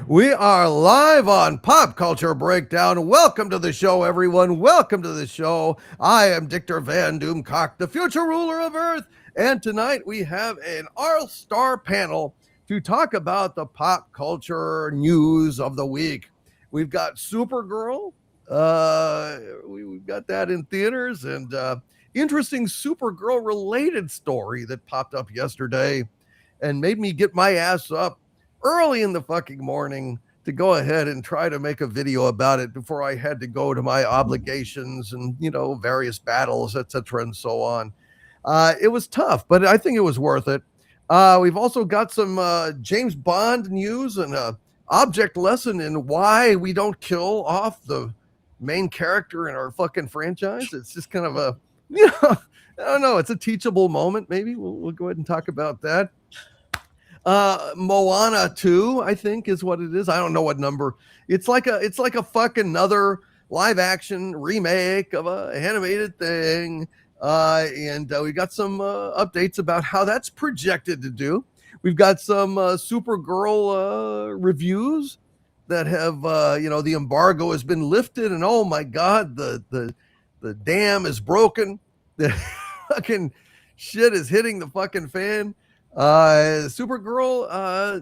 We are live on Pop Culture Breakdown. Welcome to the show, everyone. Welcome to the show. I am Dictor Van Doomcock, the future ruler of Earth. And tonight we have an all-star panel to talk about the pop culture news of the week. We've got Supergirl. We've got that in theaters, and interesting Supergirl related story that popped up yesterday and made me get my ass up early in the fucking morning to go ahead and try to make a video about it before I had to go to my obligations and, various battles, etc. and so on. It was tough, but I think it was worth it. We've also got some James Bond news and a object lesson in why we don't kill off the main character in our fucking franchise. It's just kind of a, I don't know, it's a teachable moment. Maybe we'll go ahead and talk about that. Moana 2, I think, is what it is. I don't know what number. It's like a fucking another live action remake of a animated thing. And we got some updates about how that's projected to do. We've got some Supergirl reviews that have the embargo has been lifted, and oh my god, the dam is broken. The fucking shit is hitting the fucking fan. Supergirl,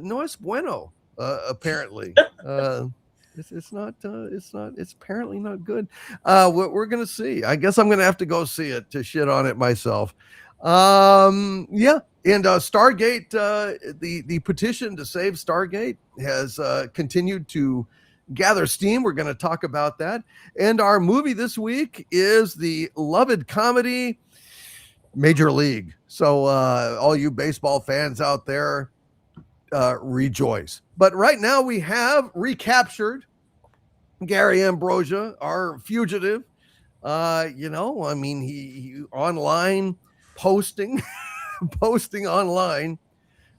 no es bueno, apparently. It's apparently not good. We're going to see. I guess I'm going to have to go see it to shit on it myself. Yeah. And Stargate, the petition to save Stargate has continued to gather steam. We're going to talk about that. And our movie this week is the loved comedy Major League. So all you baseball fans out there, rejoice. But right now we have recaptured Gary Ambrosia, our fugitive. He online posting online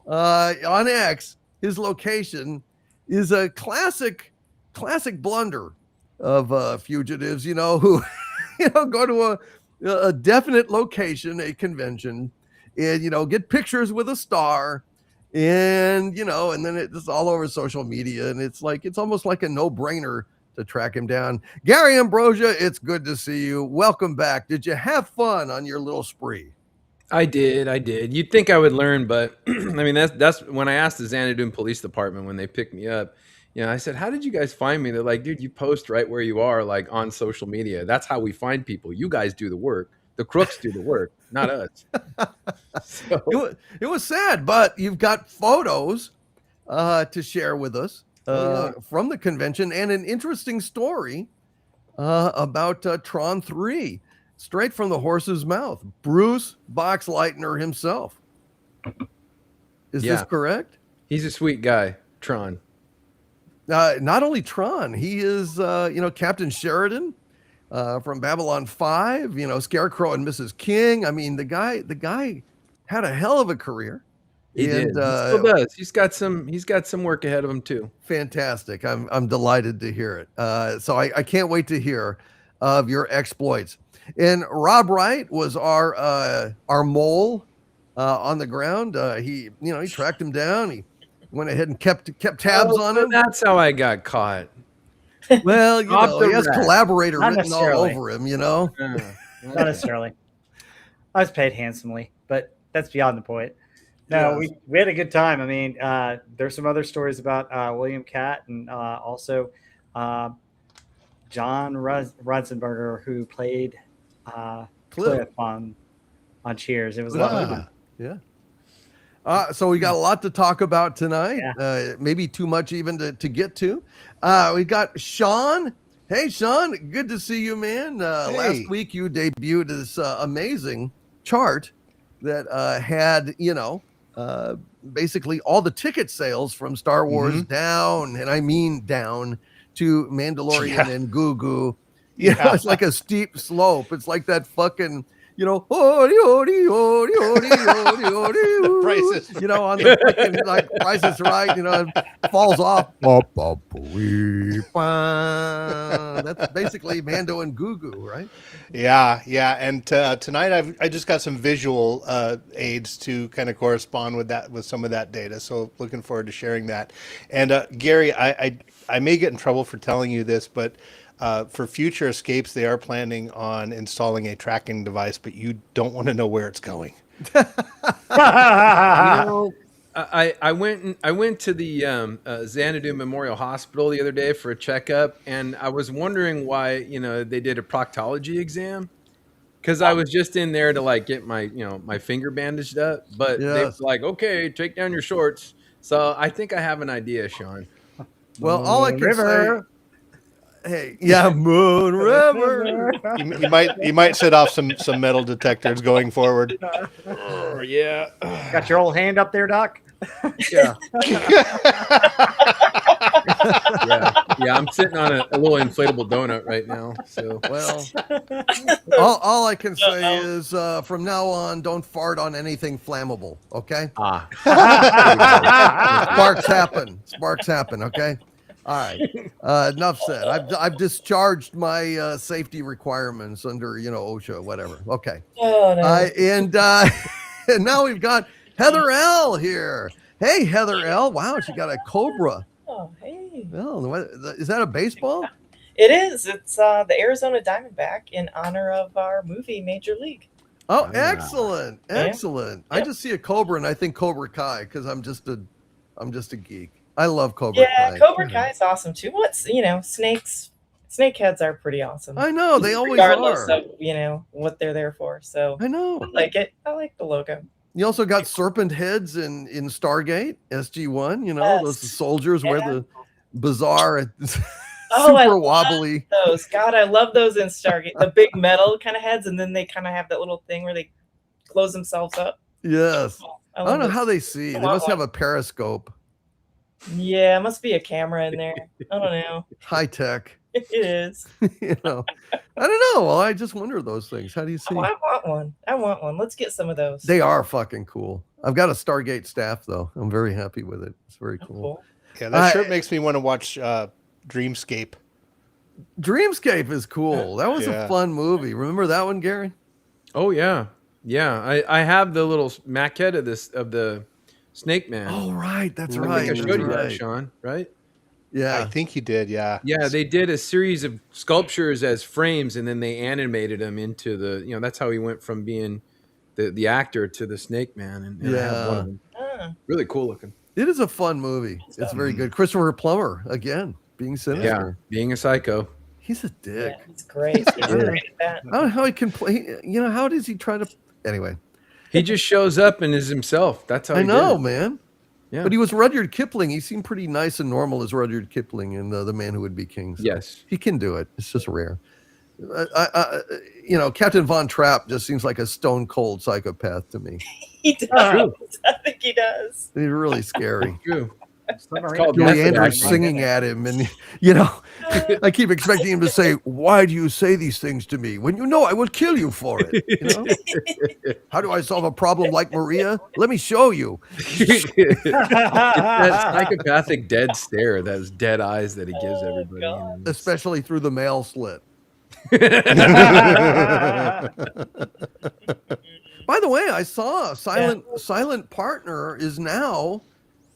on X. His location is a classic blunder of fugitives, who go to a definite location, a convention, and get pictures with a star, and and then it's all over social media, and it's almost like a no-brainer to track him down. Gary Ambrosia, it's good to see you. Welcome back. Did you have fun on your little spree? I did. You'd think I would learn, but I mean that's when I asked the Xanadu Police Department when they picked me up. I said, how did you guys find me? They're like, dude, you post right where you are, like on social media. That's how we find people. You guys do the work. The crooks do the work, not us. So. It was sad, but you've got photos to share with us from the convention, and an interesting story about Tron 3, straight from the horse's mouth. Bruce Boxleitner himself. Is this correct? He's a sweet guy, Tron. Not only Tron, he is, Captain Sheridan from Babylon 5, Scarecrow and Mrs. King. I mean, the guy had a hell of a career. He did. He still does. He's got some work ahead of him too. Fantastic. I'm delighted to hear it. So I can't wait to hear of your exploits. And Rob Wright was our mole on the ground. He tracked him down. He went ahead and kept tabs on him. That's how I got caught. Well, he has collaborator written all over him, Not necessarily. I was paid handsomely, but that's beyond the point. No, we had a good time. I mean, there's some other stories about William Catt and also John Ratzenberger, who played Cliff on Cheers. It was a lot of fun. Yeah. So we got a lot to talk about tonight. Yeah. Maybe too much even to get to. We got Sean. Hey, Sean, good to see you, man. Hey. Last week you debuted this amazing chart that had, basically all the ticket sales from Star Wars down, and I mean down, to Mandalorian and Goo Goo. It's like a steep slope. It's like that fucking you know, Prices. you know, on the freaking like Price is Right, you know, and falls off. That's basically Mando and Gugu, right? Yeah, yeah. And tonight I just got some visual aids to kind of correspond with that, with some of that data. So looking forward to sharing that. And Gary, I may get in trouble for telling you this, but for future escapes, they are planning on installing a tracking device, but you don't want to know where it's going. You know, I went to the Xanadu Memorial Hospital the other day for a checkup, and I was wondering why, you know, they did a proctology exam, because I was just in there to like get my, you know, my finger bandaged up, but they were Yes. like, okay, take down your shorts. So I think I have an idea, Sean. Well, all I can River. say, hey, yeah, Moon River. You might set off some metal detectors going forward. Oh, yeah. Got your old hand up there, Doc? Yeah. Yeah, I'm sitting on a little inflatable donut right now. So, Well, all I can say is from now on, don't fart on anything flammable, okay? Sparks happen, okay? All right. Enough said. I've discharged my safety requirements under, you know, OSHA, whatever. Okay. Oh, no. And now we've got Heather L here. Hey, Heather L. Wow, she got a cobra. Oh, hey. Oh, is that a baseball? It is. It's the Arizona Diamondback in honor of our movie Major League. Oh, excellent. Excellent. Yeah. I just see a cobra and I think Cobra Kai because I'm just a geek. I love Cobra Kai. Yeah, Cobra Kai is awesome too. You know, snakeheads are pretty awesome. I know, they always regardless are. of, you know, what they're there for. So I know. I like it. I like the logo. You also got serpent heads in Stargate, SG-1, you know, Yes. those soldiers wear the bizarre, Oh, I super love wobbly. those. God, I love those in Stargate. The big metal kind of heads, and then they kind of have that little thing where they close themselves up. Yes. I don't know love how those. they see. They want must have one. a periscope. Yeah, it must be a camera in there. I don't know. High tech. It is. You know. I don't know. Well, I just wonder those things. How do you see? Oh, I want one. I want one. Let's get some of those. They are fucking cool. I've got a Stargate staff though. I'm very happy with it. It's very Oh, cool. Yeah, that shirt makes me want to watch Dreamscape. Dreamscape is cool. That was Yeah. a fun movie. Remember that one, Gary? oh yeah, yeah. I have the little maquette of the Snake Man. Oh, right. That's I right. think I That's showed you that, right. Sean. Right? I Yeah. think you did, yeah. Yeah, they did a series of sculptures as frames, and then they animated him into the. You know, that's how he went from being the actor to the Snake Man. And I have one of them. Ah, Really cool looking. It is a fun movie. It's very good. Christopher Plummer, again, being sinister. Yeah, being a psycho. He's a dick. yeah, it's great. He's great at that. I don't know how he can play. You know, how does he try to. Anyway, He just shows up and is himself. That's how I he know, did it. man. Yeah. But he was Rudyard Kipling. He seemed pretty nice and normal as Rudyard Kipling in The Man Who Would Be King. So Yes. he can do it. It's just rare. You know, Captain Von Trapp just seems like a stone cold psychopath to me. He does. I think he does. He's really scary. True. Submarine. called Julie method Andrews acting. singing at him, and you know, I keep expecting him to say, "Why do you say these things to me when you know I will kill you for it?" You know? How do I solve a problem like Maria? Let me show you. It's that psychopathic dead stare, those dead eyes that he gives Oh, everybody. God. Especially through the mail slit. By the way, I saw Silent Partner is now.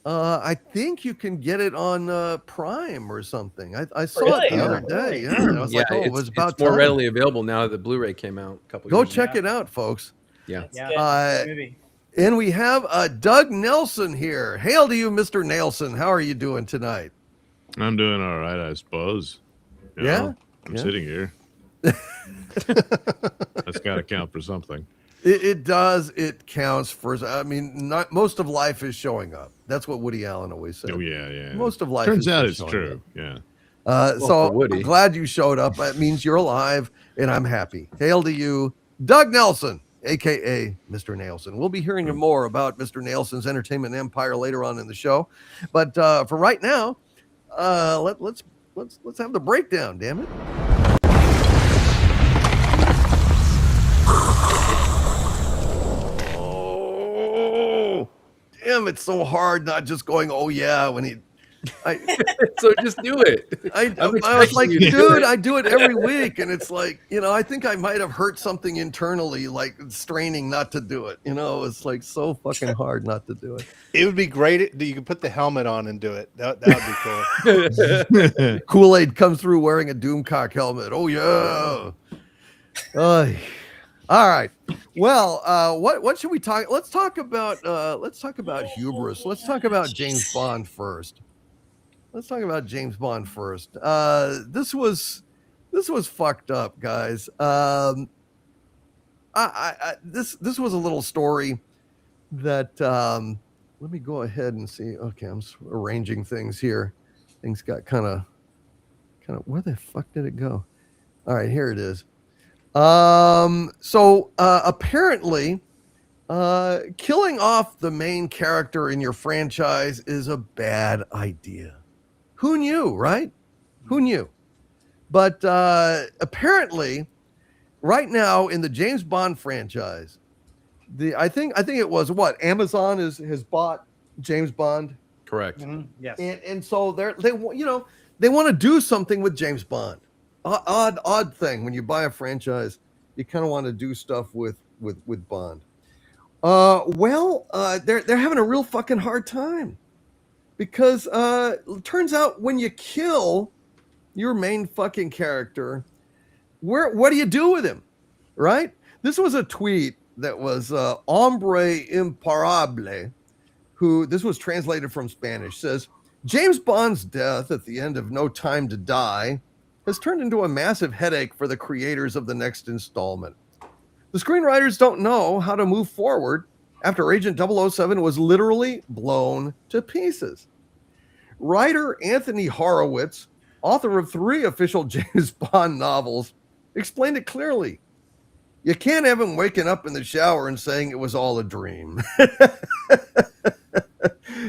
I think you can get it on Prime or something. I saw Really? it the other day. Yeah, and I was Yeah, like, oh, it was about it's more time. readily available now that the Blu-ray came out a couple Go years check ago. it out, folks. Yeah. It's Yeah. good. Good movie. And we have Doug Nelson here. Hail to you, Mr. Nelson. How are you doing tonight? I'm doing all right, I suppose. You Yeah? know, I'm Yeah. sitting here. That's got to count for something. It does. It counts for. I mean, not most of life is showing up. That's what Woody Allen always said. Oh yeah, yeah. Most of life. Turns is out just it's showing true. up. Yeah. So for Woody. I'm glad you showed up. That means you're alive, and I'm happy. Hail to you, Doug Nelson, aka Mr. Nelson. We'll be hearing more about Mr. Nelson's entertainment empire later on in the show, but for right now, let's have the breakdown. Damn it! damn, it's so hard not just going, oh yeah, when he. So just do it. I was expecting like, you to do dude, it. I do it every week, and it's like, I think I might have hurt something internally, like straining not to do it. It's like so fucking hard not to do it. It would be great. You could put the helmet on and do it. That would be cool. Kool-Aid comes through wearing a Doomcock helmet. Oh yeah. All right. Well, what should we talk? Let's talk about hubris. Let's talk about James Bond first. This was fucked up, guys. This was a little story that let me go ahead and see. Okay, I'm arranging things here. Things got kind of where the fuck did it go? All right, here it is. So apparently killing off the main character in your franchise is a bad idea. Who knew, right? Who knew? But apparently, right now in the James Bond franchise, I think it was what Amazon has bought James Bond. Correct. Mm-hmm. Yes. And so they want to do something with James Bond. Odd thing when you buy a franchise, you kind of want to do stuff with Bond. They're having a real fucking hard time. Because it turns out when you kill your main fucking character, what do you do with him, right? This was a tweet that was Hombre Imparable, who, this was translated from Spanish, says, James Bond's death at the end of No Time to Die has turned into a massive headache for the creators of the next installment. The screenwriters don't know how to move forward after Agent 007 was literally blown to pieces. Writer Anthony Horowitz, author of 3 official James Bond novels, explained it clearly. You can't have him waking up in the shower and saying it was all a dream.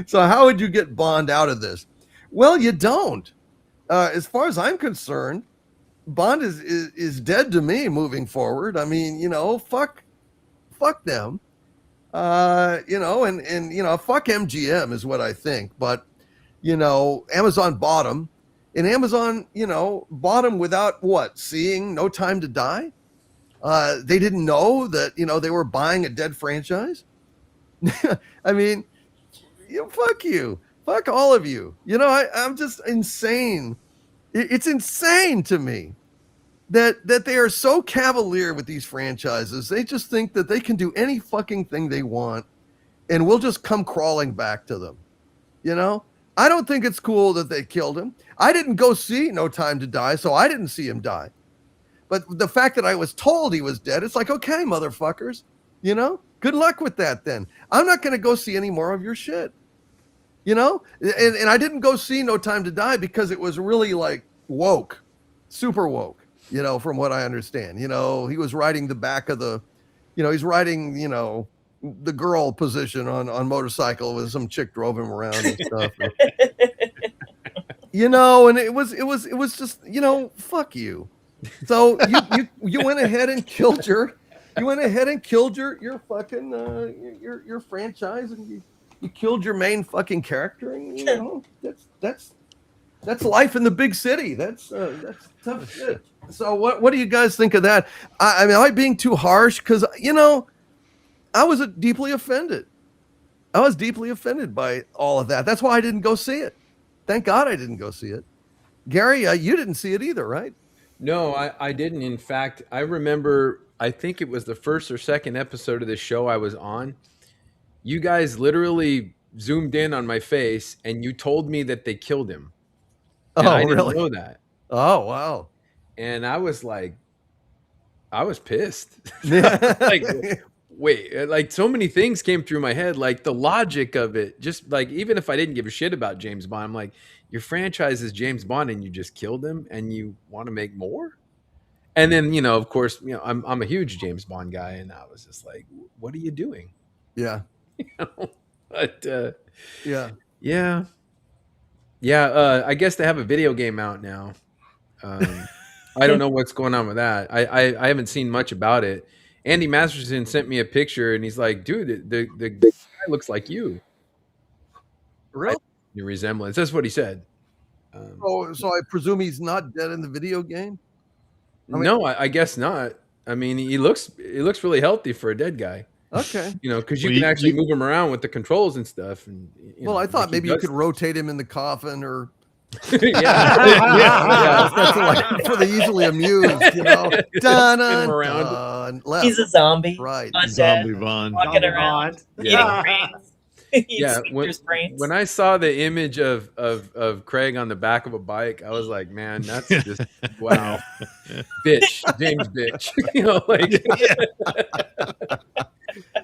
So how would you get Bond out of this? Well, you don't. As far as I'm concerned, Bond is dead to me moving forward. I mean, fuck them. Fuck MGM is what I think. But, Amazon bought him. And Amazon, bought him without what? Seeing No Time to Die? They didn't know that, they were buying a dead franchise. I mean, fuck you. Fuck all of you. I'm just insane. It's insane to me that they are so cavalier with these franchises. They just think that they can do any fucking thing they want and we'll just come crawling back to them. I don't think it's cool that they killed him. I didn't go see No Time to Die, so I didn't see him die. But the fact that I was told he was dead, it's like, okay, motherfuckers, good luck with that then. I'm not going to go see any more of your shit. And I didn't go see No Time to Die because it was really like woke, super woke, from what I understand. He was riding the back of the, he's riding, the girl position on motorcycle with some chick drove him around and stuff. And it was just, fuck you. So you went ahead and killed your fucking your franchise, and you killed your main fucking character, and that's life in the big city. That's tough shit. So what do you guys think of that? I mean, am I being too harsh? Because I was deeply offended. I was deeply offended by all of that. That's why I didn't go see it. Thank God I didn't go see it. Gary, you didn't see it either, right? No, I didn't. In fact, I remember, I think it was the first or second episode of the show I was on. You guys literally zoomed in on my face and you told me that they killed him. And I didn't know that. Oh, wow. And I was like, I was pissed. Yeah. Like, wait, like so many things came through my head, like the logic of it. Just like, even if I didn't give a shit about James Bond, I'm like, your franchise is James Bond and you just killed him and you want to make more? And then, of course, I'm a huge James Bond guy, and I was just like, what are you doing? Yeah. But yeah. I guess they have a video game out now. I don't know what's going on with that. I haven't seen much about it. Andy Masterson sent me a picture, and he's like, dude, the guy looks like you. Really? Your resemblance. That's what he said. So I presume he's not dead in the video game. I mean- No, I guess not. I mean, he looks really healthy for a dead guy. Okay. You know, because you Well, can actually move him around with the controls and stuff. And Well, I thought maybe you could rotate him in the coffin or yeah. that's like for the easily amused, you know. Dun, Spin him dun, around. dun, left. He's a zombie. Right. Undead. Zombie Bond. Walking Zombie around. Bond. Eating Yeah. brains. Yeah, Eats brains. when I saw the image of Craig on the back of a bike, I was like, man, that's just wow, bitch, James, bitch, you know, like,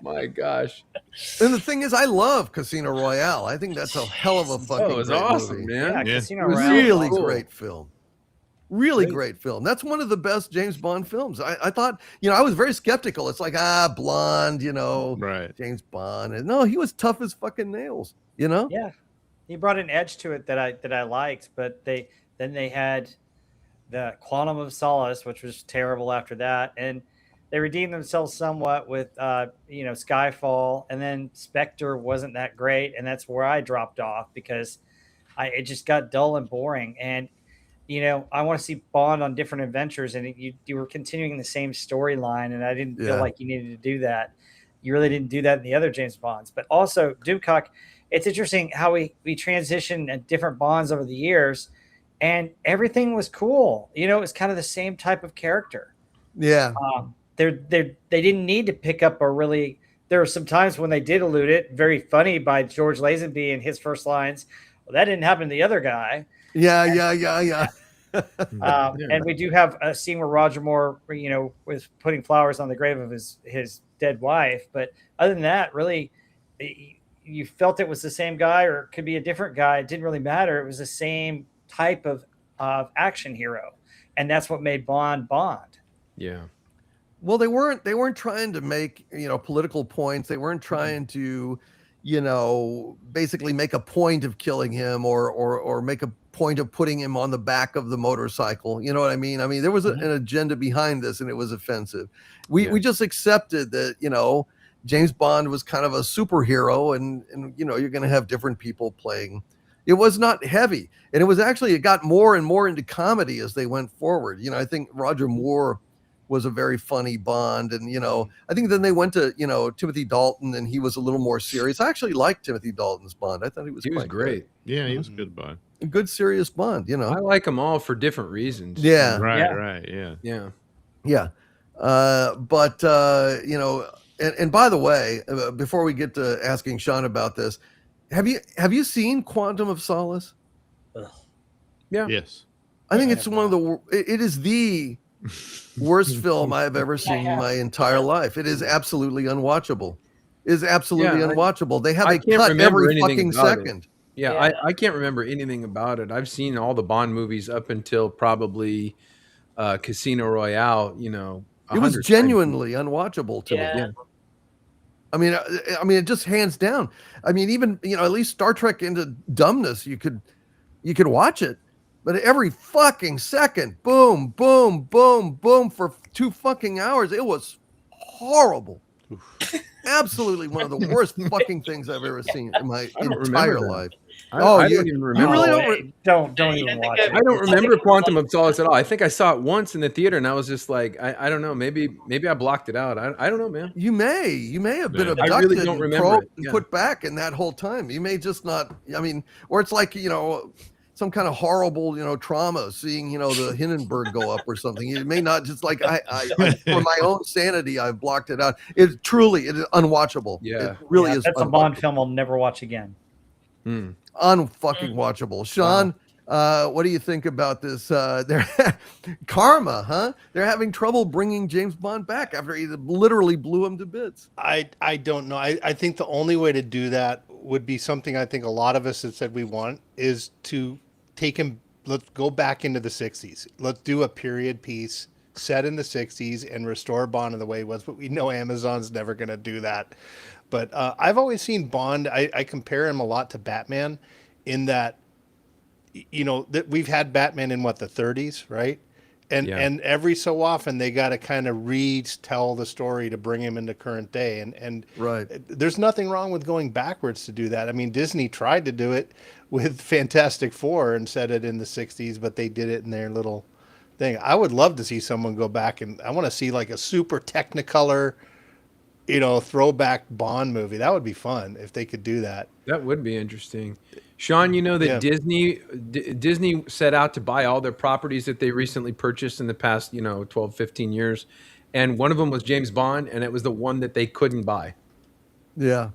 my gosh, And the thing is, I love Casino Royale. I think that's a hell of a fucking it was great awesome, movie. man. Yeah, Yeah. Casino It was Royale. really cool. great film. Really Great. great film. That's one of the best James Bond films. I thought, you know, I was very skeptical. It's like, blonde, you know, Right. James Bond. And no, he was tough as fucking nails, you know? Yeah, he brought an edge to it that I liked, but they had the Quantum of Solace, which was terrible after that, and they redeemed themselves somewhat with Skyfall, and then Spectre wasn't that great, and that's where I dropped off because it just got dull and boring. And I want to see Bond on different adventures, and you were continuing the same storyline, and I didn't feel Yeah. like you needed to do that. You really didn't do that in the other James Bonds. But also, Doomcock, it's interesting how we transitioned at different Bonds over the years, and everything was cool. It was kind of the same type of character. Yeah. They didn't need to pick up a really. There were some times when they did allude it, very funny by George Lazenby in his first lines. Well, that didn't happen to the other guy. Yeah. And we do have a scene where Roger Moore, was putting flowers on the grave of his dead wife. But other than that, really, you felt it was the same guy, or it could be a different guy. It didn't really matter. It was the same type of action hero, and that's what made Bond. Yeah. Well, they weren't trying to make, political points. They weren't trying to, basically make a point of killing him or make a point of putting him on the back of the motorcycle. You know what I mean? I mean, there was an agenda behind this, and it was offensive. We just accepted that, James Bond was kind of a superhero, and you're going to have different people playing. It was not heavy, and it got more and more into comedy as they went forward. I think Roger Moore was a very funny Bond, and I think then they went to Timothy Dalton, and he was a little more serious. I actually liked Timothy Dalton's Bond. I thought he was quite great. Yeah, he was good Bond. a good serious Bond. I like them all for different reasons. Yeah, Right. Yeah. yeah. But and by the way, before we get to asking Sean about this, have you seen Quantum of Solace? Yeah. Yes. I think it's one of the. It is the worst film I've ever seen in my entire life. It is absolutely unwatchable. It is absolutely unwatchable. They have I a can't cut remember every anything fucking about it. second. Yeah, I can't remember anything about it. I've seen all the Bond movies up until probably Casino Royale. It was genuinely unwatchable to me. Yeah. I mean, it just hands down. I mean, even at least Star Trek Into Dumbness, you could watch it, but every fucking second, boom, boom, boom, boom, for 2 fucking hours, it was horrible. Absolutely one of the worst fucking things I've ever seen in my entire life. I don't even remember. You really don't even watch it. I don't remember Quantum of Solace at all. I think I saw it once in the theater, and I was just like, I don't know. Maybe I blocked it out. I don't know, man. You may have been Yeah. abducted I really don't and remember probed it. and Yeah. put back in that whole time. You may just not. I mean, or it's like some kind of horrible trauma, seeing the Hindenburg go up or something. It may not just like I for my own sanity, I've blocked it out. It is unwatchable. Yeah. It really is. That's a Bond film I'll never watch again. Unfucking watchable. Sean, what do you think about this? They're karma, huh? They're having trouble bringing James Bond back after he literally blew him to bits. I don't know. I think the only way to do that would be something I think a lot of us have said we want is to take him. Let's go back into the 60s. Let's do a period piece set in the 60s and restore Bond in the way it was. But we know Amazon's never going to do that. But I've always seen Bond. I compare him a lot to Batman in that, that we've had Batman in the 30s, right? And every so often they got to kind of retell the story to bring him into current day. And Right. there's nothing wrong with going backwards to do that. I mean, Disney tried to do it with Fantastic Four and set it in the 60s, but they did it in their little thing. I would love to see someone go back, and I want to see like a super Technicolor, throwback Bond movie. That would be fun if they could do that. That would be interesting. Sean, you know that Disney set out to buy all their properties that they recently purchased in the past, 12, 15 years. And one of them was James Bond, and it was the one that they couldn't buy. Yeah.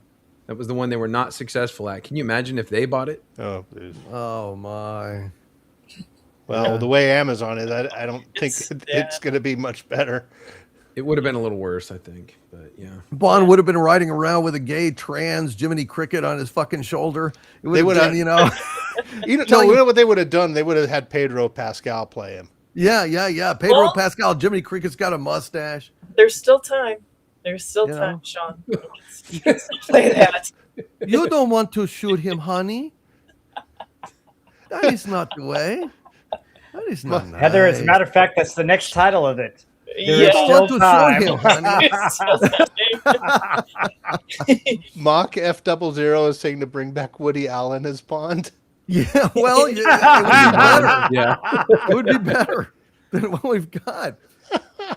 That was the one they were not successful at. Can you imagine if they bought it? Oh, Oh my. well, the way Amazon is, I don't think it's going to be much better. It would have been a little worse, I think. But yeah. Bond would have been riding around with a gay trans Jiminy Cricket on his fucking shoulder. They would have, you know what they would have done? They would have had Pedro Pascal play him. Yeah. Pedro Pascal, Jiminy Cricket's got a mustache. There's still time. There's still time, Sean. You can still play that. You don't want to shoot him, honey. That is not the way. That is not nice. Heather, as a matter of fact, that's the next title of it. You want to shoot him, honey. Mock F00 is saying to bring back Woody Allen as Bond. Yeah, well, it would be better. Yeah. It would be better than what we've got.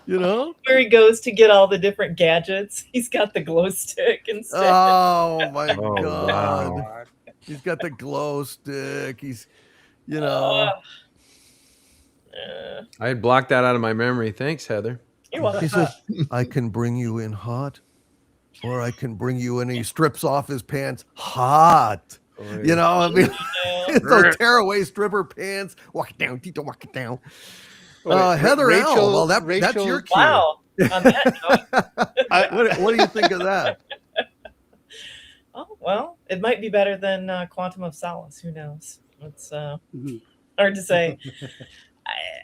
Where he goes to get all the different gadgets. He's got the glow stick instead. Oh my Oh, God. wow. He's got the glow stick. He's, I had blocked that out of my memory. Thanks, Heather. You're welcome. he says, I can bring you in hot, or I can bring you in. And he strips off his pants hot. Oh, yeah. I mean, those tearaway stripper pants. Walk it down, Tito, walk it down. Heather L. Well, that's your cue. Wow. On that note. What do you think of that? Oh, well, it might be better than Quantum of Solace. Who knows? It's hard to say.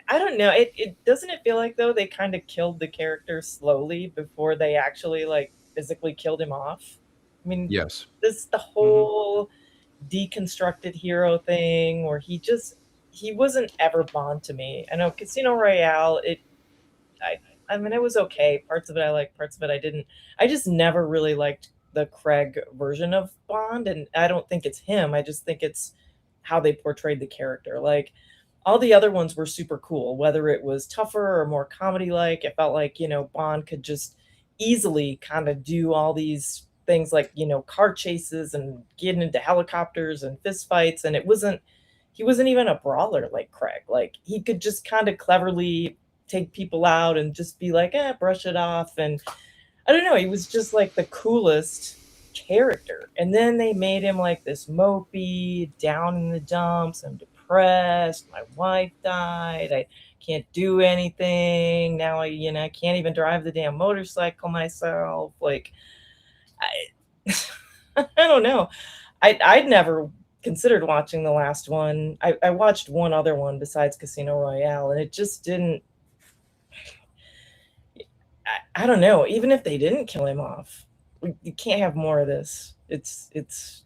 I don't know. It doesn't it feel like, though, they kind of killed the character slowly before they actually, physically killed him off? I mean, Yes. the whole deconstructed hero thing where he wasn't ever Bond to me. I know Casino Royale, I mean, it was okay. Parts of it I liked, parts of it I didn't. I just never really liked the Craig version of Bond, and I don't think it's him. I just think it's how they portrayed the character. All the other ones were super cool, whether it was tougher or more comedy-like. It felt like, Bond could just easily kind of do all these things like, car chases and getting into helicopters and fist fights. And he wasn't even a brawler like Craig. He could just kind of cleverly take people out and just be like, brush it off. And I don't know, he was just the coolest character. And then they made him this mopey, down in the dumps. I'm depressed. My wife died. I can't do anything. Now I can't even drive the damn motorcycle myself. I don't know. I'd never considered watching the last one. I watched one other one besides Casino Royale, and it just didn't. I don't know. Even if they didn't kill him off, you can't have more of this. It's.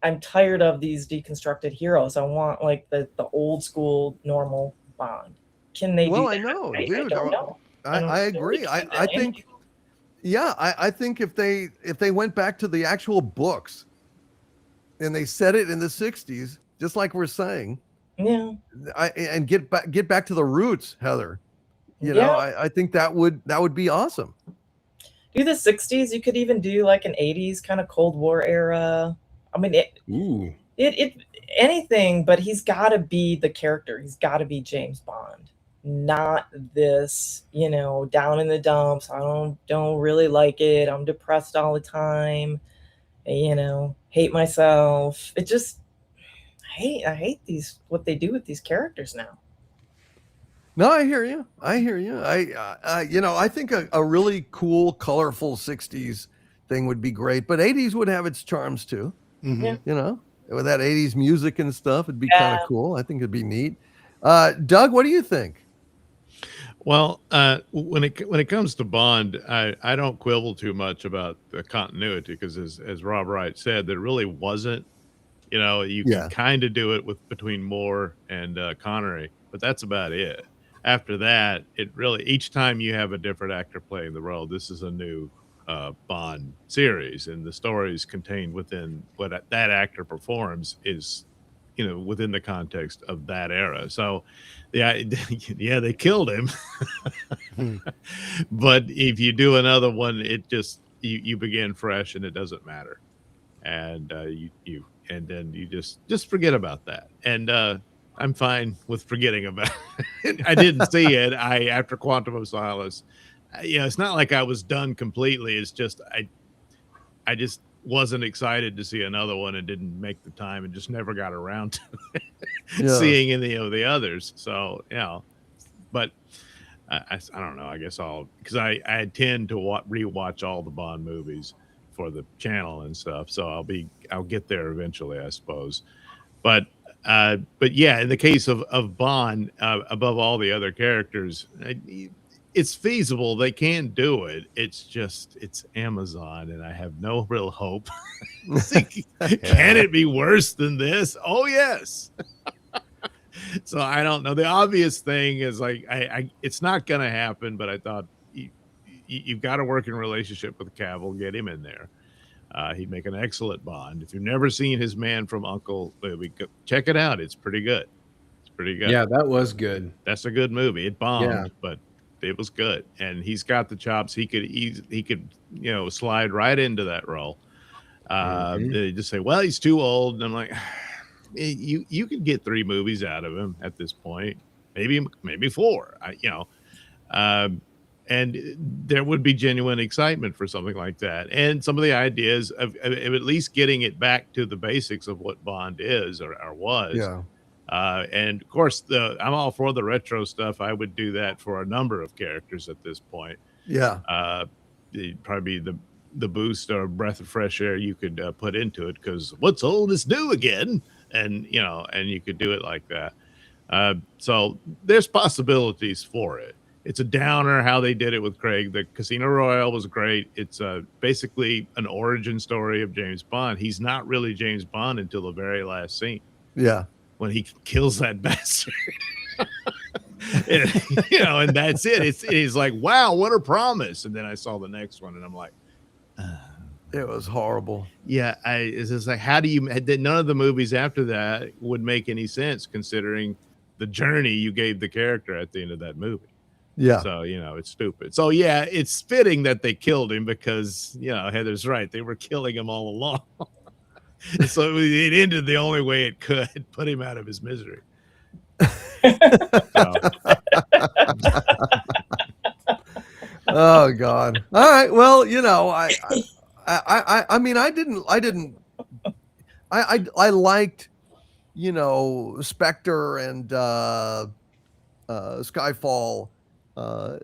I'm tired of these deconstructed heroes. I want the old school normal Bond. Can they? Well, do I that? know, I dude. don't know. I agree. I think. Yeah, I think if they went back to the actual books and they set it in the 60s, just like we're saying, and get back to the roots, Heather. I think that would be awesome. Do the 60s. You could even do an 80s kind of Cold War era. I mean, it anything, but he's got to be the character. He's got to be James Bond, not this, down in the dumps. I don't really like it. I'm depressed all the time. Hate myself. It just, I hate what they do with these characters now. No, I hear you. I think a really cool, colorful 60s thing would be great, but 80s would have its charms too. Mm-hmm. With that 80s music and stuff, it'd be kind of cool. I think it'd be neat. Doug, what do you think? Well, when it comes to Bond, I don't quibble too much about the continuity because, as Rob Wright said, there really wasn't. You can kind of do it between Moore and Connery, but that's about it. after that, it really, each time you have a different actor playing the role, this is a new Bond series, and the stories contained within what that actor performs is, within the context of that era. So, yeah, yeah, they killed him. But if you do another one, it just you begin fresh, and it doesn't matter, and and then you just forget about that. And I'm fine with forgetting about it. I didn't see it. After Quantum of Solace, it's not like I was done completely. It's just I just wasn't excited to see another one and didn't make the time and just never got around to seeing any of the others. So, but I don't know. I guess because I tend to rewatch all the Bond movies for the channel and stuff. So I'll get there eventually, I suppose. But yeah, in the case of Bond, above all the other characters, it's feasible. They can do it. It's Amazon, and I have no real hope. Can it be worse than this? Oh, yes. So I don't know. The obvious thing is like, it's not going to happen, but I thought you've got a working relationship with Cavill, get him in there. He'd make an excellent Bond. If you've never seen his Man from U.N.C.L.E., check it out. It's pretty good. Yeah, that was good. That's a good movie. It bombed, but it was good. And he's got the chops. He could slide right into that role. They just say, well, he's too old. And I'm like, you could get 3 movies out of him at this point, maybe 4. And there would be genuine excitement for something like that. And some of the ideas of at least getting it back to the basics of what Bond is or was. Yeah. And of course, I'm all for the retro stuff. I would do that for a number of characters at this point. Yeah. It'd probably be the boost or breath of fresh air you could put into it, because what's old is new again. And, and you could do it like that. So there's possibilities for it. It's a downer how they did it with Craig. The Casino Royale was great. It's basically an origin story of James Bond. He's not really James Bond until the very last scene. Yeah. When he kills that bastard. And that's it. It's like, wow, what a promise. And then I saw the next one and I'm like, it was horrible. Yeah. It's just like, none of the movies after that would make any sense considering the journey you gave the character at the end of that movie. Yeah. So, it's stupid. So, yeah, it's fitting that they killed him because, Heather's right. They were killing him all along. So it ended the only way it could, put him out of his misery. Oh, God. All right. Well, I mean, I liked, Spectre and Skyfall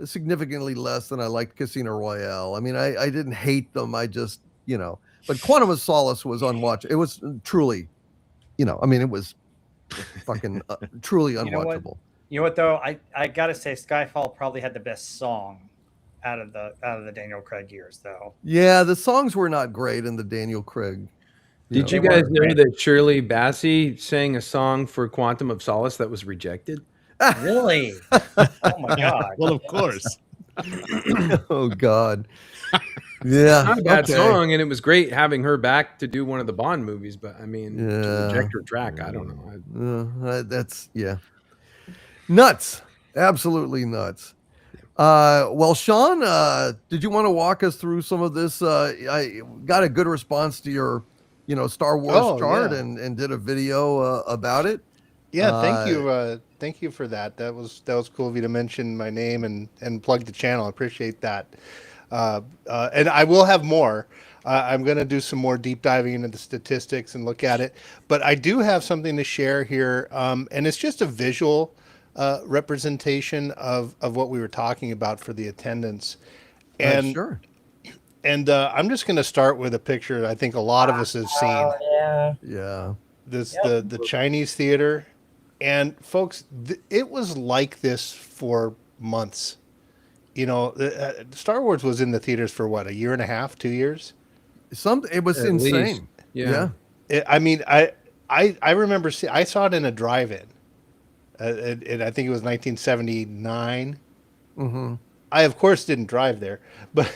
significantly less than I liked Casino Royale. I mean, I didn't hate them. I just, but Quantum of Solace was unwatchable. It was truly, I mean, it was fucking truly unwatchable. You know what though? I gotta say, Skyfall probably had the best song out of the Daniel Craig years, though. Yeah, the songs were not great in the Daniel Craig. Did you guys know that Shirley Bassey sang a song for Quantum of Solace that was rejected? Really? Oh my God. Well, of course. Oh God. Yeah. Not a bad song, and it was great having her back to do one of the Bond movies, but I mean, to reject her track, I don't know. That's nuts. Absolutely nuts. Well, Sean, did you want to walk us through some of this? I got a good response to your, Star Wars chart and did a video about it. Yeah, thank you. Thank you for that. That was cool of you to mention my name and plug the channel. I appreciate that. And I will have more. I'm going to do some more deep diving into the statistics and look at it. But I do have something to share here, and it's just a visual representation of what we were talking about for the attendance. And sure. And I'm just going to start with a picture I think a lot of us have seen. Oh, Yeah. The Chinese theater. And folks, it was like this for months. Star Wars was in the theaters for what, a year and a half, 2 years? It was insane. Least. Yeah. I mean, I remember I saw it in a drive-in. and I think it was 1979. Mm-hmm. I of course didn't drive there, but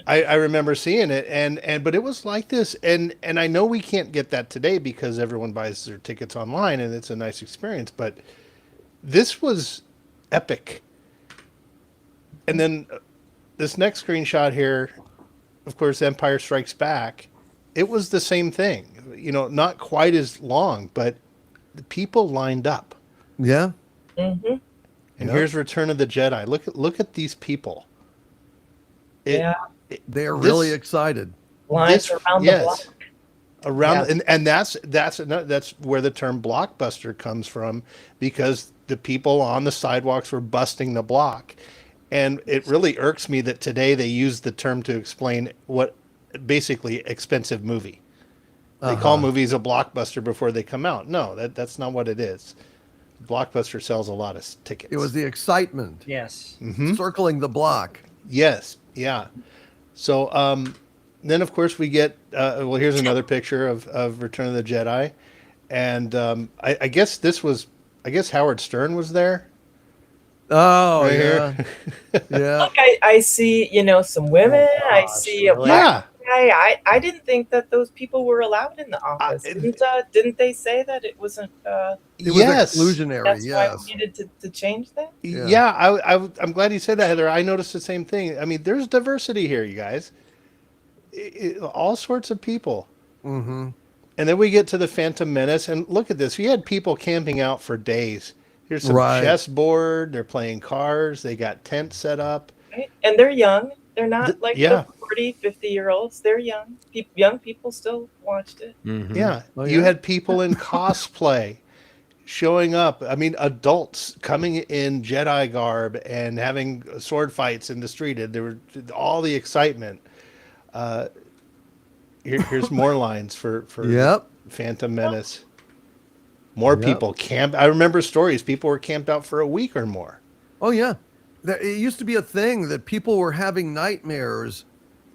I remember seeing it, and but it was like this, and I know we can't get that today because everyone buys their tickets online, and it's a nice experience. But this was epic. And then this next screenshot here, of course, Empire Strikes Back. It was the same thing, not quite as long, but the people lined up. Yeah. Mm-hmm. And Yep. here's Return of the Jedi. Look at these people. Yeah. They're This- really excited. Lines around the block. Around Yeah. and that's where the term blockbuster comes from, because the people on the sidewalks were busting the block. And it really irks me that today they use the term to explain what basically expensive movie. They call movies a blockbuster before they come out. No, that's not what it is. Blockbuster sells a lot of tickets. It was the excitement Yes. circling the block. Yes, yeah. So then, of course, we get well. Here's another picture of Return of the Jedi, and I guess Howard Stern was there. Oh, Right yeah. Yeah. Look, I see, some women. I gosh, see a really? black guy. I didn't think that those people were allowed in the office. it- Didn't they say that it wasn't? It was Yes. exclusionary, That's why yes. we needed to change that. Yeah. Yeah, I'm glad you said that, Heather. I noticed the same thing. I mean, there's diversity here, you guys. All sorts of people. Mm-hmm. And then we get to the Phantom Menace, and look at this. We had people camping out for days. Here's some Right. chessboard. They're playing cards. They got tents set up. Right? And they're young. They're not like yeah. the 40, 50-year-olds. They're young. Young people still watched it. Mhm. Yeah. Oh, You yeah? had people in cosplay showing up. I mean, adults coming in Jedi garb and having sword fights in the street. And there were all the excitement. Here's more lines for Yep. Phantom Menace. More Yep. people camp. I remember stories. People were camped out for a week or more. Oh, yeah. It used to be a thing that people were having nightmares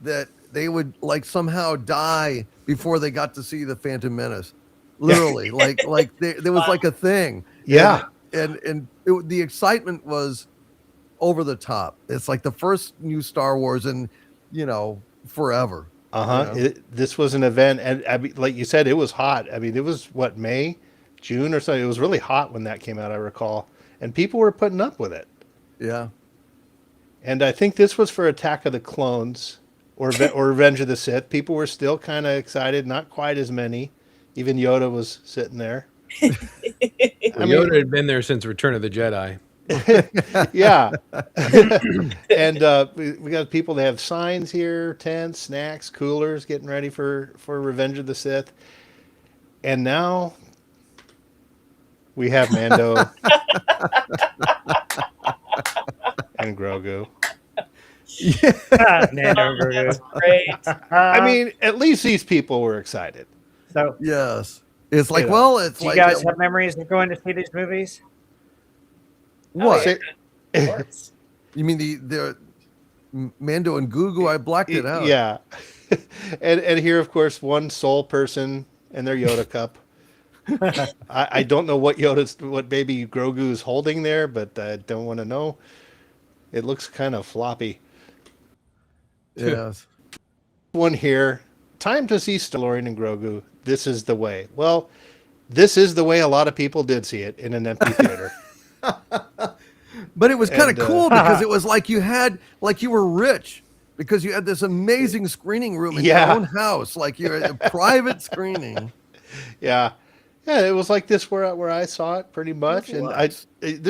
that they would somehow die before they got to see the Phantom Menace. Literally, there was like a thing. Yeah. And the excitement was over the top. It's like the first new Star Wars in, forever. Yeah. This was an event, and I mean, like you said, it was hot. I mean, it was May, June or something. It was really hot when that came out, I recall, and people were putting up with it. Yeah. And I think this was for Attack of the Clones or Revenge of the Sith. People were still kind of excited, not quite as many. Even Yoda was sitting there. Well, Yoda had been there since Return of the Jedi. Yeah. And we got people that have signs here, tents, snacks, coolers, getting ready for Revenge of the Sith. And now we have Mando and Grogu. Nando Grogu. That's great. I mean, at least these people were excited. So, Yes. It's like, Yeah. well, it's do you like guys have memories of going to see these movies? what? Say- Of course. You mean the Mando and Gugu? I blacked it out. Yeah. and here, of course, one sole person and their Yoda cup. I don't know what baby Grogu is holding there, but I don't want to know. It looks kind of floppy. Yes. One here. Time to see Stallone and Grogu. This is the way. Well, this is the way a lot of people did see it in an empty theater. But it was kind And, of cool because it was like you were rich because you had this amazing screening room in Yeah. your own house, like you're a private screening. Yeah. Yeah, it was like this where I saw it pretty much, and was.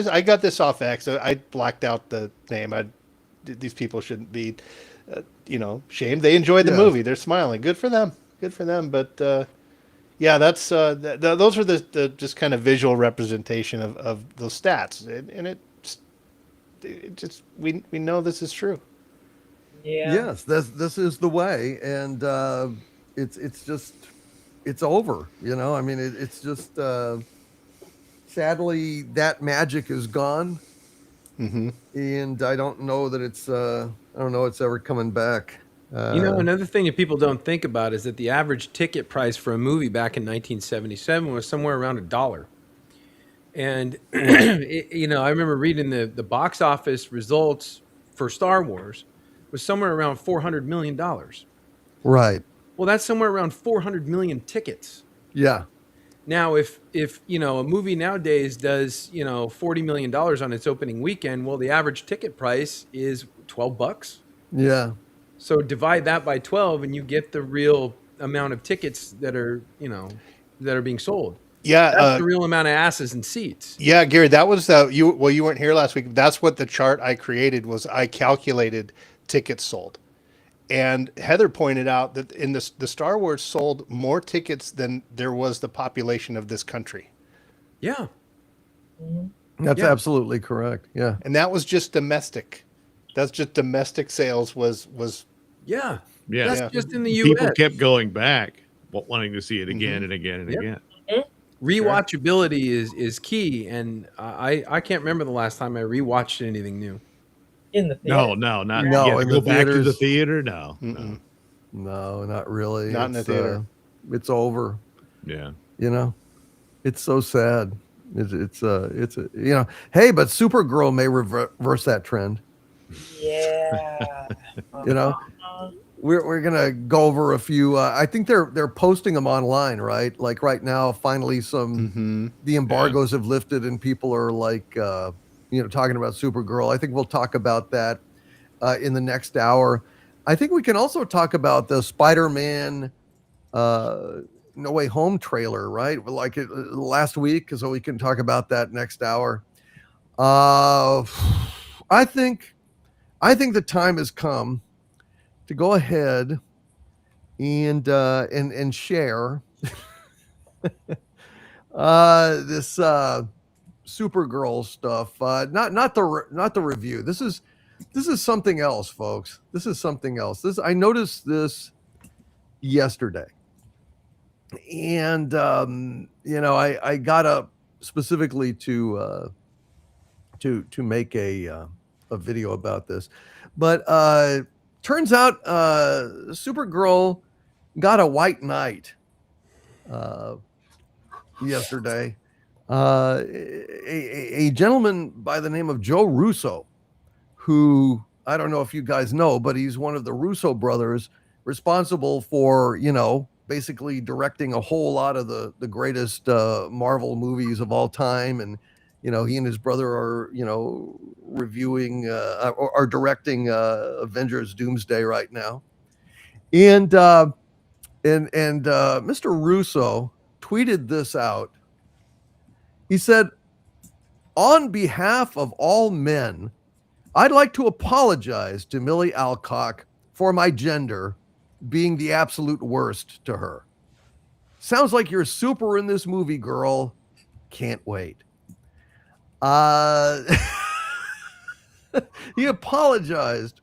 I got this off X. I blacked out the name. These people shouldn't be, shamed. They enjoyed the Yeah. movie. They're smiling. Good for them. Good for them. But yeah, that's those are the just kind of visual representation of those stats, and it just we know this is true. Yeah. Yes, this is the way, and it's over. I mean, it's just sadly that magic is gone, and I don't know that it's ever coming back. Another thing that people don't think about is that the average ticket price for a movie back in 1977 was somewhere around $1. And I remember reading the box office results for Star Wars was somewhere around $400 million. Right. Well, that's somewhere around 400 million tickets. Yeah. Now, if a movie nowadays does $40 million on its opening weekend, well, the average ticket price is $12. Yeah. So divide that by 12, and you get the real amount of tickets that are being sold. Yeah, That's the real amount of asses and seats. yeah, Gary, that was you weren't here last week. That's what the chart I created was. I calculated tickets sold. And Heather pointed out that in the Star Wars sold more tickets than there was the population of this country. Yeah. That's absolutely correct. Yeah. And that was just domestic. That's just domestic sales was Yeah. Yeah. That's Yeah. just in the U.S. People kept going back, wanting to see it again and again and Yep. again. Rewatchability is key, and I can't remember the last time I rewatched anything new. In the theater. No, not No, you have to in go the back to the theaters. theater. No. No, not really. Not in the theater. It's over. Yeah. It's so sad. It's hey, but Supergirl may reverse that trend. Yeah. We're gonna go over a few. I think they're posting them online, right? Like right now, finally, the embargoes have lifted, and people are like, talking about Supergirl. I think we'll talk about that in the next hour. I think we can also talk about the Spider-Man No Way Home trailer, right? Like last week, so we can talk about that next hour. I think the time has come to go ahead and share this Supergirl stuff. Not the review. This is something else, folks. This is something else. I noticed this yesterday, and I got up specifically to make a video about this, but turns out Supergirl got a white knight yesterday. A gentleman by the name of Joe Russo, who I don't know if you guys know, but he's one of the Russo brothers responsible for, basically directing a whole lot of the greatest Marvel movies of all time. And, he and his brother are, reviewing or directing Avengers Doomsday right now. And Mr. Russo tweeted this out. He said, "On behalf of all men, I'd like to apologize to Millie Alcock for my gender being the absolute worst to her. Sounds like you're super in this movie, girl. Can't wait." He apologized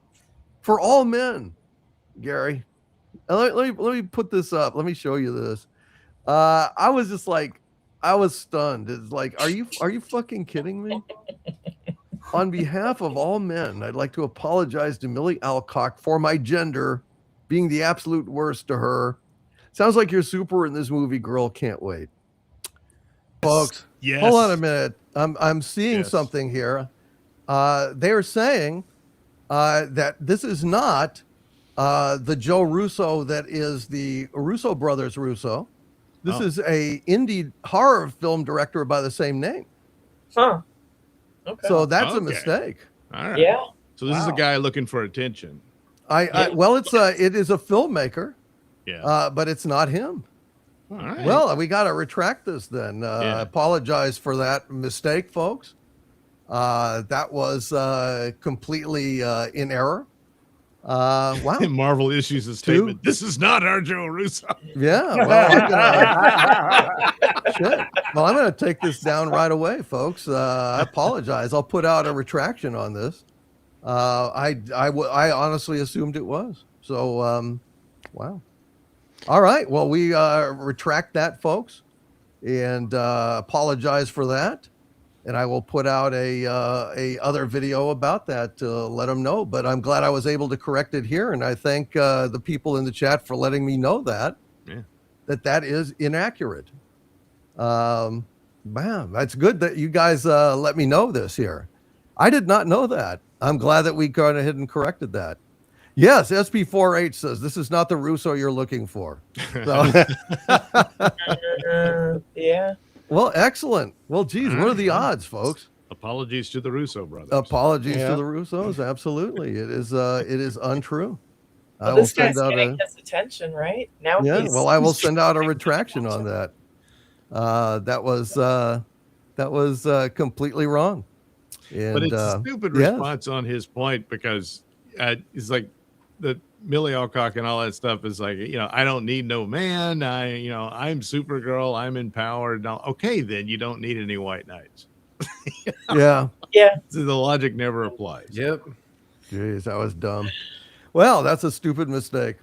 for all men, Gary. Let me put this up. Let me show you this. I was just like, I was stunned. It's like, are you fucking kidding me? On behalf of all men, I'd like to apologize to Millie Alcock for my gender being the absolute worst to her. Sounds like you're super in this movie, girl. Can't wait. Folks, Yes. hold on a minute. I'm seeing something here. They're saying that this is not the Joe Russo that is the Russo brothers Russo. This is a indie horror film director by the same name. Huh. Okay. So that's a mistake. All right. Yeah. So this is a guy looking for attention. Well, it is a filmmaker. Yeah. But it's not him. All right. Well, we got to retract this then. I apologize for that mistake, folks. That was completely in error. Wow. Marvel issues a statement. This is not our Joe Russo. Yeah. Well, I'm gonna take this down right away, folks. I apologize. I'll put out a retraction on this. I honestly assumed it was. So, wow. All right. Well, we retract that, folks, and apologize for that. And I will put out a other video about that to let them know. But I'm glad I was able to correct it here, and I thank the people in the chat for letting me know that that is inaccurate. Man, that's good that you guys let me know this here. I did not know that. I'm glad that we gone ahead and corrected that. Yes, SP4H says this is not the Russo you're looking for. So, Yeah. well, excellent. Well, geez, All what are right, the well, odds, folks? Apologies to the Russo brothers. Apologies to Yeah. the Russos. Absolutely, it is untrue. I Well, will this guy's send out getting a his attention, right? Now yeah. he's Well, I will he's send out a trying to retraction get on attention. that. That was completely wrong. But And it's a stupid yes, response on his point because it's like the Millie Alcock and all that stuff is like, I don't need no man. I'm Supergirl. I'm empowered. No, okay, then you don't need any white knights. yeah. Yeah. So the logic never applies. Yep. Jeez, that was dumb. Well, that's a stupid mistake.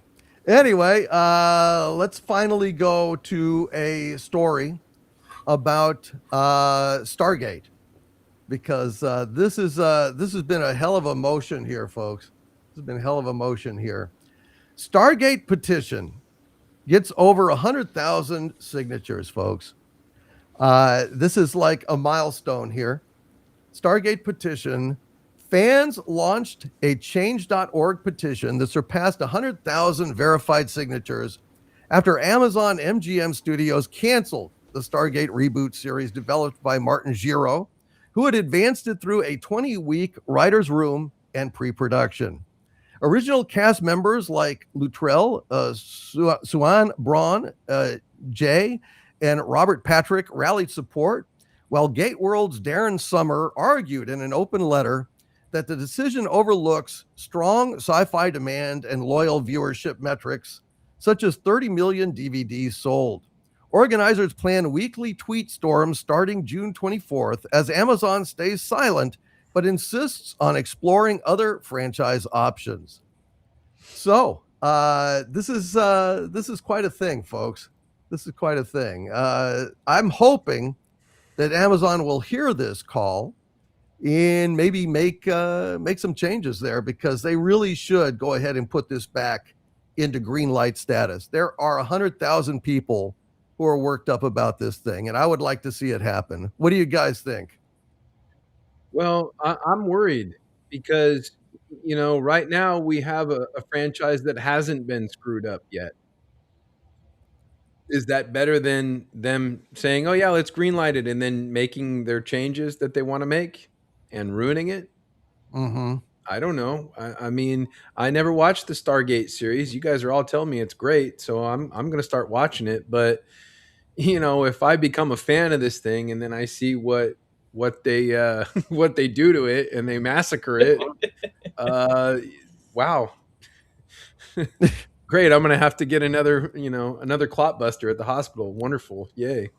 Anyway, let's finally go to a story about Stargate, because this has been a hell of a motion here, folks. This has been a hell of a motion here. Stargate petition gets over 100,000 signatures, folks. This is like a milestone here. Stargate petition. Fans launched a change.org petition that surpassed 100,000 verified signatures after Amazon MGM Studios canceled the Stargate reboot series developed by Martin Giro, who had advanced it through a 20-week writer's room and pre-production. Original cast members like Luttrell, Suan Braun, Jay, and Robert Patrick rallied support, while Gateworld's Darren Summer argued in an open letter that the decision overlooks strong sci-fi demand and loyal viewership metrics, such as 30 million DVDs sold. Organizers plan weekly tweet storms starting June 24th as Amazon stays silent but insists on exploring other franchise options. So this is quite a thing, folks. This is quite a thing. I'm hoping that Amazon will hear this call and maybe make some changes there, because they really should go ahead and put this back into green light status. There are 100,000 people who are worked up about this thing, and I would like to see it happen. What do you guys think? Well, I'm worried because, right now we have a franchise that hasn't been screwed up yet. Is that better than them saying, "Oh yeah, let's greenlight it," and then making their changes that they want to make and ruining it? Mm-hmm. I don't know. I mean, I never watched the Stargate series. You guys are all telling me it's great, so I'm going to start watching it. But if I become a fan of this thing and then I see what they what they do to it and they massacre it, wow. Great, I'm going to have to get another clotbuster at the hospital. Wonderful. Yay.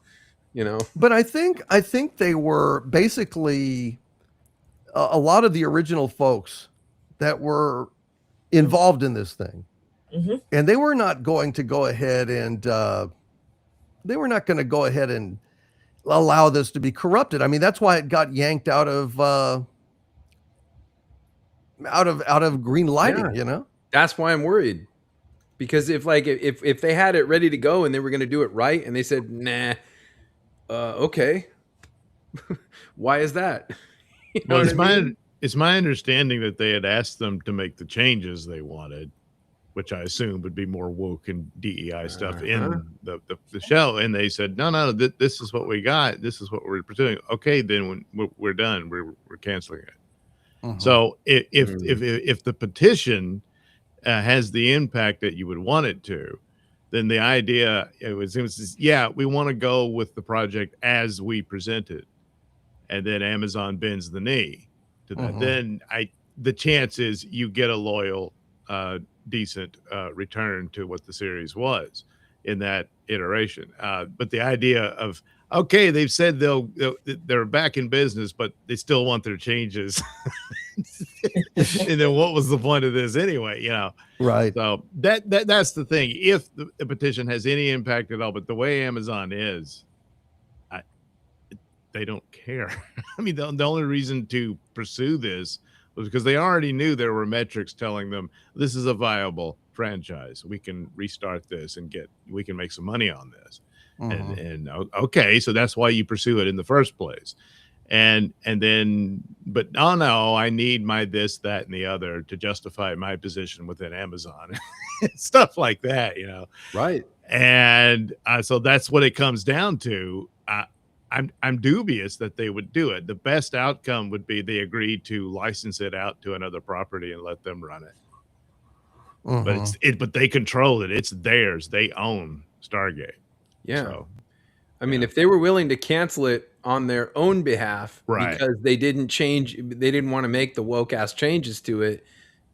But I think they were basically a lot of the original folks that were involved in this thing. Mm-hmm. And they were not going to go ahead and allow this to be corrupted. I mean, that's why it got yanked out of green lighting, Yeah. That's why I'm worried. Because if they had it ready to go and they were going to do it right and they said, "Nah, okay." Why is that? Well, it's my understanding that they had asked them to make the changes they wanted, which I assume would be more woke and DEI stuff in the show. And they said, no, this is what we got. This is what we're pursuing. Okay, then when we're done, we're canceling it. Mm-hmm. So if the petition has the impact that you would want it to, then the idea it was we want to go with the project as we presented, and then Amazon bends the knee to that. Mm-hmm. Then the chance is you get a loyal, decent return to what the series was in that iteration. But the idea of, okay, they've said they're back in business, but they still want their changes. And then what was the point of this anyway? Right. So that's the thing. If the petition has any impact at all, but the way Amazon is, they don't care. I mean, the only reason to pursue this was because they already knew there were metrics telling them this is a viable franchise. We can restart this and we can make some money on this. and okay, so that's why you pursue it in the first place. And then, but oh no, I need my this, that, and the other to justify my position within Amazon, stuff like that, you know. Right. And so that's what it comes down to. I'm dubious that they would do it. The best outcome would be they agreed to license it out to another property and let them run it. But they control it. It's theirs. They own Stargate. Yeah. So, I mean, if they were willing to cancel it on their own behalf because they didn't want to make the woke ass changes to it,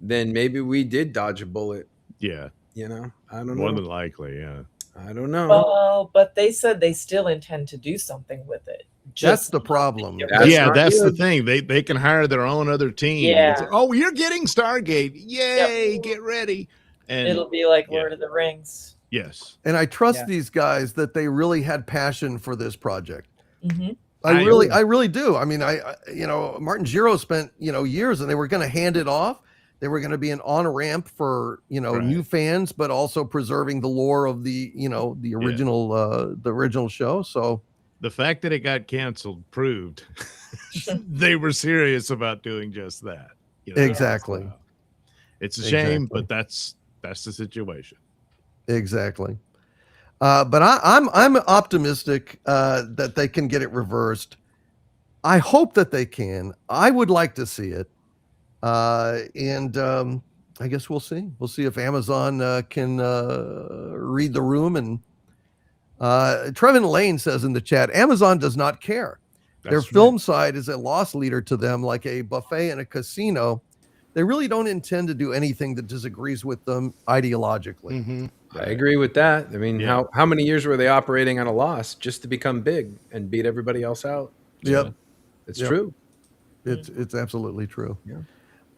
then maybe we did dodge a bullet. Yeah. You know, I don't know. More than likely, yeah. I don't know. Well, but they said they still intend to do something with it. That's the problem. That's the thing. They can hire their own other team. Yeah. Say, oh, you're getting Stargate. Yay, get ready. And it'll be like Lord of the Rings. Yes. And I trust these guys that they really had passion for this project. Mm-hmm. I really do. I mean, Martin Giro spent, years, and they were going to hand it off. They were going to be an on-ramp for, new fans, but also preserving the lore of the, the original show. So the fact that it got canceled proved they were serious about doing just that. Exactly. So, it's a shame, but that's the situation. Exactly. But I'm optimistic that they can get it reversed. I hope that they can. I would like to see it. And I guess we'll see. We'll see if Amazon can read the room. And Trevin Lane says in the chat, Amazon does not care. Their film side is a loss leader to them, like a buffet in a casino. They really don't intend to do anything that disagrees with them ideologically. Mm-hmm. I agree with that. I mean, how many years were they operating on a loss just to become big and beat everybody else out? Yep. It's true. It's absolutely true. Yeah.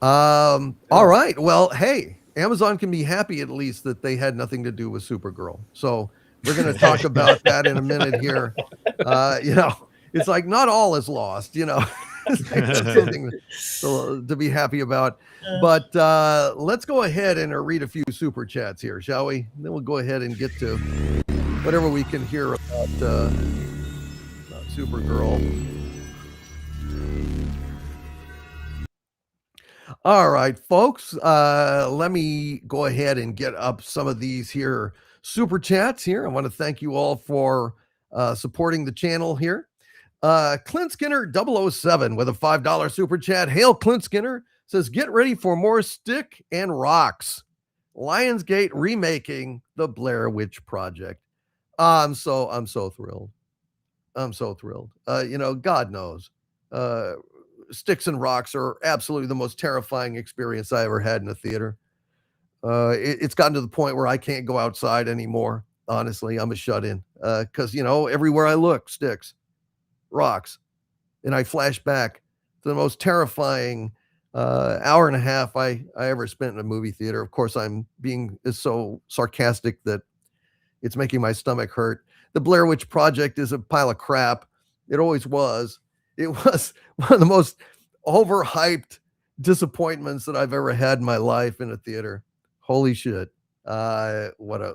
All right. Well, hey, Amazon can be happy at least that they had nothing to do with Supergirl. So we're going to talk about that in a minute here. It's like not all is lost, That's something to be happy about. But let's go ahead and read a few super chats here, shall we? Then we'll go ahead and get to whatever we can hear about Supergirl. All right, folks, let me go ahead and get up some of these here super chats here. I want to thank you all for supporting the channel here. Clint Skinner 007 with a $5 super chat. Hail Clint Skinner says, get ready for more Stick and Rocks. Lionsgate remaking the Blair Witch Project. I'm so thrilled. I'm so thrilled. God knows. Sticks and Rocks are absolutely the most terrifying experience I ever had in a theater. It's gotten to the point where I can't go outside anymore. Honestly, I'm a shut-in because, everywhere I look, sticks, rocks, and I flash back to the most terrifying hour and a half I ever spent in a movie theater. Of course, I'm being so sarcastic that it's making my stomach hurt. The Blair Witch Project is a pile of crap. It always was. It was one of the most overhyped disappointments that I've ever had in my life in a theater. Holy shit. What a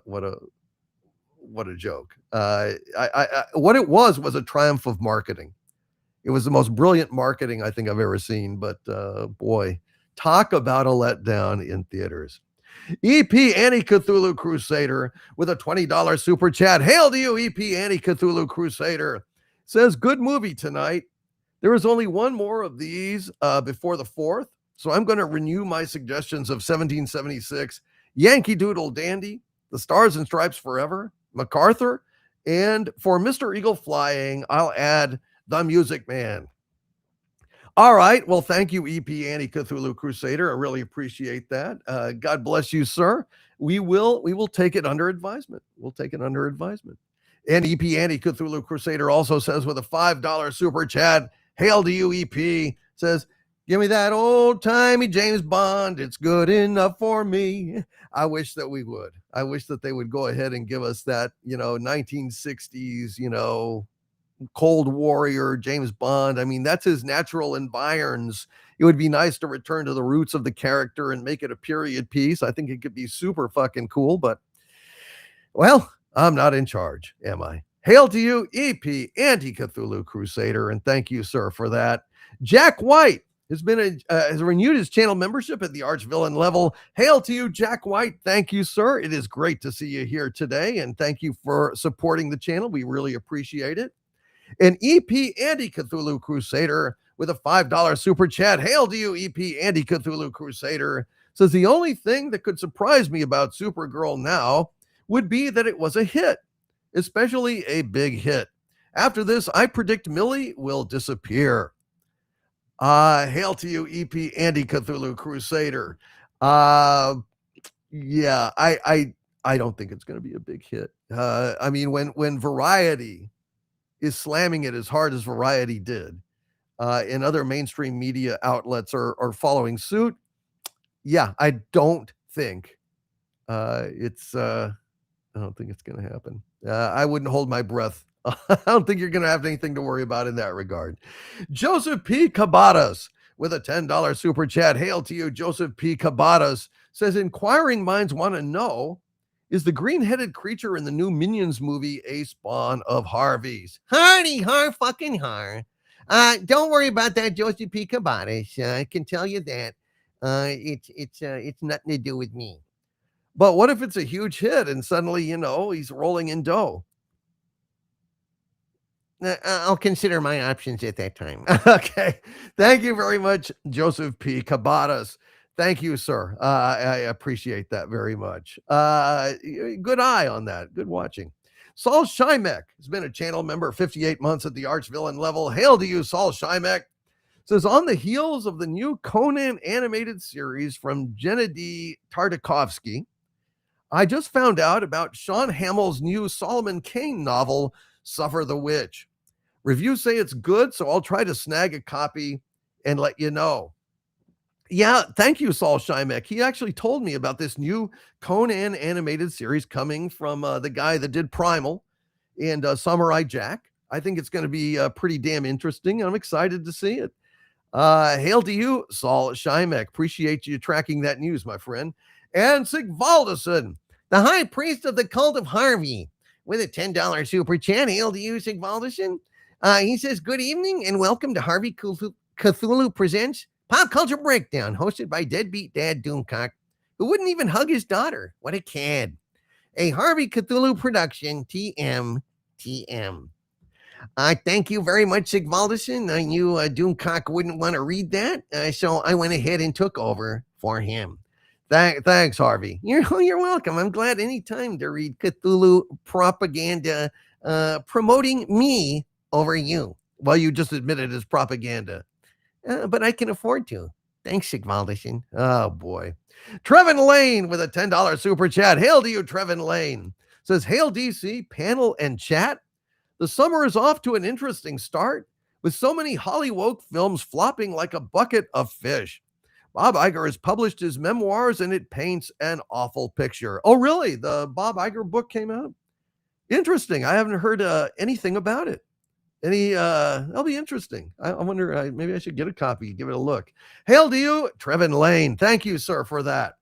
joke. What it was a triumph of marketing. It was the most brilliant marketing I think I've ever seen, but boy, talk about a letdown in theaters. EP Anti-Cthulhu Crusader with a $20 super chat. Hail to you, EP Anti-Cthulhu Crusader. Says, good movie tonight. There is only one more of these before the 4th, so I'm going to renew my suggestions of 1776, Yankee Doodle Dandy, The Stars and Stripes Forever, MacArthur, and for Mr. Eagle Flying, I'll add The Music Man. All right. Well, thank you, EP Anti-Cthulhu Crusader. I really appreciate that. God bless you, sir. We will take it under advisement. We'll take it under advisement. And EP Anti-Cthulhu Crusader also says with a $5 super chat, hail to you, EP, says, give me that old-timey James Bond. It's good enough for me. I wish that we would. I wish that they would go ahead and give us that, 1960s, Cold Warrior, James Bond. I mean, that's his natural environs. It would be nice to return to the roots of the character and make it a period piece. I think it could be super fucking cool, but, well, I'm not in charge, am I? Hail to you, EP Anti-Cthulhu Crusader, and thank you, sir, for that. Jack White has renewed his channel membership at the Archvillain level. Hail to you, Jack White. Thank you, sir. It is great to see you here today, and thank you for supporting the channel. We really appreciate it. An EP Anti-Cthulhu Crusader with a $5 super chat. Hail to you, EP Anti-Cthulhu Crusader. Says the only thing that could surprise me about Supergirl now would be that it was a hit, especially a big hit. After this, I predict Millie will disappear. Hail to you, EP Anti-Cthulhu Crusader. Yeah, I don't think it's going to be a big hit. I mean, when Variety is slamming it as hard as Variety did, and other mainstream media outlets are following suit, yeah, I don't think it's I don't think it's going to happen. I wouldn't hold my breath. I don't think you're going to have anything to worry about in that regard. Joseph P. Cabadas with a $10 super chat. Hail to you, Joseph P. Cabadas. Says, inquiring minds want to know, is the green-headed creature in the new Minions movie a spawn of Harvey's? Hardy, har, fucking har. Don't worry about that, Joseph P. Cabadas. I can tell you that. It's nothing to do with me. But what if it's a huge hit and suddenly, he's rolling in dough? I'll consider my options at that time. Okay. Thank you very much, Joseph P. Cabadas. Thank you, sir. I appreciate that very much. Good eye on that. Good watching. Saul Shymek has been a channel member 58 months at the Archvillain level. Hail to you, Saul Shymek. Says, on the heels of the new Conan animated series from Gennady Tartakovsky, I just found out about Sean Hamill's new Solomon Kane novel, Suffer the Witch. Reviews say it's good, so I'll try to snag a copy and let you know. Yeah, thank you, Saul Shymek. He actually told me about this new Conan animated series coming from the guy that did Primal and Samurai Jack. I think it's going to be pretty damn interesting. I'm excited to see it. Hail to you, Saul Shymek. Appreciate you tracking that news, my friend. And Sigvaldason, the high priest of the cult of Harvey, with a $10 super chat. Hail to you, Sigvaldason. He says, good evening and welcome to Harvey Cthulhu Presents Pop Culture Breakdown, hosted by deadbeat dad Doomcock, who wouldn't even hug his daughter. What a cad. A Harvey Cthulhu production, TM. Thank you very much, Sigvaldason. I knew Doomcock wouldn't want to read that, so I went ahead and took over for him. Thanks, Harvey. You're welcome. I'm glad anytime to read Cthulhu propaganda promoting me over you. Well, you just admitted it's propaganda. But I can afford to. Thanks, Sigvaldason. Oh, boy. Trevin Lane with a $10 super chat. Hail to you, Trevin Lane. Says, hail DC, panel, and chat. The summer is off to an interesting start, with so many Hollywood films flopping like a bucket of fish. Bob Iger has published his memoirs, and it paints an awful picture. Oh, really? The Bob Iger book came out? Interesting. I haven't heard anything about it. That'll be interesting. I wonder, maybe I should get a copy, give it a look. Hail to you, Trevin Lane. Thank you, sir, for that.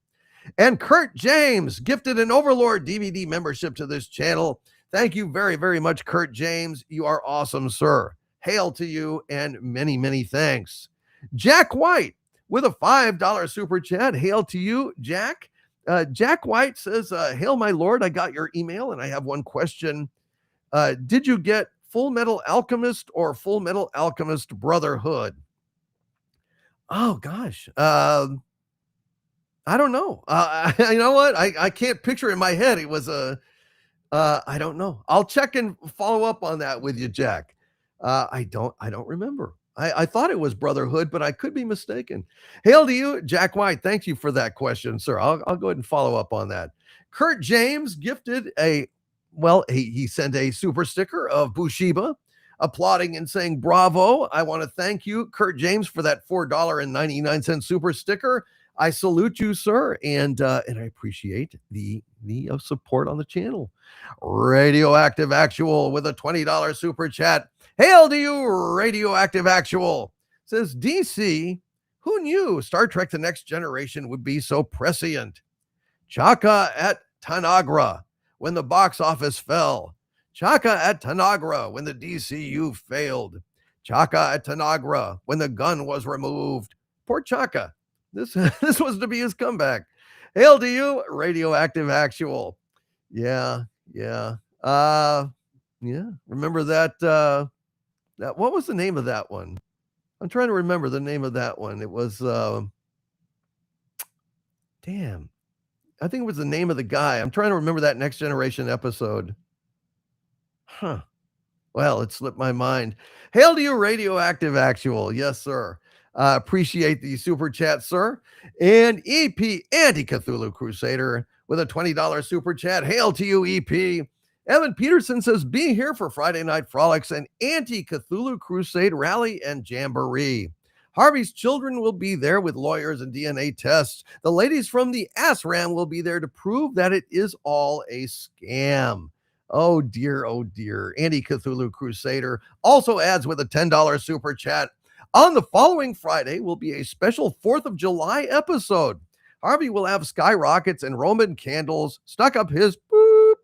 And Kurt James gifted an Overlord DVD membership to this channel. Thank you very, very much, Kurt James. You are awesome, sir. Hail to you, and many, many thanks. Jack White with a $5 super chat. Hail to you, Jack. Jack White says, hail, my lord. I got your email, and I have one question. Did you get Full Metal Alchemist or Full Metal Alchemist Brotherhood? Oh, gosh. I don't know. You know what? I can't picture in my head. It was I don't know. I'll check and follow up on that with you, Jack. I don't remember. I thought it was Brotherhood, but I could be mistaken. Hail to you, Jack White. Thank you for that question, sir. I'll go ahead and follow up on that. Kurt James gifted he sent a super sticker of Bushiba, applauding and saying, bravo. I want to thank you, Kurt James, for that $4.99 super sticker. I salute you, sir, and I appreciate the support on the channel. Radioactive Actual with a $20 super chat. Hail to you, Radioactive Actual. Says, DC, who knew Star Trek The Next Generation would be so prescient? Chaka at Tanagra, when the box office fell. Chaka at Tanagra when the DCU failed. Chaka at Tanagra when the gun was removed. Poor Chaka. This was to be his comeback. Hail to you, Radioactive Actual. Yeah. Remember that that what was the name of that one? I'm trying to remember the name of that one. It was damn. I think it was the name of the guy. I'm trying to remember that Next Generation episode. Huh. Well, it slipped my mind. Hail to you, Radioactive Actual. Yes, sir. Appreciate the super chat, sir. And EP Anti-Cthulhu Crusader with a $20 super chat. Hail to you, EP. Evan Peterson says, be here for Friday Night Frolics and Anti-Cthulhu Crusade Rally and Jamboree. Harvey's children will be there with lawyers and DNA tests. The ladies from the ASRAM will be there to prove that it is all a scam. Oh dear. Anti-Cthulhu Crusader also adds with a $10 super chat. On the following Friday will be a special 4th of July episode. Harvey will have skyrockets and Roman candles stuck up his boop.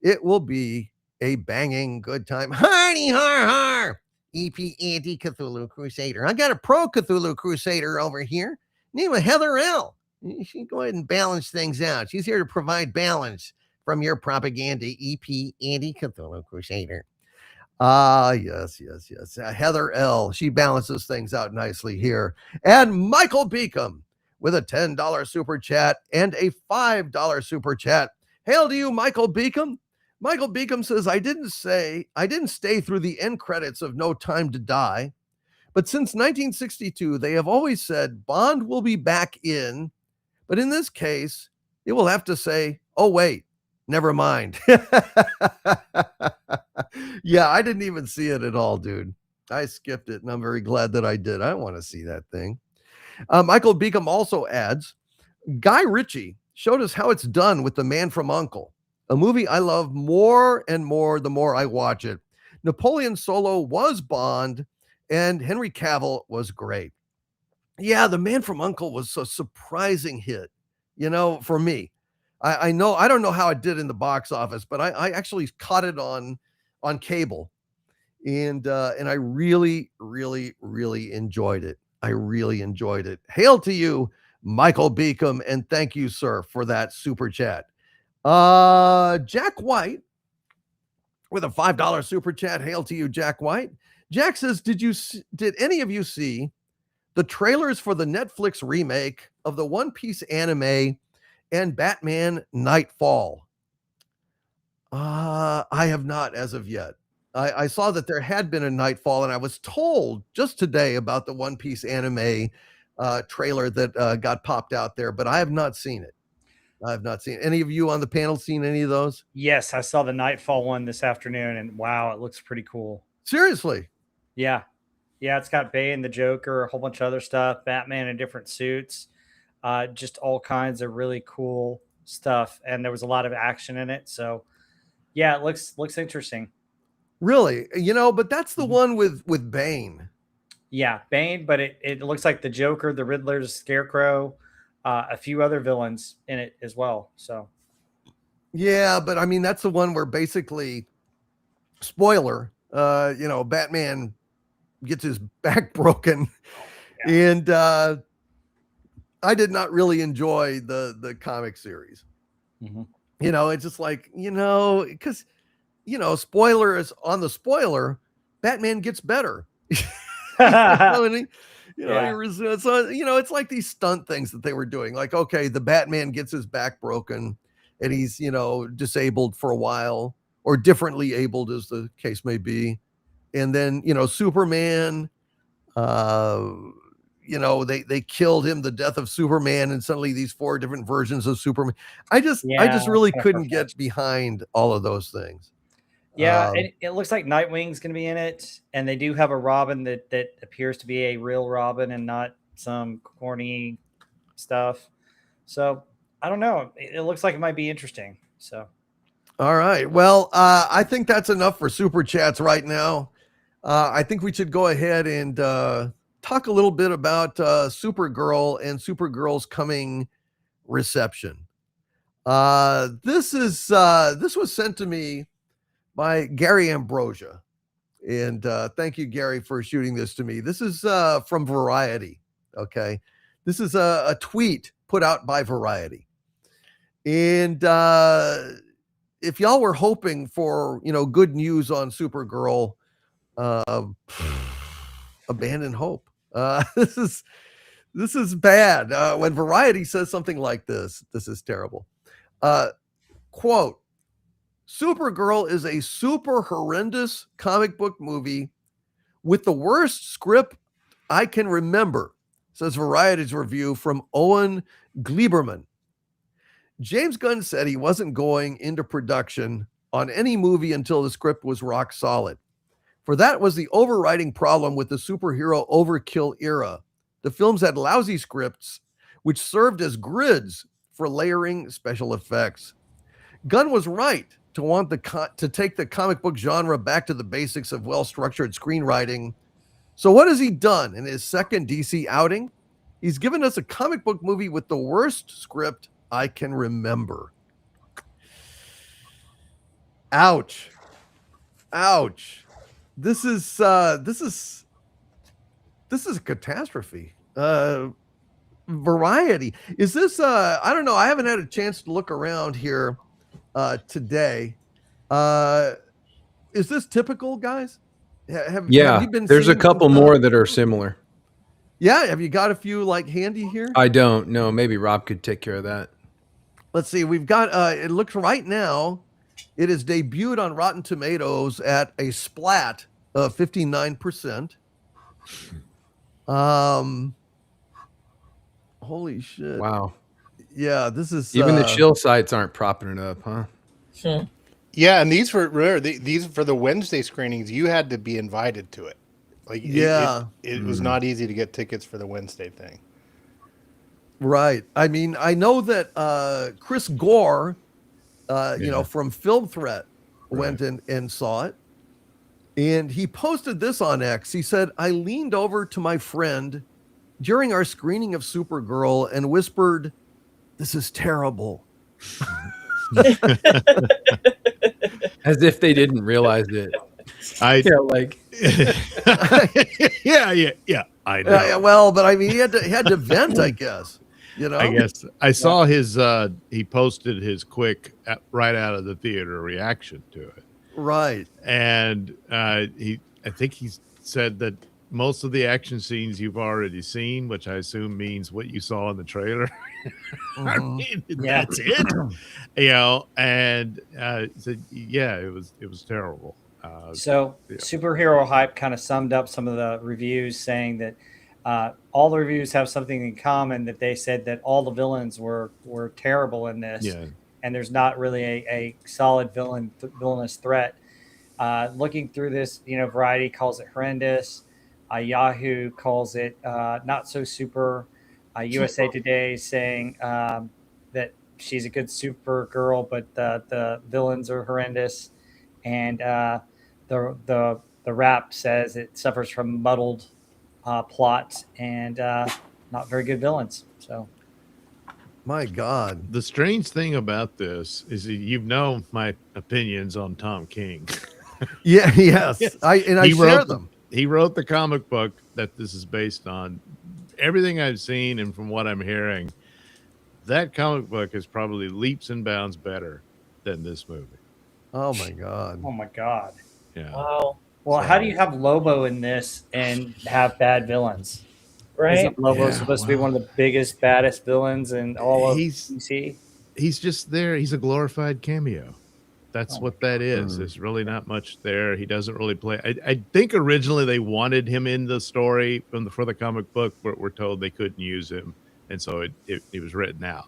It will be a banging good time. Hardy har har. EP Anti-Cthulhu Crusader. I got a pro Cthulhu Crusader over here. Name of Heather L. She can go ahead and balance things out. She's here to provide balance from your propaganda, EP Anti-Cthulhu Crusader. Yes. Heather L. She balances things out nicely here. And Michael Beacom with a $10 super chat and a $5 super chat. Hail to you, Michael Beacom. Michael Beacom says, I didn't stay through the end credits of No Time to Die, but since 1962, they have always said Bond will be back in, but in this case, it will have to say, oh, wait, never mind. Yeah, I didn't even see it at all, dude. I skipped it, and I'm very glad that I did. I want to see that thing. Michael Beacom also adds, Guy Ritchie showed us how it's done with The Man from U.N.C.L.E., a movie I love more and more the more I watch it. Napoleon Solo was Bond, and Henry Cavill was great. Yeah, The Man from U.N.C.L.E. was a surprising hit, for me. I know, I don't know how it did in the box office, but I actually caught it on cable, and I really enjoyed it. I really enjoyed it. Hail to you, Michael Beacom, and thank you, sir, for that super chat. Jack White with a $5 super chat. Hail to you, Jack White. Jack says, did any of you see the trailers for the Netflix remake of the One Piece anime and Batman Nightfall? I have not as of yet. I saw that there had been a Nightfall, and I was told just today about the One Piece anime trailer that got popped out there, but I have not seen it. I have not seen it. Any of you on the panel seen any of those? Yes, I saw the Nightfall one this afternoon, and wow, it looks pretty cool. Seriously? Yeah, it's got Bane and the Joker, a whole bunch of other stuff, Batman in different suits, just all kinds of really cool stuff, and there was a lot of action in it. So, yeah, it looks interesting. Really? But that's the one with Bane. Yeah, Bane, but it looks like the Joker, the Riddler, the Scarecrow, a few other villains in it as well. So, yeah, but I mean, that's the one where basically, spoiler, Batman gets his back broken. Yeah. And I did not really enjoy the comic series. Mm-hmm. It's just like, because, spoiler is on the spoiler, Batman gets better. It's like these stunt things that they were doing. Like, okay, the Batman gets his back broken and he's, disabled for a while, or differently abled as the case may be. And then, Superman, they killed him, the death of Superman, and suddenly these 4 different versions of Superman. I just really couldn't get behind all of those things. Yeah, it looks like Nightwing's going to be in it, and they do have a Robin that appears to be a real Robin and not some corny stuff. So I don't know. It looks like it might be interesting. So, all right. Well, I think that's enough for super chats right now. I think we should go ahead and talk a little bit about Supergirl and Supergirl's coming reception. This was sent to me by Gary Ambrosia. And thank you, Gary, for shooting this to me. This is from Variety. Okay. This is a tweet put out by Variety. And if y'all were hoping for, good news on Supergirl, abandon hope. This is bad. When Variety says something like this is terrible. Quote, Supergirl is a super horrendous comic book movie with the worst script I can remember, says Variety's review from Owen Gleiberman. James Gunn said he wasn't going into production on any movie until the script was rock solid. For that was the overriding problem with the superhero overkill era. The films had lousy scripts, which served as grids for layering special effects. Gunn was right to want to take the comic book genre back to the basics of well-structured screenwriting. So what has he done in his second DC outing? He's given us a comic book movie with the worst script I can remember. Ouch. Ouch. This is a catastrophe. Variety. Is this I don't know. I haven't had a chance to look around here today. Is this typical, guys? Have you been there's a seeing couple some stuff? more that are similar. Yeah, have you got a few like handy here? I don't know. Maybe Rob could take care of that. Let's see. We've got it looks right now it is debuted on Rotten Tomatoes at a splat of 59%. Holy shit. Wow. Yeah, this is Even the chill sites aren't propping it up, huh? Yeah, and these were these for the Wednesday screenings. You had to be invited to it. Like, it was not easy to get tickets for the Wednesday thing. Right. I mean, I know that Chris Gore, from Film Threat, went and saw it, and he posted this on X. He said, "I leaned over to my friend during our screening of Supergirl and whispered, 'This is terrible.'" As if they didn't realize it. I know. Well, but I mean, he had to vent, I guess. I guess I saw his. He posted his quick right out of the theater reaction to it. Right, and I think he said that most of the action scenes you've already seen, which I assume means what you saw in the trailer. I mean, that's it. And said, it was terrible. Superhero Hype kind of summed up some of the reviews, saying that all the reviews have something in common, that they said that all the villains were terrible in this, and there's not really a solid villainous threat. Looking through this, Variety calls it horrendous. Yahoo calls it not so super. USA Today saying that she's a good Supergirl, but the villains are horrendous, and the Wrap says it suffers from muddled plots and not very good villains. So, my God, the strange thing about this is that my opinions on Tom King. Yes. I share them. He wrote the comic book that this is based on. Everything I've seen and from what I'm hearing, that comic book is probably leaps and bounds better than this movie. Oh my God. Oh my God. Yeah. Wow. Well, how do you have Lobo in this and have bad villains? Right. Isn't Lobo supposed to be one of the biggest, baddest villains in all of DC? He's just there. He's a glorified cameo. That's what that is. There's really not much there. He doesn't really play. I think originally they wanted him in the story for the comic book, but we're told they couldn't use him, and so it was written out.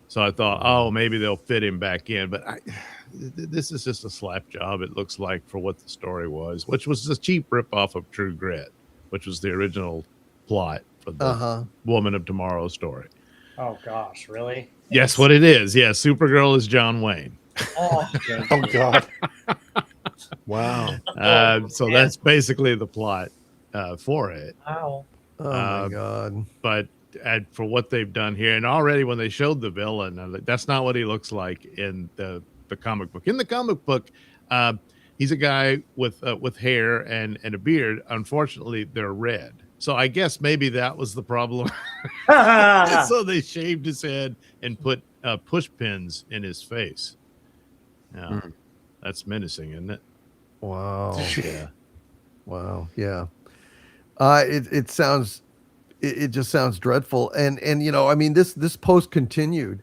So I thought, maybe they'll fit him back in. But this is just a slap job, it looks like, for what the story was, which was a cheap ripoff of True Grit, which was the original plot for the Woman of Tomorrow story. Oh, gosh, really? Yes, what it is. Yeah, Supergirl is John Wayne. Oh God. Wow. So that's basically the plot for it. Wow. Oh my God. But for what they've done here, and already when they showed the villain, that's not what he looks like in the comic book. In the comic book, He's a guy with hair and a beard. Unfortunately, they're red. So I guess maybe that was the problem. So they shaved his head and put push pins in his face. Yeah, that's menacing, isn't it? Wow. Yeah. Wow. Yeah. It sounds, it just sounds dreadful. And I mean, this post continued.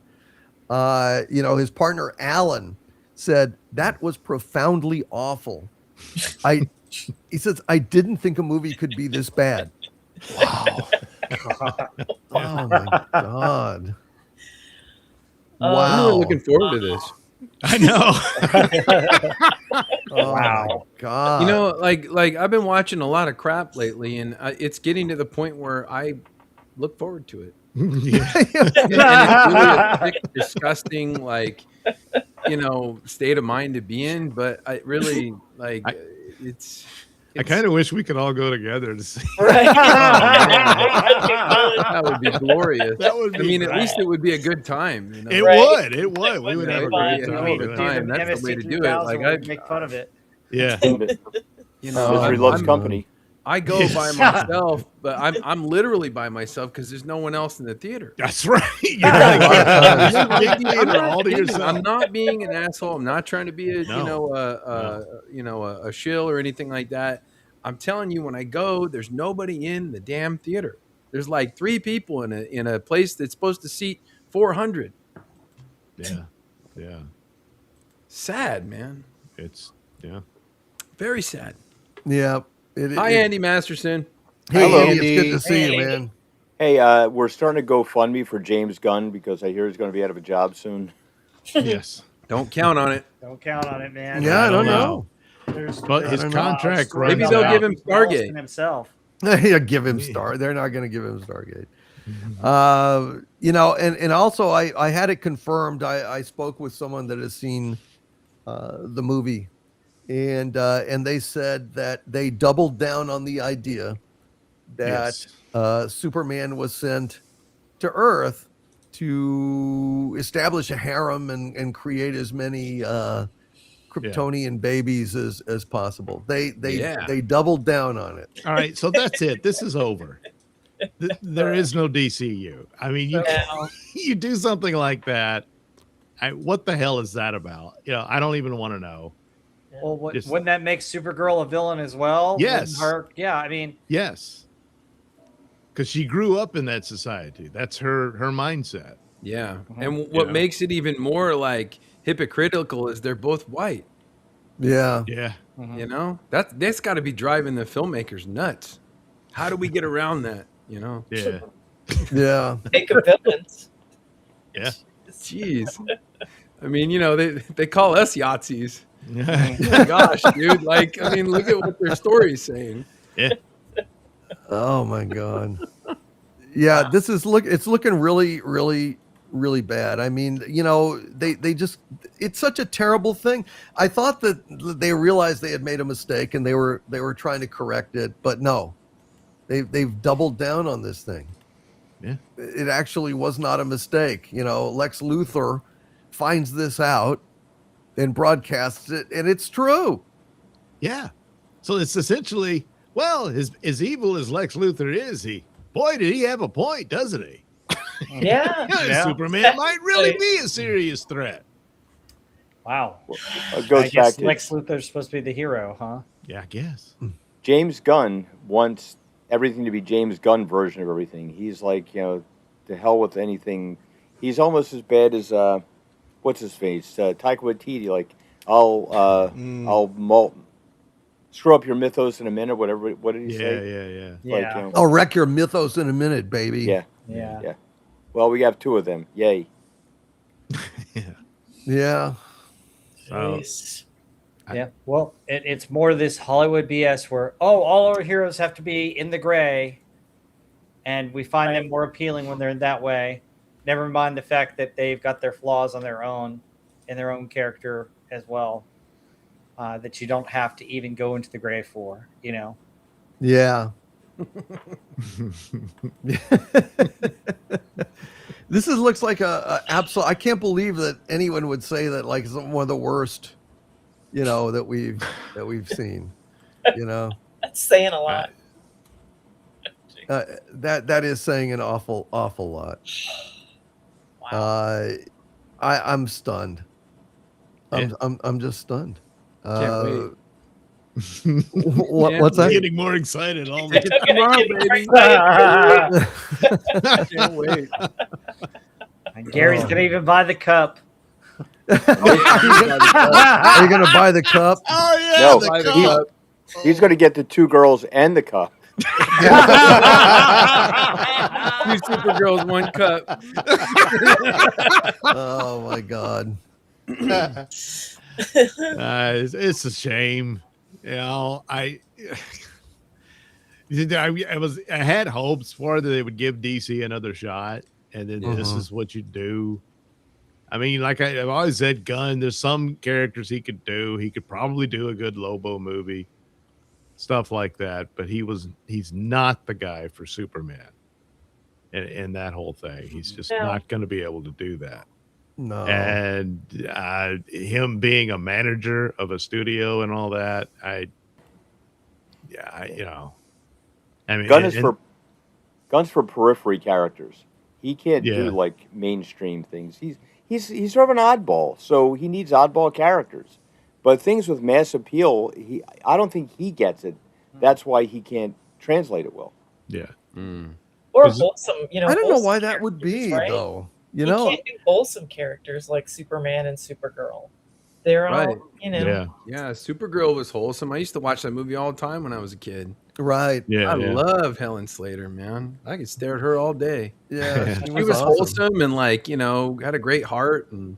His partner Alan said that was profoundly awful. He says, I didn't think a movie could be this bad. Wow. Oh my God. I'm Wow. really looking forward to this. I know. Oh Wow. my God. Like I've been watching a lot of crap lately, and it's getting to the point where I look forward to it. Yeah. And it's really a sick, disgusting, state of mind to be in. But I really it's I kind of wish we could all go together to see. Right. that would be glorious. That would be I mean, great. at least it would be a good time. You know? It Right. would. It would. We would have a fun. great Yeah, time. the time. That's the way to do it. Like make fun of it. Yeah. Misery loves company. I go by myself, but I'm literally by myself because there's no one else in the theater. That's right. You're gonna I'm big theater all to yourself. I'm not being an asshole. I'm not trying to be a No. a shill or anything like that. I'm telling you, when I go, there's nobody in the damn theater. There's like 3 people in a place that's supposed to seat 400. Yeah. Yeah. Sad, man. It's Very sad. Yeah. Hi, Andy Masterson. Hey, Hello, Andy, it's good Andy. to see you, Hey. man. Hey, we're starting to GoFundMe for James Gunn because I hear he's going to be out of a job soon. yes. Don't count on it. Don't count on it, man. Yeah, I don't don't know. But his don't know. contract runs Maybe they'll out. give him Stargate. himself. Yeah, give him Star. They're not going to give him Stargate. And also I had it confirmed. I spoke with someone that has seen the movie, and they said that they doubled down on the idea that Superman was sent to Earth to establish a harem and create as many Kryptonian babies as possible. They doubled down on it. All right, so that's it. This is over. There is no DCU. I mean, you do something like that. What the hell is that about? I don't even want to know. Well, wouldn't that make Supergirl a villain as well? Yes. I mean, Yes. Because she grew up in that society. That's her mindset. Yeah. And what makes it even more hypocritical is they're both white. Yeah. Yeah. That's got to be driving the filmmakers nuts. How do we get around that? Yeah. Yeah. Make a villains. Yeah. Jeez. I mean, they call us Yahtzees. Oh, gosh, dude. Look at what their story's saying. Yeah. Oh my God. Yeah, this is it's looking really, really, really bad. I mean, they just, it's such a terrible thing. I thought that they realized they had made a mistake and they were trying to correct it, but no. They've doubled down on this thing. Yeah. It actually was not a mistake. Lex Luthor finds this out and broadcasts it, and it's true. Yeah. So it's essentially, well, as evil as Lex Luthor is, boy, did he have a point, doesn't he? Yeah. Superman might really be a serious threat. wow. It goes I guess back to Lex Luthor's supposed to be the hero, huh? Yeah, I guess. James Gunn wants everything to be James Gunn version of everything. He's like, to hell with anything. He's almost as bad as what's his face, Taika Waititi. Like, I'll screw up your mythos in a minute. Whatever. What did he say? Yeah. Like, I'll wreck your mythos in a minute, baby. Yeah. Yeah. Well, we have 2 of them. Yay. Yeah. Jeez. Yeah. Well, it's more this Hollywood BS where, all our heroes have to be in the gray, and we find them more appealing when they're in that way. Never mind the fact that they've got their flaws on their own, in their own character as well, that you don't have to even go into the gray for, Yeah. This looks like a absolute. I can't believe that anyone would say that it's one of the worst, that we've that we've seen. You know, That's saying a lot. that is saying an awful lot. Wow. I'm stunned. Yeah. I'm just stunned. Can't wait. What's that? I'm getting more excited all the Take it tomorrow, baby. Can't wait. And Gary's gonna even buy the cup. Are you gonna buy the cup? Oh yeah, No, the Buy the cup. cup. He's going to get the 2 girls and the cup. 2 Supergirls, 1 cup. Oh my god. It's a shame. You know, I had hopes for that they would give DC another shot, and then this is what you do. I mean, like I've always said, Gunn, there's some characters he could do. He could probably do a good Lobo movie, stuff like that. But he's not the guy for Superman, and that whole thing. He's just not going to be able to do that. No. And him being a manager of a studio and all that, you know, I mean, Gunn's for periphery characters. He can't do like mainstream things. He's sort of an oddball, so he needs oddball characters. But things with mass appeal, I don't think he gets it. That's why he can't translate it well. Yeah. Or wholesome, you know. I don't know why that characters, would be, right? though. You can't do wholesome characters like Superman and Supergirl. They're all, you know. Yeah, Supergirl was wholesome. I used to watch that movie all the time when I was a kid. Right. Yeah. I love Helen Slater, man. I could stare at her all day. Yeah. She was awesome. wholesome and, like, you know, had a great heart, and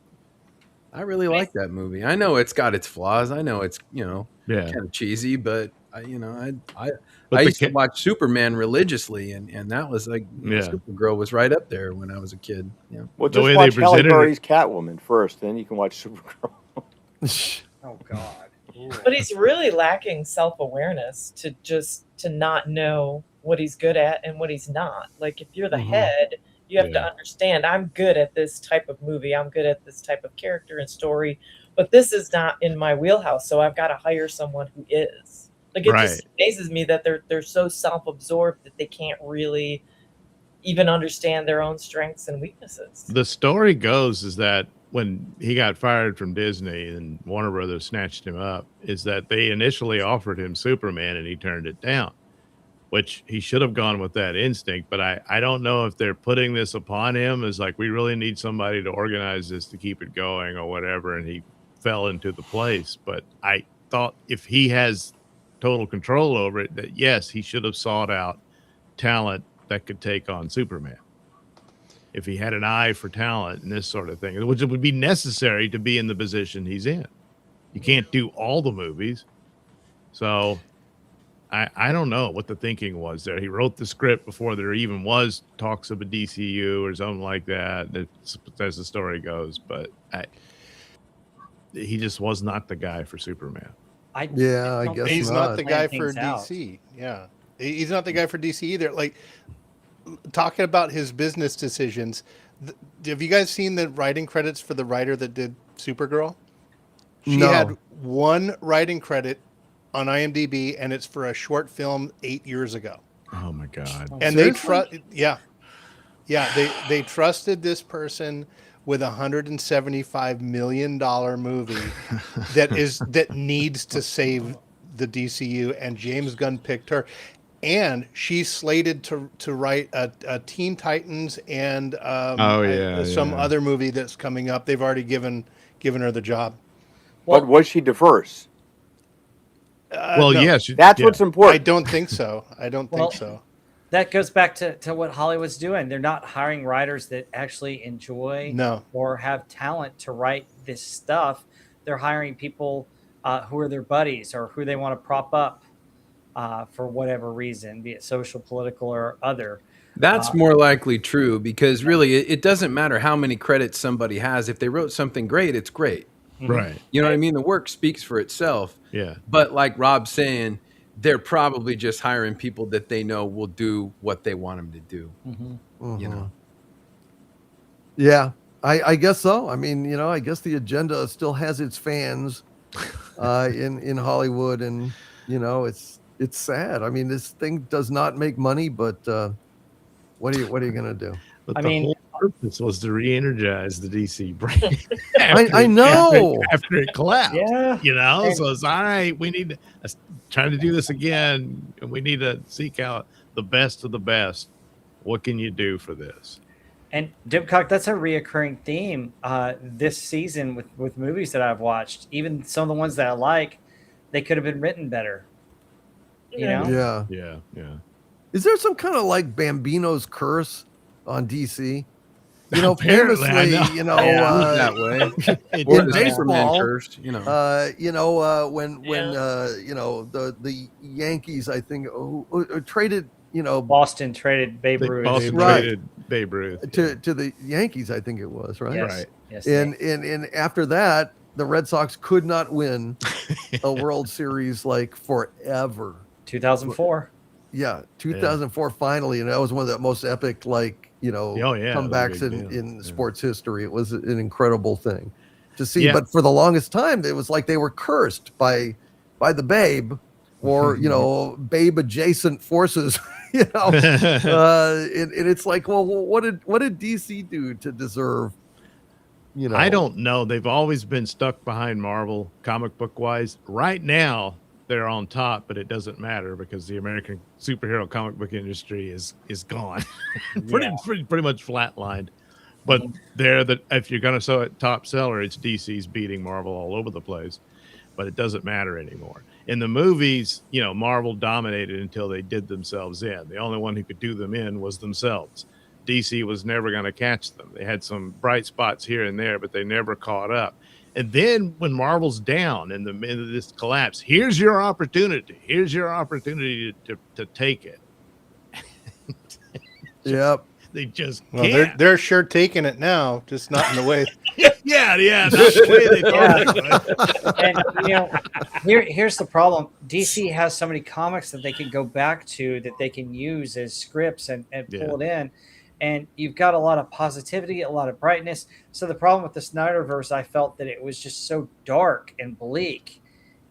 I really like that movie. I know it's got its flaws. I know it's, you know, kind of cheesy, but I used to watch Superman religiously, and that was like, Supergirl was right up there when I was a kid. Yeah. Well, just watch Halle Berry's Catwoman first, then you can watch Supergirl. Oh God. But he's really lacking self-awareness to not know what he's good at and what he's not. Like, if you're the head, you have to understand, I'm good at this type of movie. I'm good at this type of character and story, but this is not in my wheelhouse. So I've got to hire someone who is. Like, it just amazes me that they're so self-absorbed that they can't really even understand their own strengths and weaknesses. The story goes is that when he got fired from Disney and Warner Brothers snatched him up, is that they initially offered him Superman and he turned it down, which he should have gone with that instinct. But I don't know if they're putting this upon him as like, we really need somebody to organize this to keep it going or whatever. And he fell into the place. But I thought if he has total control over it, that yes, he should have sought out talent that could take on Superman. If he had an eye for talent and this sort of thing, which would be necessary to be in the position he's in. You can't do all the movies. So I don't know what the thinking was there. He wrote the script before there even was talks of a DCU or something like that, as the story goes. But he just was not the guy for Superman. I guess he's not the guy for DC. Yeah. He's not the guy for DC either. Like, talking about his business decisions, have you guys seen the writing credits for the writer that did Supergirl? She had 1 writing credit on IMDb, and it's for a short film 8 years ago. Oh my God! And they they trusted this person with $175 million movie that needs to save the DCU, and James Gunn picked her. And she's slated to write a Teen Titans and some other movie that's coming up. They've already given her the job. But was she diverse? No. Yes. That's what's important. I don't think so. Think so. That goes back to what Hollywood's doing. They're not hiring writers that actually enjoy or have talent to write this stuff. They're hiring people who are their buddies or who they want to prop up. For whatever reason, be it social, political, or other. That's more likely true because really it doesn't matter how many credits somebody has. If they wrote something great, it's great. Right. You know what I mean? The work speaks for itself. Yeah. But like Rob's saying, they're probably just hiring people that they know will do what they want them to do. You know? Yeah, I guess so. I mean, you know, I guess the agenda still has its fans in Hollywood, and it's sad. I mean, this thing does not make money, but what are you gonna do? But I the mean, whole purpose was to re-energize the DC brand I know. after it collapsed. Yeah. And- So it's all right. We need to try to do this again, and we need to seek out the best of the best. What can you do for this? And Dipcock, that's a reoccurring theme this season with movies that I've watched. Even some of the ones that I like, they could have been written better. You know? Yeah. Is there some kind of like Bambino's curse on DC? Apparently, I Famously, know. that way. It Or in the Superman baseball, curse, when the Yankees, I think, traded, Boston traded Babe Ruth. Boston Right. traded Babe Ruth to the Yankees, I think it was, right? Yes. Right. Yes. And after that, the Red Sox could not win a World Series like forever. 2004. Yeah, 2004 finally, and that was one of the most epic, like, comebacks big deal. in sports history. It was an incredible thing to see. Yeah. But for the longest time, it was like they were cursed by the Babe, or Babe adjacent forces. And it's like, well, what did DC do to deserve? I don't know. They've always been stuck behind Marvel, comic book wise. Right now, they're on top, but it doesn't matter because the American superhero comic book industry is gone, pretty much flatlined. But if you're going to sell it top seller, it's DC's beating Marvel all over the place. But it doesn't matter anymore. In the movies, Marvel dominated until they did themselves in. The only one who could do them in was themselves. DC was never going to catch them. They had some bright spots here and there, but they never caught up. And then when Marvel's down in the middle of this collapse, here's your opportunity. Here's your opportunity to take it. Yep. They just Well, can't. they're sure taking it now, just not in the way. yeah, that's the way they thought it would. And here's the problem. DC has so many comics that they can go back to, that they can use as scripts and pull it in. And you've got a lot of positivity, a lot of brightness. So the problem with the Snyderverse, I felt that it was just so dark and bleak.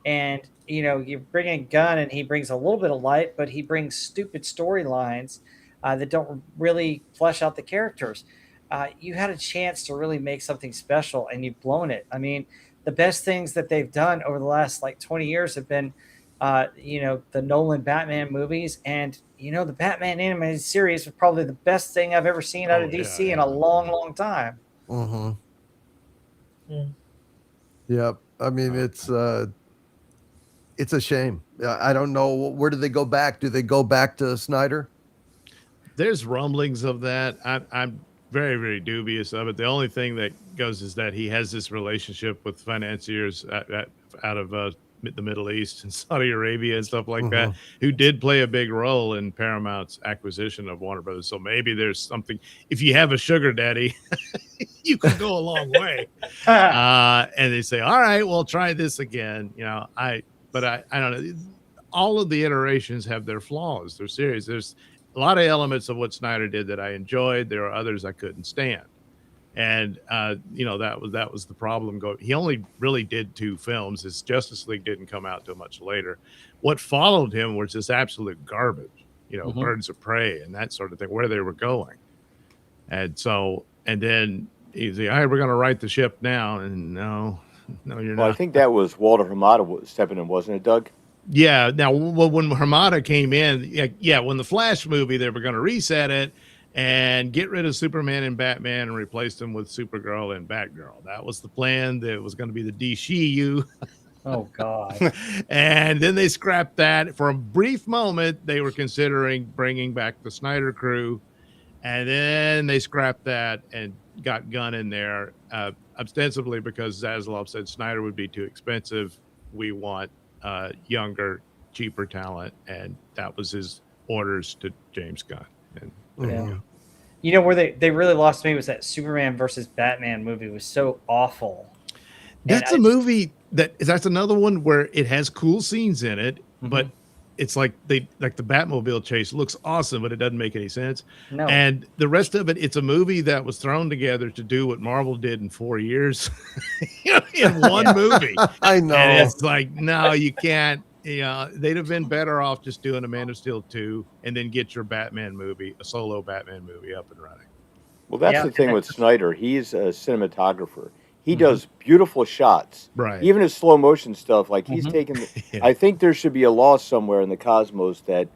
And, you bring in Gunn and he brings a little bit of light, but he brings stupid storylines that don't really flesh out the characters. You had a chance to really make something special and you've blown it. I mean, the best things that they've done over the last 20 years have been, the Nolan Batman movies, and the Batman animated series was probably the best thing I've ever seen out of DC in a long, long time. Mm-hmm. Mm. Yep. I mean, it's a shame. I don't know. Where do they go back? Do they go back to Snyder? There's rumblings of that. I'm very, very dubious of it. The only thing that goes is that he has this relationship with financiers out of the Middle East and Saudi Arabia and stuff like that, who did play a big role in Paramount's acquisition of Warner Brothers. So maybe there's something. If you have a sugar daddy, you can go a long way. And they say, all right, well, try this again. I don't know. All of the iterations have their flaws. They're serious. There's a lot of elements of what Snyder did that I enjoyed. There are others I couldn't stand. And, that was the problem. He only really did 2 films. His Justice League didn't come out till much later. What followed him was just absolute garbage, Birds of Prey and that sort of thing, where they were going. And then he's like, all right, we're going to right the ship now. And no, you're not. I think that was Walter Hamada stepping in, wasn't it, Doug? Yeah. Now, when Hamada came in, when the Flash movie, they were going to reset it and get rid of Superman and Batman and replace them with Supergirl and Batgirl. That was the plan. That was going to be the DCU. Oh, God. And then they scrapped that. For a brief moment, they were considering bringing back the Snyder crew. And then they scrapped that and got Gunn in there, ostensibly because Zaslav said Snyder would be too expensive. We want younger, cheaper talent. And that was his orders to James Gunn. And where they really lost me was that Superman versus Batman movie was so awful. That's a movie that's another one where it has cool scenes in it, but it's like the Batmobile chase looks awesome, but it doesn't make any sense. No. And the rest of it, it's a movie that was thrown together to do what Marvel did in 4 years in one movie. I know. And it's like, no, you can't. They'd have been better off just doing a Man of Steel 2 and then get your Batman movie, a solo Batman movie up and running. Well, that's the thing with Snyder. He's a cinematographer. He does beautiful shots. Right. Even his slow motion stuff. Like he's taken. I think there should be a law somewhere in the cosmos that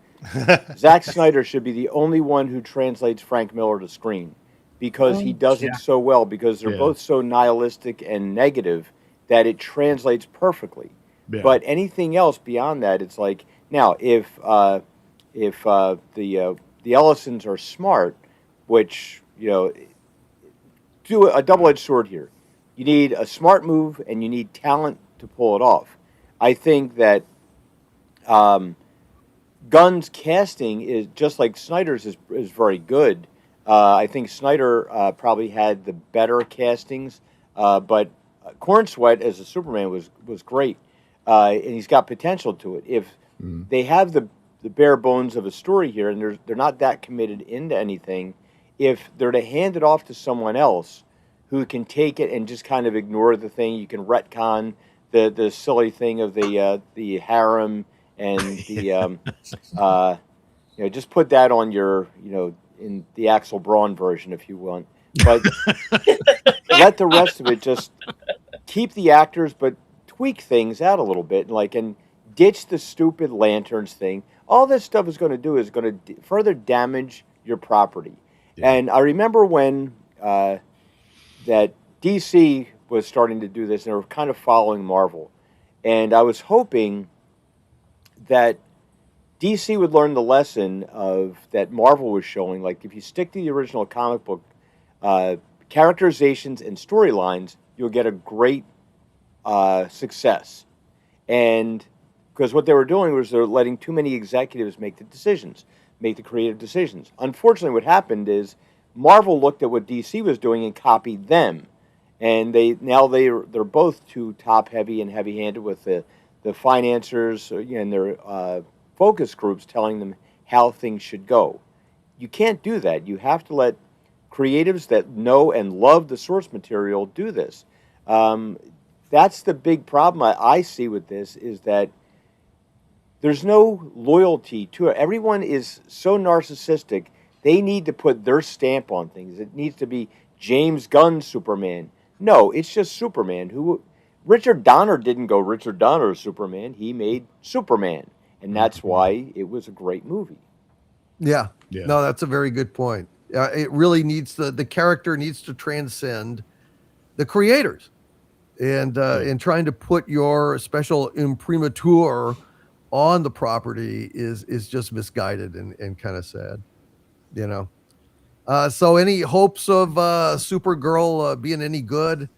Zack Snyder should be the only one who translates Frank Miller to screen, because he does it so well. Because they're both so nihilistic and negative that it translates perfectly. Yeah. But anything else beyond that, it's like, now if the Ellisons are smart, which, do a double-edged sword here. You need a smart move and you need talent to pull it off. I think that Gunn's casting is just like Snyder's is very good. I think Snyder probably had the better castings, but Corn Sweat as a Superman was great, and he's got potential to it. If they have the bare bones of a story here, and they're not that committed into anything, if they're to hand it off to someone else who can take it and just kind of ignore the thing, you can retcon the silly thing of the harem and the just put that on your in the Axel Braun version if you want, but let the rest of it just keep the actors, but tweak things out a little bit, and ditch the stupid lanterns thing. All this stuff is going to do is going to further damage your property. Yeah. And I remember when that DC was starting to do this, and they were kind of following Marvel. And I was hoping that DC would learn the lesson of that Marvel was showing. Like, if you stick to the original comic book characterizations and storylines, you'll get a great success. And because what they were doing was they're letting too many executives make the creative decisions. Unfortunately, what happened is Marvel looked at what DC was doing and copied them, and they're both too top heavy and heavy handed with the financiers and their focus groups telling them how things should go. You can't do that. You have to let creatives that know and love the source material do this. That's the big problem I see with this, is that there's no loyalty to it. Everyone is so narcissistic. They need to put their stamp on things. It needs to be James Gunn Superman. No, it's just Superman. Richard Donner didn't go Richard Donner Superman. He made Superman, and that's why it was a great movie. Yeah. No, that's a very good point. It really needs the character needs to transcend the creators, and trying to put your special imprimatur on the property is just misguided and kind of sad, So any hopes of Supergirl being any good?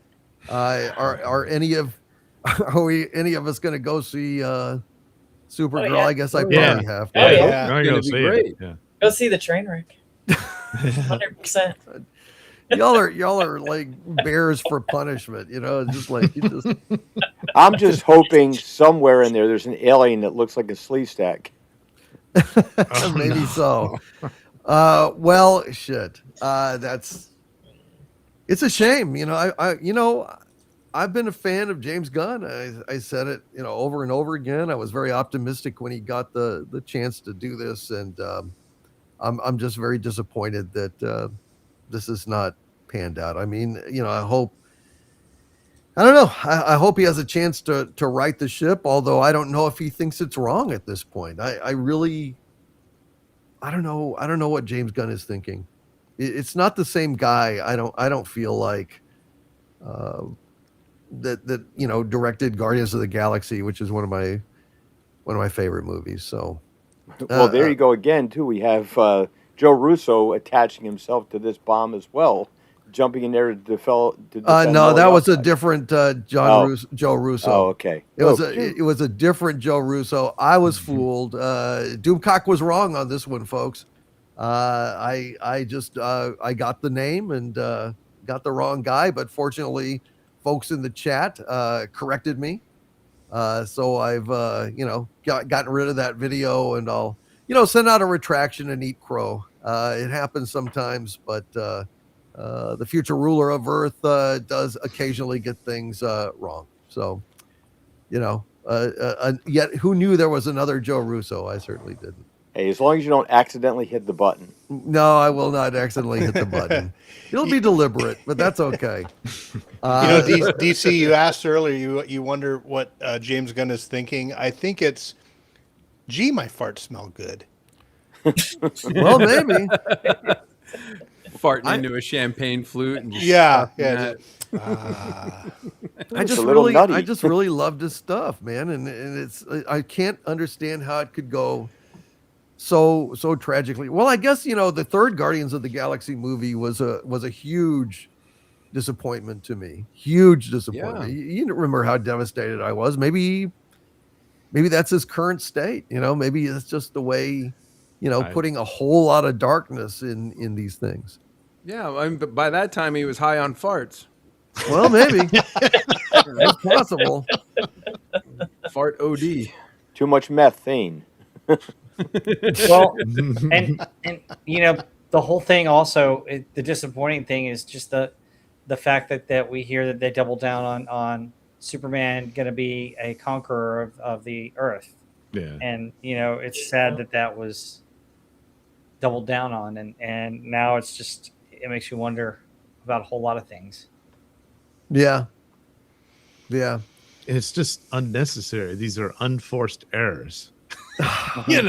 Are any of us going to go see Supergirl? Oh, yeah. I guess I probably have to. Oh, yeah. I'm going to see it. Yeah. Go see the train wreck. 100%. Y'all are like bears for punishment, just like I'm just hoping somewhere in there's an alien that looks like a slee stack. Maybe so. Well, shit. It's a shame, I've been a fan of James Gunn. I said it, over and over again. I was very optimistic when he got the chance to do this, and I'm just very disappointed that this is not panned out. I mean, I don't know. I hope he has a chance to right the ship, although I don't know if he thinks it's wrong at this point. I don't know. I don't know what James Gunn is thinking. It's not the same guy. I don't feel like that directed Guardians of the Galaxy, which is one of my favorite movies. So, well, there you go again. Too, we have Joe Russo attaching himself to this bomb as well, jumping in there to defend. No, that was a different Joe Russo. Oh, okay. It was a different Joe Russo. I was fooled. Doomcock was wrong on this one, folks. I got the name and got the wrong guy, but fortunately, folks in the chat corrected me. So I've gotten rid of that video, and I'll send out a retraction and eat crow. It happens sometimes, but the future ruler of Earth does occasionally get things wrong. So yet who knew there was another Joe Russo? I certainly didn't. Hey, as long as you don't accidentally hit the button. No, I will not accidentally hit the button. It'll be deliberate, but that's okay. DC, you asked earlier, you wonder what James Gunn is thinking. I think it's, gee, my farts smell good. Well, maybe. Farting into a champagne flute and just Yeah. I It's just a little nutty. really loved his stuff, man, and it's I can't understand how it could go so tragically. Well, I guess the third Guardians of the Galaxy movie was a huge disappointment to me. Huge disappointment. Yeah. You remember how devastated I was. Maybe that's his current state. Maybe it's just the way putting a whole lot of darkness in these things. Yeah, but by that time he was high on farts. Well, maybe it's possible. Fart OD. Too much methane. Well, and the whole thing also, the disappointing thing is just the fact that we hear that they double down on Superman going to be a conqueror of the Earth. Yeah. And it's sad that was doubled down on, and now it makes you wonder about a whole lot of things. Yeah. And it's just unnecessary. These are unforced errors. I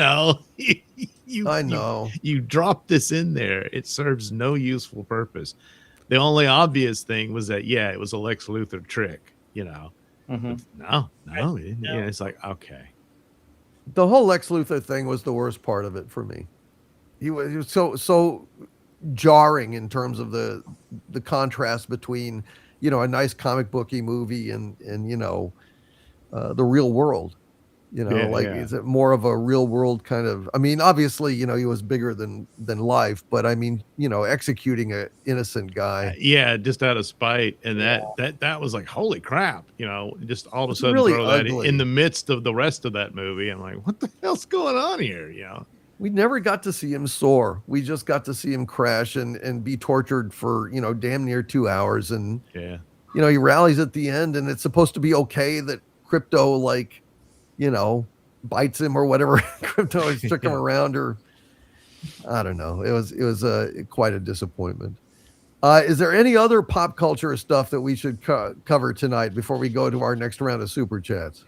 know. You drop this in there. It serves no useful purpose. The only obvious thing was that, it was a Lex Luthor trick, Mm-hmm. No. It's like, okay. The whole Lex Luthor thing was the worst part of it for me. He was so jarring in terms of the contrast between a nice comic booky movie and the real world. Is it more of a real world kind of? I mean, obviously, he was bigger than life, but I mean, executing an innocent guy. Just out of spite, and that was like, holy crap, just all of a sudden really throw ugly. that in the midst of the rest of that movie. I'm like, what the hell's going on here? We never got to see him soar. We just got to see him crash and be tortured for damn near 2 hours. And he rallies at the end, and it's supposed to be okay that Crypto bites him or whatever. Crypto took him around, or I don't know. It was quite a disappointment. Is there any other pop culture stuff that we should cover tonight before we go to our next round of super chats?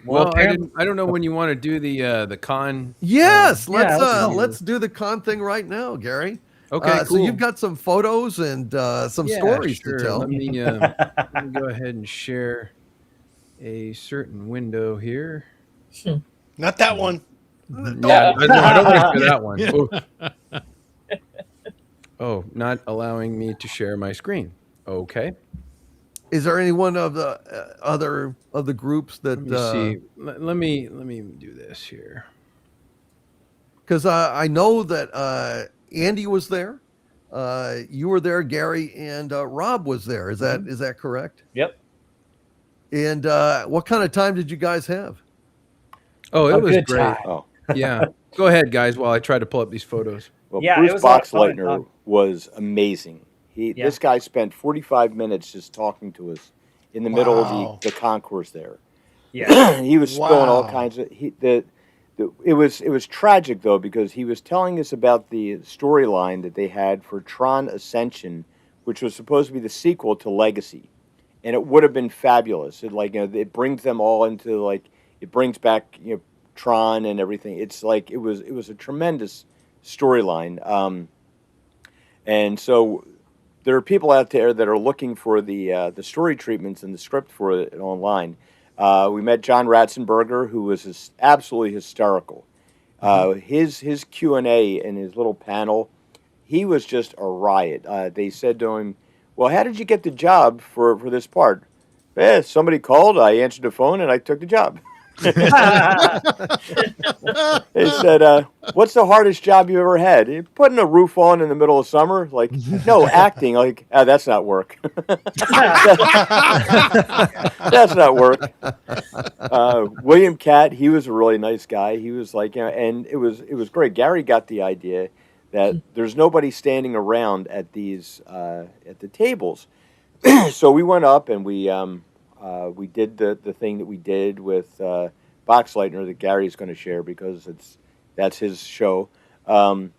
Well, I don't know when you want to do the con. Yes, let's do the con thing right now, Gary. Okay, cool. So you've got some photos and some stories to tell. Let me go ahead and share a certain window here. Not that one. Yeah, I don't want to share that one. Oh, not allowing me to share my screen. Okay. Is there any one of the other of the groups that? Let me see. Let me do this here. Because I know that Andy was there, you were there, Gary, and Rob was there. Is that correct? Yep. And what kind of time did you guys have? Oh, it was great. Time. Oh. Yeah. Go ahead, guys, while I try to pull up these photos. Well, Yeah, it Bruce was a lot of fun. Boxleitner was amazing. This guy spent 45 minutes just talking to us in the middle of the concourse there. Yeah. He was spilling all kinds of it was tragic though, because he was telling us about the storyline that they had for Tron Ascension, which was supposed to be the sequel to Legacy, and it would have been fabulous. It brings them all into it brings back Tron and everything. It's like it was a tremendous storyline, and so there are people out there that are looking for the story treatments and the script for it online. We met John Ratzenberger, who was absolutely hysterical. His Q&A and his little panel, he was just a riot. They said to him, "Well, how did you get the job for this part?" Somebody called, I answered the phone, and I took the job. They said, "What's the hardest job you ever had? Putting a roof on in the middle of summer? Like, no, acting. Like, that's not work. That's not work." William Catt, he was a really nice guy. He was like, and it was great. Gary got the idea that there's nobody standing around at these at the tables, so we went up and we did the thing that we did with Boxleitner that Gary's going to share because that's his show. And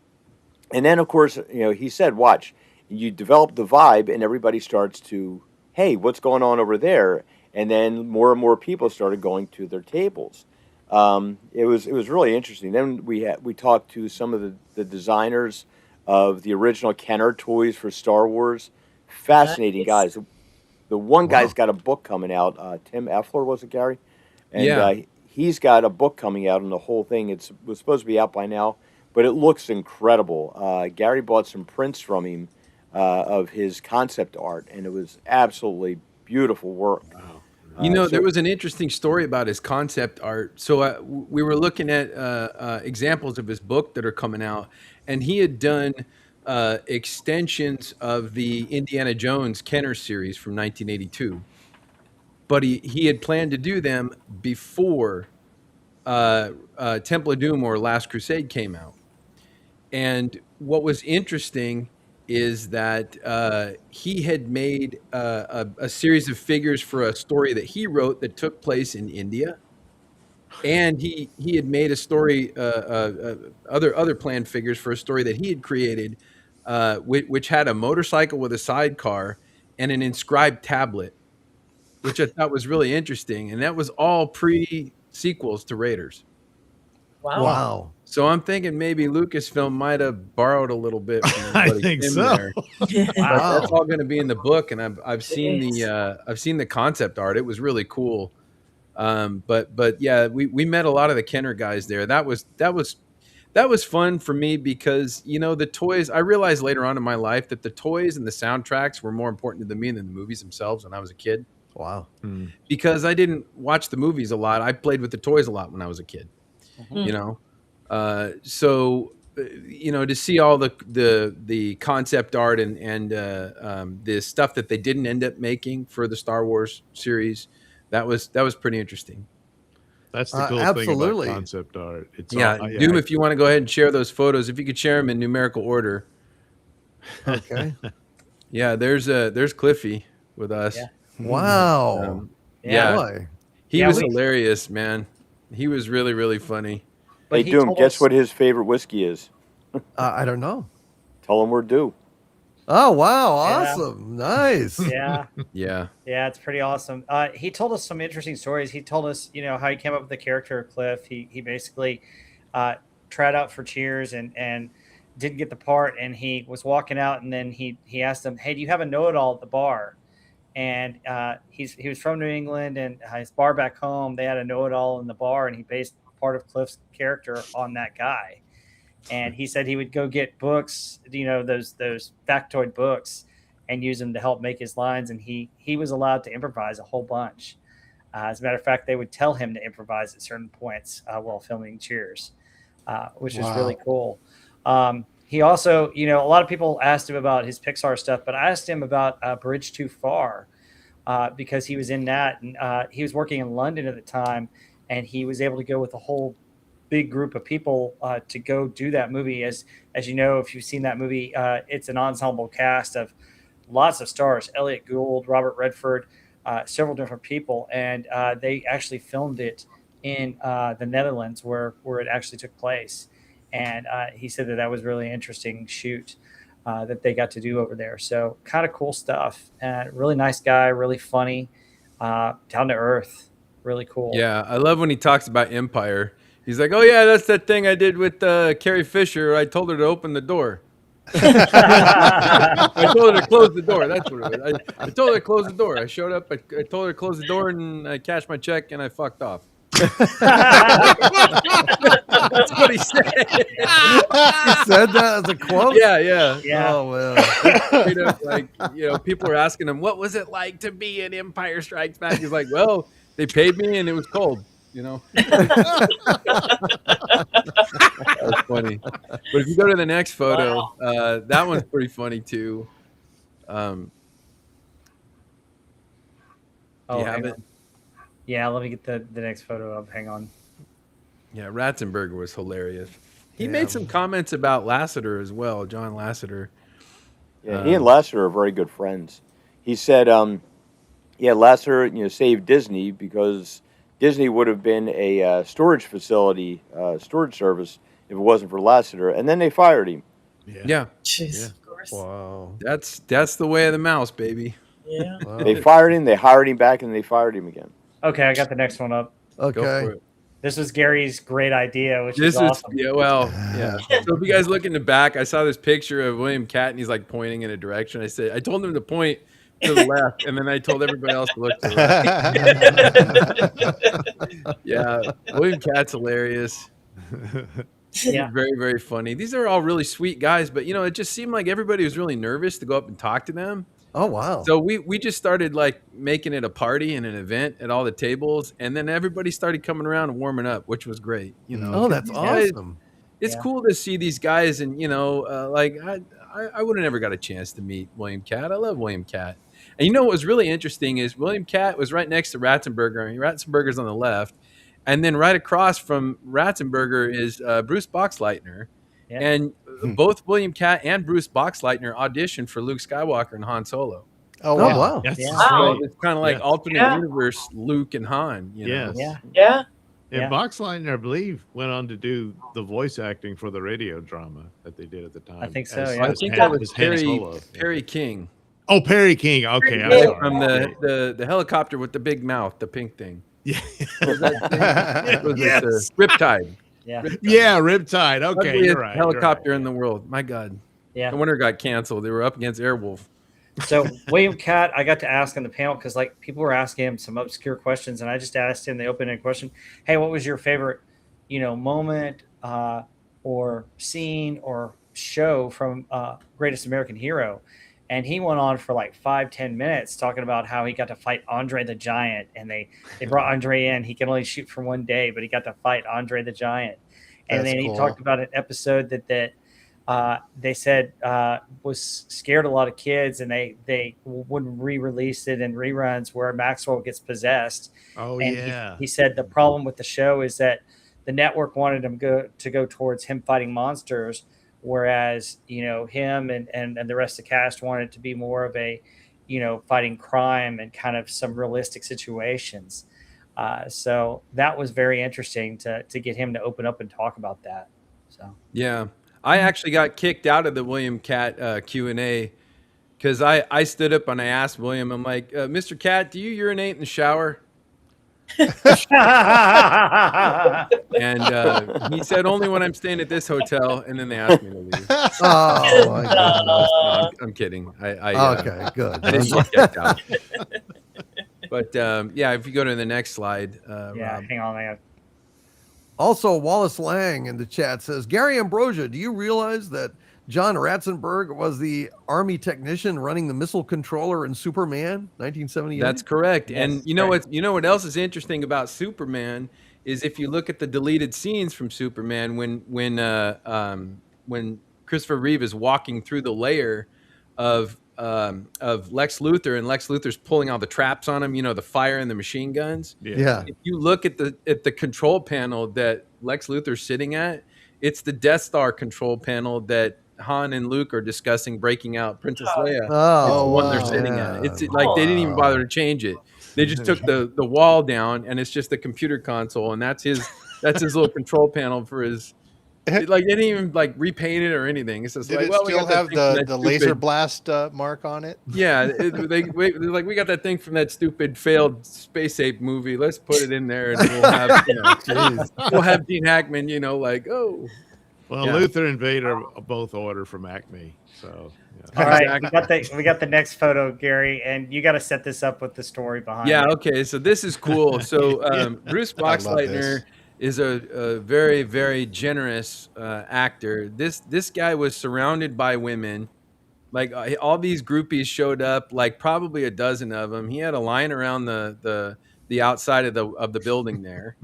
then, of course, he said, watch, you develop the vibe and everybody starts to, hey, what's going on over there? And then more and more people started going to their tables. It was really interesting. Then we talked to some of the designers of the original Kenner toys for Star Wars. Fascinating guys. The one guy's got a book coming out. Tim Effler, was it, Gary? And he's got a book coming out on the whole thing. It was supposed to be out by now, but it looks incredible. Gary bought some prints from him of his concept art, and it was absolutely beautiful work. Wow. There was an interesting story about his concept art. So we were looking at examples of his book that are coming out, and he had done extensions of the Indiana Jones Kenner series from 1982. But he had planned to do them before Temple of Doom or Last Crusade came out. And what was interesting is that he had made a series of figures for a story that he wrote that took place in India. And he had made a story, other planned figures for a story that he had created, which had a motorcycle with a sidecar and an inscribed tablet, which I thought was really interesting. And that was all pre-sequels to Raiders. Wow. So I'm thinking maybe Lucasfilm might have borrowed a but I think so. there. That's all going to be in the book, and I've seen the concept art. It was really cool. But yeah, we met a lot of the Kenner guys there. That was fun for me because the toys. I realized later on in my life that the toys and the soundtracks were more important to me than the movies themselves when I was a kid. Wow. Because I didn't watch the movies a lot. I played with the toys a lot when I was a kid. So to see all the concept art and the stuff that they didn't end up making for the Star Wars series, that was pretty interesting. That's the cool absolutely. thing about concept art. It's Doom, if you want to go ahead and share those photos, if you could share them in numerical order. Okay. Yeah, there's Cliffy with us. Yeah. Wow. Boy. He was hilarious, man. He was really, really funny. Hey, Doom, guess what his favorite whiskey is? I don't know. Tell him we're due. Oh, wow. Awesome. Nice. Yeah. Yeah. Yeah, it's pretty awesome. He told us some interesting stories. He told us, how he came up with the character of Cliff. He basically tried out for Cheers and didn't get the part. And he was walking out, and then he asked him, "Hey, do you have a know-it-all at the bar?" And he was from New England, and his bar back home, they had a know-it-all in the bar, and he based part of Cliff's character on that guy. And he said he would go get books, those factoid books, and use them to help make his lines. And he was allowed to improvise a whole bunch. As a matter of fact, they would tell him to improvise at certain points while filming Cheers, which is really cool. He also, a lot of people asked him about his Pixar stuff, but I asked him about Bridge Too Far because he was in that, and he was working in London at the time, and he was able to go with a whole big group of people to go do that movie. As you know, if you've seen that movie, it's an ensemble cast of lots of stars: Elliot Gould, Robert Redford, several different people, and they actually filmed it in the Netherlands where it actually took place. And he said that was really interesting shoot that they got to do over there. So kind of cool stuff. Really nice guy, really funny, down to earth, really cool. Yeah, I love when he talks about Empire. He's like, "Oh yeah, that's that thing I did with Carrie Fisher. I told her to open the door. I told her to close the door. That's what it was. I told her to close the door. I showed up. I told her to close the door, and I cashed my check, and I fucked off." That's what he said. He said that as a quote? Yeah. Oh, well. People are asking him, "What was it like to be in Empire Strikes Back?" He's like, "Well, they paid me, and it was cold." you know. That was funny. But if you go to the next photo, that one's pretty funny too. Do you have hang it? on. Yeah, let me get the next photo up. Hang on. Yeah, Ratzenberger was hilarious. He Yeah. made some comments about Lasseter as well, John Lasseter. Yeah, he and Lasseter are very good friends. He said, Lasseter, saved Disney because Disney would have been a storage facility, storage service if it wasn't for Lasseter, and then they fired him. Yeah, Jeez, of course. Wow. that's the way of the mouse, baby. Yeah. Wow. They fired him, they hired him back, and they fired him again. Okay, I got the next one up. Go for Okay. it. This was Gary's great idea, which This is awesome. yeah. So if you guys look in the back, I saw this picture of William Catt, and he's like pointing in a direction. I told him to point to the left, and then I told everybody else to look to the right. Yeah, William Catt's hilarious. Yeah. Very, very funny. These are all really sweet guys, but it just seemed like everybody was really nervous to go up and talk to them. Oh wow. So we just started like making it a party and an event at all the tables, and then everybody started coming around and warming up, which was great. Oh, that's These guys- awesome. It's Yeah. cool to see these guys, and like I would have never got a chance to meet William Catt. I love William Catt, and what was really interesting is William Catt was right next to Ratzenberger. Ratzenberger's on the left, and then right across from Ratzenberger is Bruce Boxleitner. Yeah. And both William Catt and Bruce Boxleitner auditioned for Luke Skywalker and Han Solo. Oh wow. wow. Yes. Yeah. Wow. So it's kind of like Yeah. alternate Yeah. universe Luke and Han. Yes. Yeah. Yeah. And Yeah. Boxleitner, I believe, went on to do the voice acting for the radio drama that they did at the time. I think so, as- yeah. I as think Han- that was as Han Perry, Solo. Perry King Oh, Perry King. Okay, I'm Yeah. sorry. from the helicopter with the big mouth, the pink thing. Yeah. Was it Yes. Riptide? Yeah. Yeah, Riptide. Okay, Ugliest you're right. helicopter in the world. My God. Yeah. No wonder it got canceled. They were up against Airwolf. So William Catt, I got to ask on the panel because like people were asking him some obscure questions, and I just asked him the open-ended question: "Hey, what was your favorite, moment or scene or show from Greatest American Hero?" And he went on for like 5-10 minutes talking about how he got to fight Andre the Giant, and they brought Andre in. He can only shoot for one day, but he got to fight Andre the Giant. And That's then he cool. talked about an episode that they said was scared a lot of kids, and they wouldn't re-release it in reruns where Maxwell gets possessed. Oh, And yeah. he said the problem with the show is that the network wanted him to go towards him fighting monsters, whereas him and the rest of the cast wanted it to be more of a fighting crime and kind of some realistic situations. So that was very interesting to get him to open up and talk about that. So Yeah. I actually got kicked out of the William Catt Q&A because I stood up and I asked William, I'm like, Mr. Catt, do you urinate in the shower? And he said, only when I'm staying at this hotel. And then they asked me to leave. Oh my goodness. No, I'm kidding. Okay, good. I didn't get kicked out. But if you go to the next slide, yeah, Rob. hang on. Also, Wallace Lang in the chat says, Gary Ambrosia, do you realize that John Ratzenberg was the Army technician running the missile controller in Superman, 1978? That's correct. Yes, And you know what else is interesting about Superman is if you look at the deleted scenes from Superman when Christopher Reeve is walking through the lair of Lex Luthor, and Lex Luthor's pulling all the traps on him, the fire and the machine guns. Yeah. If you look at the control panel that Lex Luthor's sitting at, it's the Death Star control panel that Han and Luke are discussing breaking out Princess Leia. It's the Oh, one they're wow. sitting at. It's like they didn't even bother to change it. They just took the wall down, and it's just the computer console, and that's his little control panel for his. Like they didn't even like repaint it or anything. It's just Did like, it well, we still got that have thing from the that laser stupid- blast mark on it? Yeah, they're like, we got that thing from that stupid failed space ape movie. Let's put it in there, and we'll have we'll have Gene Hackman. Like, oh. Well, Yeah. Luther and Vader both order from Acme. So, yeah. All right, we got the next photo, Gary, and you got to set this up with the story behind Yeah, it. okay, so this is cool. So Bruce I love Boxleitner is a very, very generous actor. This guy was surrounded by women. Like all these groupies showed up, like probably a dozen of them. He had a line around the outside of the building there.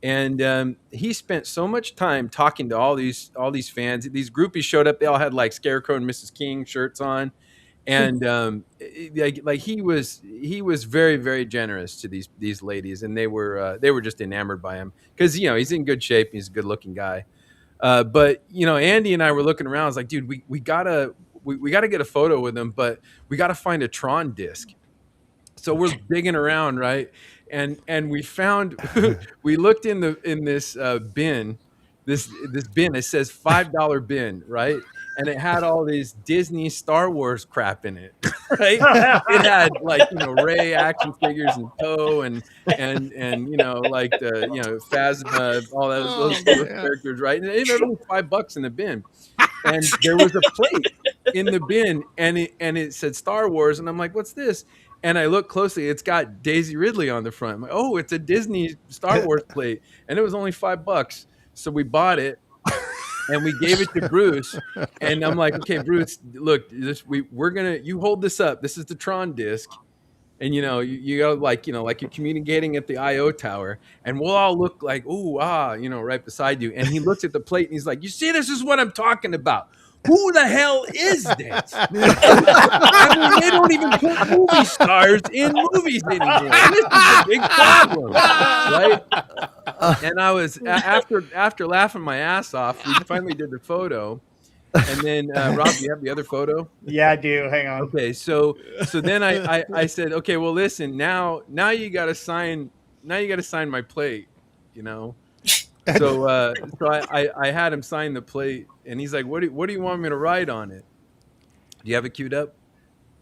And he spent so much time talking to all these fans. These groupies showed up. They all had like Scarecrow and Mrs. King shirts on, and like he was very, very generous to these ladies, and they were just enamored by him because he's in good shape. He's a good looking guy. But Andy and I were looking around. I was like, dude, we gotta get a photo with him, but we gotta find a Tron disc. So we're digging around, right? And we found we looked in this bin, this bin. It says $5 bin, right? And it had all these Disney Star Wars crap in it, right? It had like Rey action figures and Poe and like the Phasma, all those characters, right? And it was $5 in the bin. And there was a plate in the bin, and it said Star Wars, and I'm like, what's this? And I look closely, it's got Daisy Ridley on the front. I'm like, oh, it's a Disney Star Wars plate, and it was only $5. So we bought it, and we gave it to Bruce. And I'm like, okay, Bruce, look, you hold this up. This is the Tron disc. And you go like you're communicating at the IO tower, and we'll all look like right beside you. And he looks at the plate and he's like, "You see, this is what I'm talking about. Who the hell is this?" I mean, they don't even put movie stars in movies anymore. This is a big problem, right? And I was after laughing my ass off, we finally did the photo. And then Rob, do you have the other photo? Yeah, I do. Hang on. Okay, so then I said, okay, well, listen, now you got to sign my plate, So I had him sign the plate, and he's like, what do you want me to write on it? Do you have it queued up?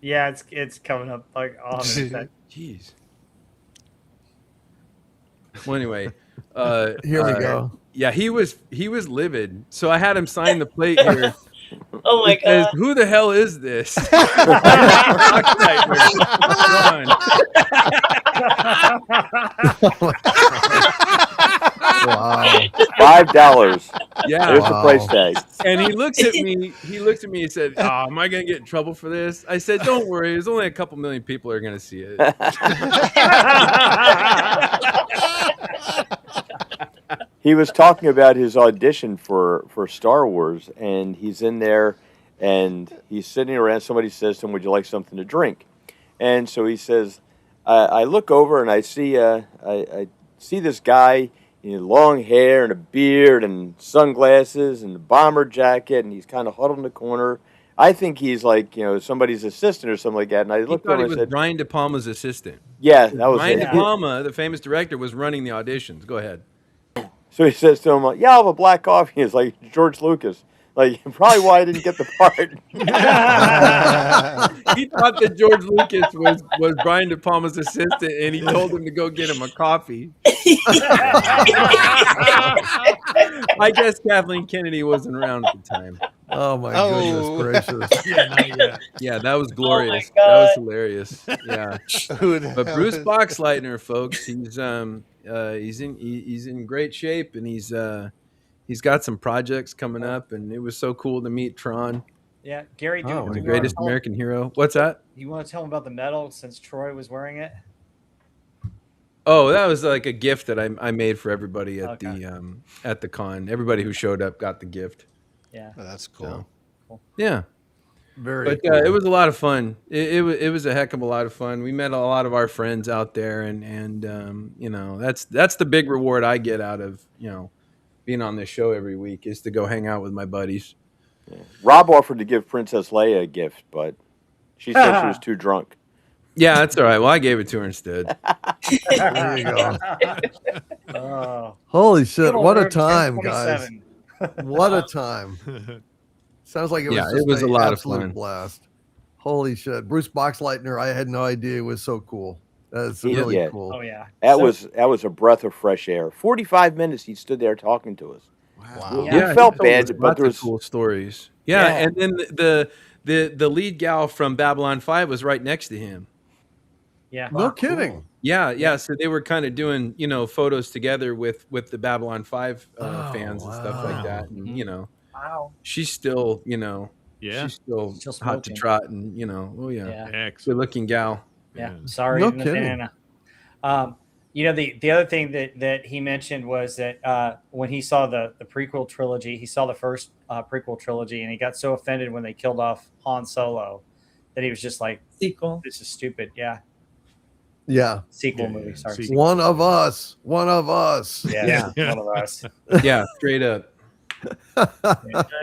Yeah, it's coming up like on it. Jeez. Well, anyway, Here we go. yeah, he was livid. So I had him sign the plate here. Oh my god! Who the hell is this? Wow. $5. Yeah, There's the price tag. and he looks at me. And said, "Oh, am I going to get in trouble for this?" I said, "Don't worry. There's only a couple million people are going to see it." He was talking about his audition for Star Wars, and he's in there, and he's sitting around. Somebody says to him, "Would you like something to drink?" And so he says, "I look over and I see this guy, long hair and a beard and sunglasses and a bomber jacket, and he's kind of huddled in the corner. I think he's like somebody's assistant or something like that." And I looked over and I said, Brian De Palma's assistant. "Yeah, that was Brian it." De Palma, the famous director, was running the auditions. Go ahead. So he says to him, "Yeah, I'll have a black coffee." It's like George Lucas. Like, probably why I didn't get the part. He thought that George Lucas was Brian De Palma's assistant, and he told him to go get him a coffee. I guess Kathleen Kennedy wasn't around at the time. Oh my goodness gracious! Yeah, that was glorious. God. That was hilarious. Yeah, Who the but hell Bruce is- Boxleitner, folks, he's in great shape, and he's got some projects coming up, and it was so cool to meet Tron, Yeah, Gary, do, Oh, do the you greatest wanna tell- American hero. What's that? You want to tell him about the medal since Troy was wearing it? Oh, that was like a gift that I made for everybody at Okay. the con. Everybody who showed up got the gift. Yeah. Oh, that's cool. Yeah. Very. But cool. it was a lot of fun. It was a heck of a lot of fun. We met a lot of our friends out there, and that's the big reward I get out of being on this show every week, is to go hang out with my buddies. Rob offered to give Princess Leia a gift, but she said she was too drunk. Yeah, that's all right. Well, I gave it to her instead. There you go. Oh, Holy shit! good old What a Road time, guys! 1027. What a time! Sounds like it was. Yeah, just it was a lot of absolute fun. blast. Holy shit! Bruce Boxleitner, I had no idea it was so cool. That's really Yeah. cool. Oh yeah. That So- was a breath of fresh air. 45 minutes he stood there talking to us. Wow. Yeah. We felt he told bad, us but lots there of was cool stories. Yeah, Yeah. and then the lead gal from Babylon 5 was right next to him. Yeah. No kidding. Yeah. So they were kind of doing, photos together with the Babylon 5 Oh, fans and stuff like wow. that. And, Wow. she's still, Yeah. she's still Still hot to smoking. trot, and, oh yeah, Yeah. good Excellent. looking gal. Yeah. Yeah. Sorry, No eating a kidding. banana. You know, the other thing that he mentioned was that when he saw the prequel trilogy, he saw the first prequel trilogy, and he got so offended when they killed off Han Solo that he was just like, Sequel. "This is stupid." Yeah, Yeah. sequel movie. Sorry, sequel. sequel. One of us. One of us. Yeah, one of us. Yeah, straight up.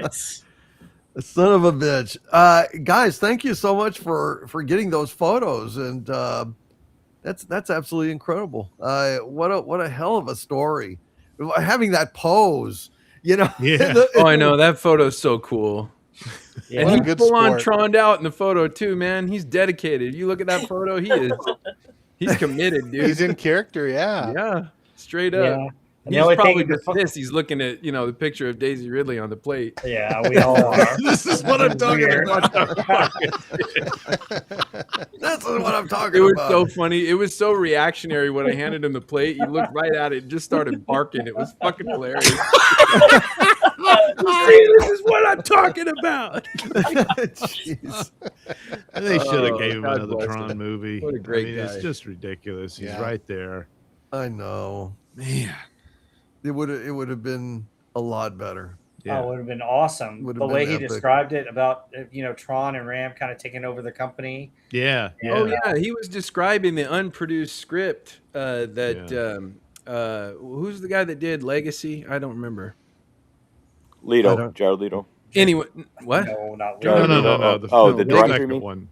Nice. Son of a bitch. Guys, thank you so much for getting those photos, and that's absolutely incredible. What a hell of a story. Having that pose, you know. Yeah. Oh, I know that photo's so cool. Yeah. And What a he's good full on sport. troned out in the photo too, man. He's dedicated. You look at that photo, he's committed, dude. He's in character, yeah. Yeah, straight Yeah. up. And the He's only probably thing just pissed. He's looking at the picture of Daisy Ridley on the plate. yeah, we all are. This is what I'm talking Weird. about. That's what I'm talking It was about. so funny. It was so reactionary when I handed him the plate. He looked right at it and just started barking. It was fucking hilarious. See, this is what I'm talking about. Jeez. They should have gave him God another bless Tron him. movie. What a great It's guy. just ridiculous. He's Yeah. right there. I know. Man. It would have been a lot better. Yeah. Oh, it would have been awesome. Would have The been way he epic. described it about Tron and Ram kind of taking over the company. Yeah. Oh yeah, he was describing the unproduced script who's the guy that did Legacy? I don't remember. Jared Leto. Anyway, what? No, not Jared really. No. Oh, film, the the director, you second mean? one.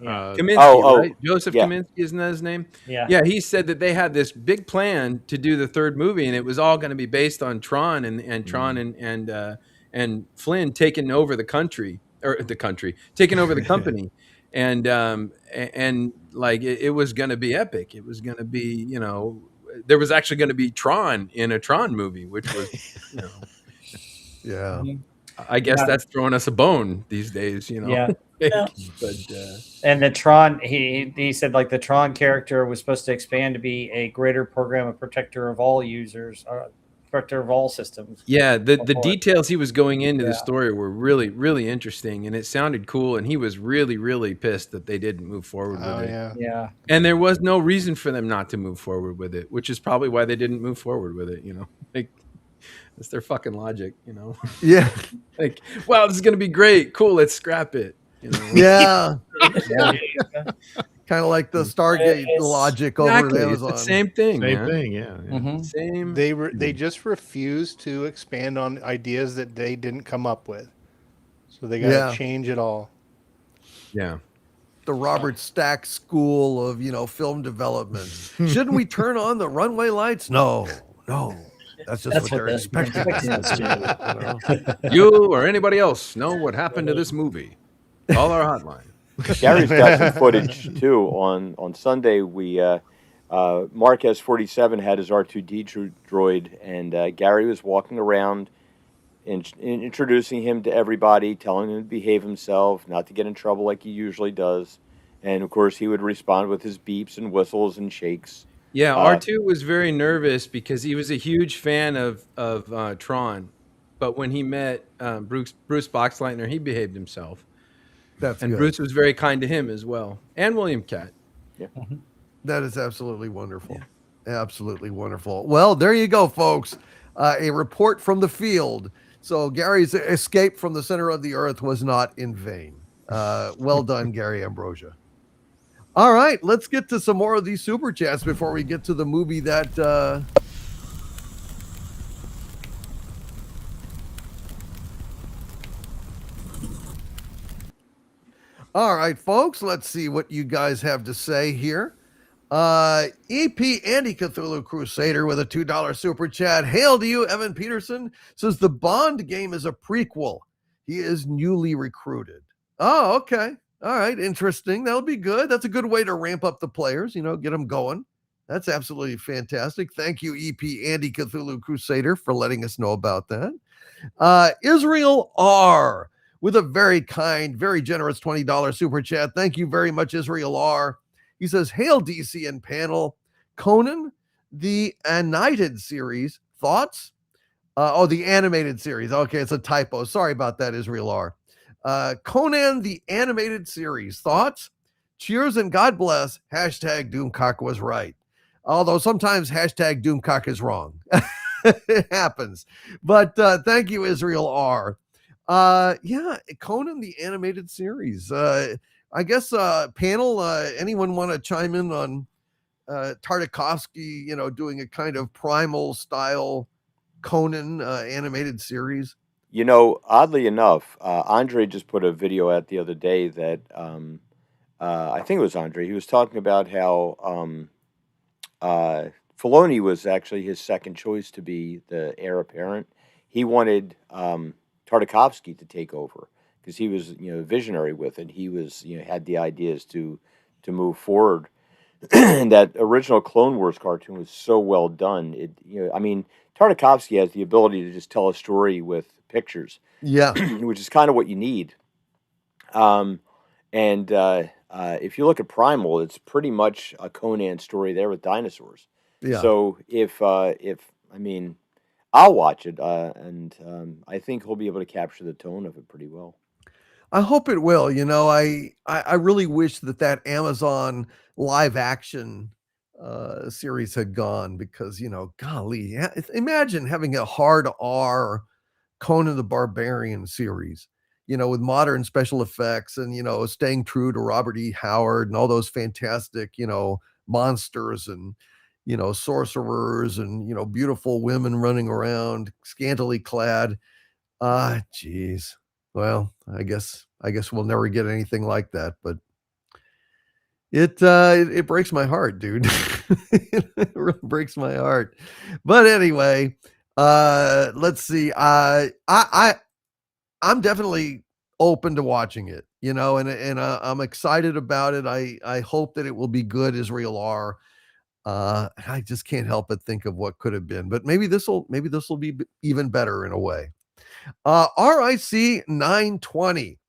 Yeah. Kaminsky, right? Joseph yeah. Kaminsky, isn't that his name? Yeah. Yeah, he said that they had this big plan to do the third movie, and it was all going to be based on Tron and Tron and Flynn taking over the country, taking over the company, and like it was going to be epic. It was going to be, there was actually going to be Tron in a Tron movie, which was, Yeah. I guess Yeah. that's throwing us a bone these days, Yeah. Yeah. But And the Tron, he said like the Tron character was supposed to expand to be a greater program of protector of all users, protector of all systems. yeah, the Before. details he was going into the Yeah. story were really, really interesting, and it sounded cool. And he was really, really pissed that they didn't move forward with Oh, it. yeah. Yeah. And there was no reason for them not to move forward with it, which is probably why they didn't move forward with it. Like that's their fucking logic. Yeah. Like, wow, this is gonna be great, cool, let's scrap it. Yeah. Yeah. Kind of like the Stargate Yes. logic over Exactly, at it's Amazon. the same thing. Same man. thing. Yeah. Mhm. Same. They just refuse to expand on ideas that they didn't come up with. So they got to Yeah. change it all. Yeah. The Robert Stack School of film development. Shouldn't we turn on the runway lights? No. That's just what they're expecting us to do. You or anybody else know what happened to this movie? Call our hotline. Gary's got some footage too. On Sunday, we Marquez 47 had his R2D droid, and Gary was walking around and introducing him to everybody, telling him to behave himself, not to get in trouble like he usually does. And of course, he would respond with his beeps and whistles and shakes. Yeah, R2 was very nervous because he was a huge fan of Tron, but when he met Bruce Boxleitner, he behaved himself. That's And good. Bruce was very kind to him as well, and William Catt. That is absolutely wonderful. Absolutely wonderful. Well, there you go, folks. A report from the field. So Gary's escape from the center of the earth was not in vain. Well done, Gary Ambrosia. All right, let's get to some more of these super chats before we get to the movie that All right, folks, let's see what you guys have to say here. EP Andy Cthulhu Crusader with a $2 super chat. Hail to you, Evan Peterson. Says the Bond game is a prequel. He is newly recruited. Oh, okay. All right, interesting. That'll be good. That's a good way to ramp up the players, get them going. That's absolutely fantastic. Thank you, EP Andy Cthulhu Crusader, for letting us know about that. Israel R with a very kind, very generous $20 super chat. Thank you very much, Israel R. He says, hail DC and panel. Conan, the United series, thoughts? The animated series. Okay, it's a typo. Sorry about that, Israel R. Conan, the animated series, thoughts? Cheers and God bless. Hashtag Doomcock was right. Although sometimes hashtag Doomcock is wrong. It happens. But thank you, Israel R. Yeah, Conan the animated series. I guess panel, anyone want to chime in on Tartakovsky, doing a kind of primal style Conan animated series? Oddly enough, Andre just put a video out the other day that I think it was Andre. He was talking about how Filoni was actually his second choice to be the heir apparent. He wanted Tartakovsky to take over because he was, visionary with it. He was, had the ideas to move forward. And that original Clone Wars cartoon was so well done. Tartakovsky has the ability to just tell a story with pictures. Yeah. Which is kind of what you need. If you look at Primal, it's pretty much a Conan story there with dinosaurs. Yeah. So I'll watch it, and I think he'll be able to capture the tone of it pretty well. I hope it will. I really wish that Amazon live action series had gone because, golly, imagine having a hard R Conan the Barbarian series, with modern special effects and, staying true to Robert E. Howard and all those fantastic, monsters and, sorcerers and, beautiful women running around scantily clad. Geez. Well, I guess we'll never get anything like that, but it breaks my heart, dude. It really breaks my heart. But anyway, let's see. I'm definitely open to watching it, and I'm excited about it. I hope that it will be good, Israel R. I just can't help but think of what could have been, but maybe this will be even better in a way. RIC 920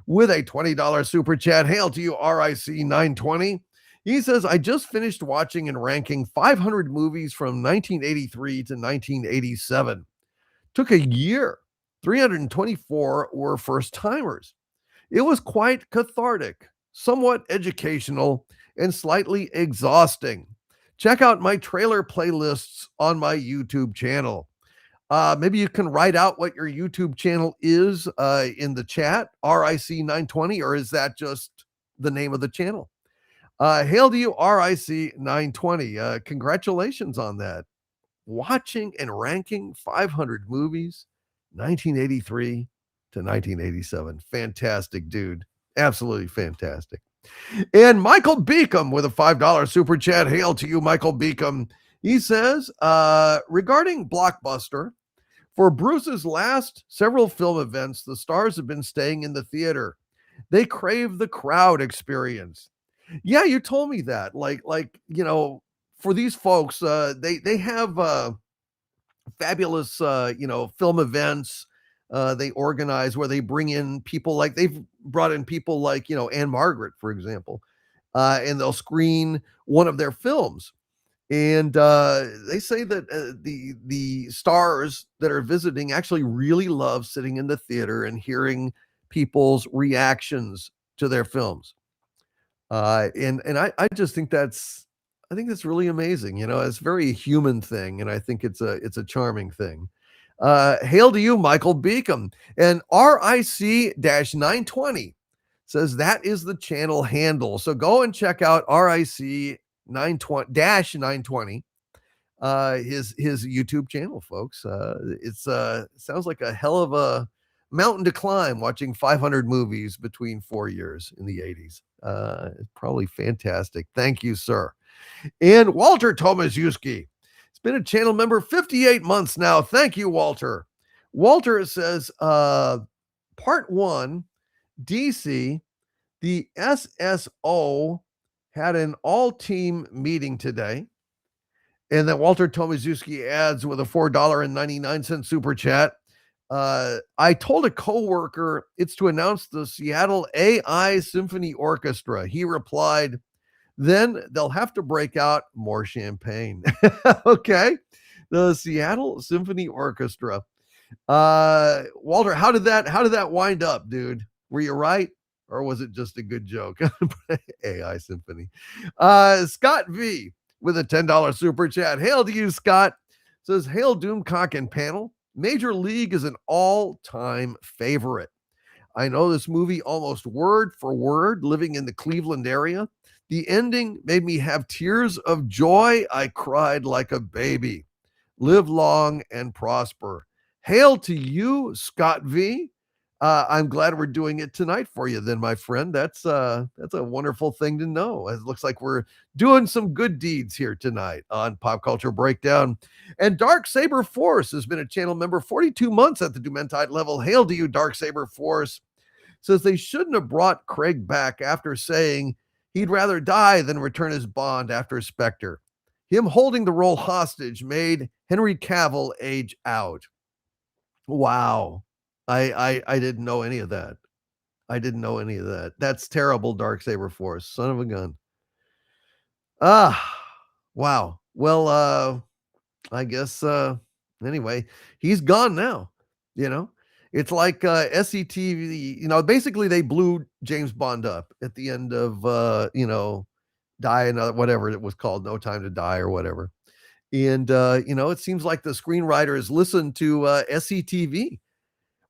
with a $20 super chat. Hail to you, RIC 920. He says, I just finished watching and ranking 500 movies from 1983 to 1987. Took a year. 324 were first timers. It was quite cathartic, somewhat educational, and slightly exhausting. Check out my trailer playlists on my YouTube channel. Maybe you can write out what your YouTube channel is in the chat, RIC 920, or is that just the name of the channel? Hail to you, RIC 920. Congratulations on that. Watching and ranking 500 movies, 1983 to 1987. Fantastic, dude. Absolutely fantastic. And Michael Beacom with a $5 super chat. Hail to you, Michael Beacom. He says, regarding Blockbuster, for Bruce's last several film events, the stars have been staying in the theater. They crave the crowd experience. Yeah, you told me that. Like for these folks, they have fabulous film events they organize where they bring in people, like they've brought in people like Anne Margaret, for example, and they'll screen one of their films. And they say that the stars that are visiting actually really love sitting in the theater and hearing people's reactions to their films. And I just think that's really amazing. It's a very human thing, and I think it's a charming thing. Hail to you, Michael Beacom. And RIC-920 says that is the channel handle. So go and check out RIC 920 his YouTube channel, folks. It's sounds like a hell of a mountain to climb watching 500 movies between 4 years in the 80s. Probably fantastic. Thank you, sir. And Walter Tomaszewski, it's been a channel member 58 months now. Thank you, Walter. Walter says, part 1, DC, the SSO had an all-team meeting today. And then Walter Tomaszewski adds with a $4.99 super chat. I told a coworker it's to announce the Seattle AI Symphony Orchestra. He replied, then they'll have to break out more champagne. Okay. The Seattle Symphony Orchestra. Walter, how did that wind up, dude? Were you right? Or was it just a good joke? AI Symphony. Scott V with a $10 super chat. Hail to you, Scott. Says, hail Doomcock and panel. Major League is an all-time favorite. I know this movie almost word for word, living in the Cleveland area. The ending made me have tears of joy. I cried like a baby. Live long and prosper. Hail to you, Scott V. I'm glad we're doing it tonight for you then, my friend. That's a wonderful thing to know. It looks like we're doing some good deeds here tonight on Pop Culture Breakdown. And Dark Saber Force has been a channel member 42 months at the Dumentide level. Hail to you, Dark Saber Force. Says they shouldn't have brought Craig back after saying he'd rather die than return his Bond after Spectre. Him holding the role hostage made Henry Cavill age out. Wow. I didn't know any of that. I didn't know any of that. That's terrible, Dark Saber Force. Son of a gun. Wow. Well, I guess anyway, he's gone now. It's like SCTV, basically they blew James Bond up at the end of Die Another, whatever it was called, No Time to Die or whatever. And it seems like the screenwriters listened to SCTV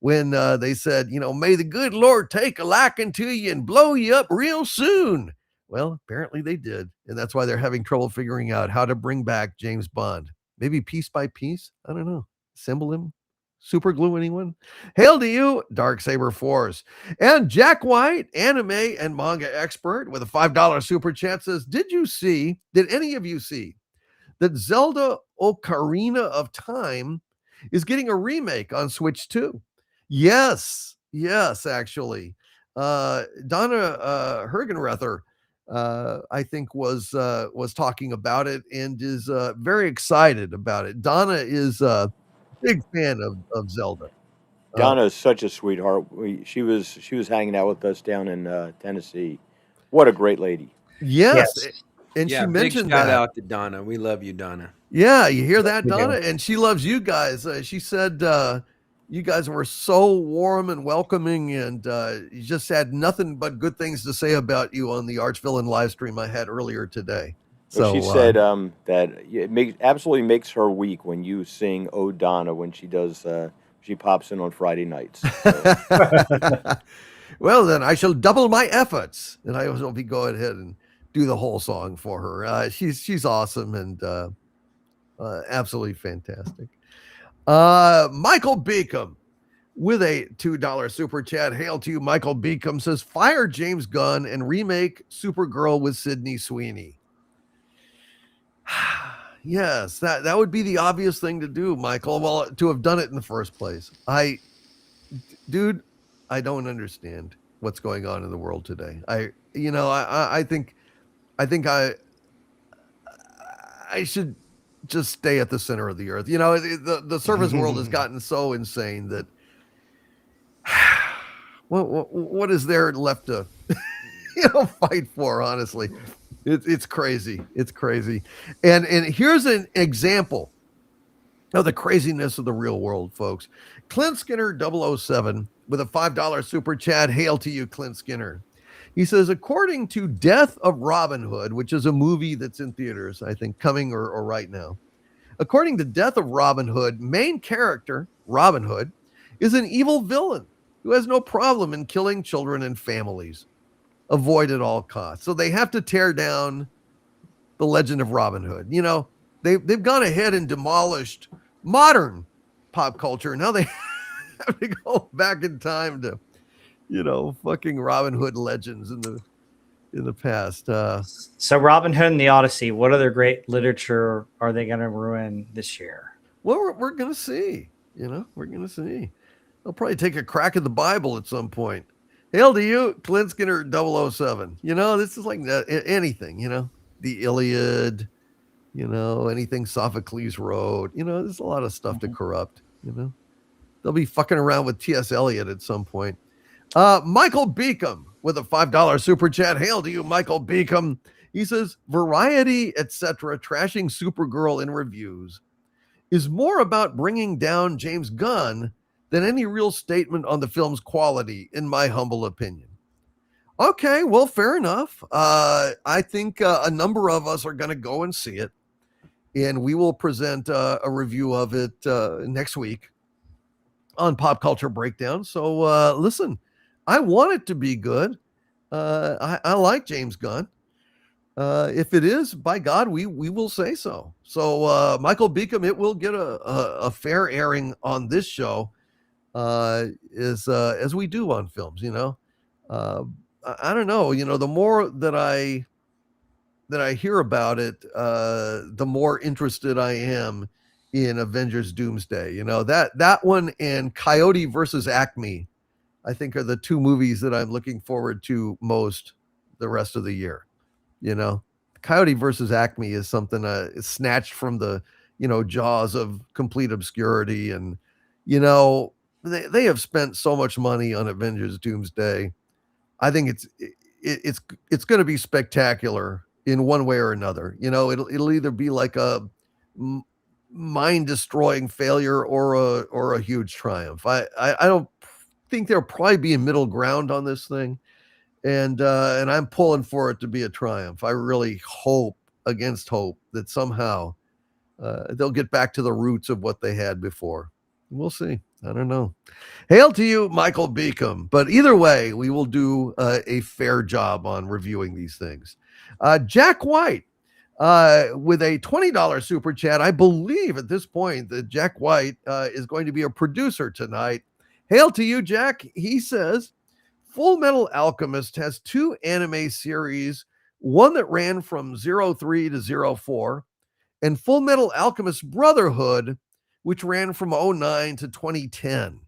when they said, may the good Lord take a liking to you and blow you up real soon. Well, apparently they did. And that's why they're having trouble figuring out how to bring back James Bond. Maybe piece by piece. I don't know. Assemble him. Super glue anyone? Hail to you, Dark Saber Force. And Jack White, anime and manga expert with a $5 super chat says, did any of you see that Zelda Ocarina of Time is getting a remake on Switch 2? Yes, actually. Donna Hergenrether, I think was talking about it and is very excited about it. Donna is a big fan of Zelda. Donna is such a sweetheart. She was hanging out with us down in Tennessee. What a great lady. Yes. And she mentioned big shout out to Donna. We love you, Donna. Yeah, you hear that, Donna? And she loves you guys. She said you guys were so warm and welcoming, and you just had nothing but good things to say about you on the Archvillain live stream I had earlier today. So she said that it absolutely makes her week when you sing "Oh Donna" when she does. She pops in on Friday nights. So. Well, then I shall double my efforts, and I will be go ahead and do the whole song for her. She's awesome and absolutely fantastic. Michael Beacom with a $2 super chat. Hail to you, Michael Beacom. Says, fire James Gunn and remake Supergirl with Sydney Sweeney. Yes, that would be the obvious thing to do, Michael. Well, to have done it in the first place. I don't understand what's going on in the world today. I think I should just stay at the center of the earth. The surface world has gotten so insane that what is there left to fight for? Honestly, it's crazy. It's crazy. And here's an example of the craziness of the real world, folks. Clint Skinner 007 with a $5 super chat. Hail to you, Clint Skinner. He says, according to Death of Robin Hood, which is a movie that's in theaters, I think coming or right now. According to Death of Robin Hood, main character, Robin Hood, is an evil villain who has no problem in killing children and families. Avoid at all costs. So they have to tear down the legend of Robin Hood. They've gone ahead and demolished modern pop culture. Now they have to go back in time to fucking Robin Hood legends in the past. So Robin Hood and the Odyssey, what other great literature are they going to ruin this year? Well, we're going to see. We're going to see. They'll probably take a crack at the Bible at some point. Hail to you, Clint Skinner 007. This is like anything. The Iliad. Anything Sophocles wrote. There's a lot of stuff to corrupt. They'll be fucking around with T.S. Eliot at some point. Michael Beacom with a $5 super chat. Hail to you, Michael Beacom. He says, Variety, etc., trashing Supergirl in reviews is more about bringing down James Gunn than any real statement on the film's quality, in my humble opinion. Okay, well, fair enough. I think a number of us are going to go and see it, and we will present a review of it next week on Pop Culture Breakdown. So listen, I want it to be good. I like James Gunn. If it is, by God, we will say so. So Michael Beacom, it will get a fair airing on this show, as we do on films. I don't know. The more that I hear about it, the more interested I am in Avengers Doomsday. That one and Coyote versus Acme, I think, are the two movies that I'm looking forward to most the rest of the year. Coyote versus Acme is something snatched from the jaws of complete obscurity, and they have spent so much money on Avengers Doomsday. I think it's going to be spectacular in one way or another. It'll either be like a mind destroying failure or a huge triumph. I don't think there'll probably be a middle ground on this thing, and I'm pulling for it to be a triumph. I really hope against hope that somehow they'll get back to the roots of what they had before. We'll see. I don't know. Hail to you, Michael Beacom. But either way, we will do a fair job on reviewing these things. Jack White with a $20 super chat. I believe at this point that Jack White is going to be a producer tonight. Hail to you, Jack. He says, Full Metal Alchemist has two anime series, one that ran from 03 to 04, and Full Metal Alchemist Brotherhood, which ran from 09 to 2010.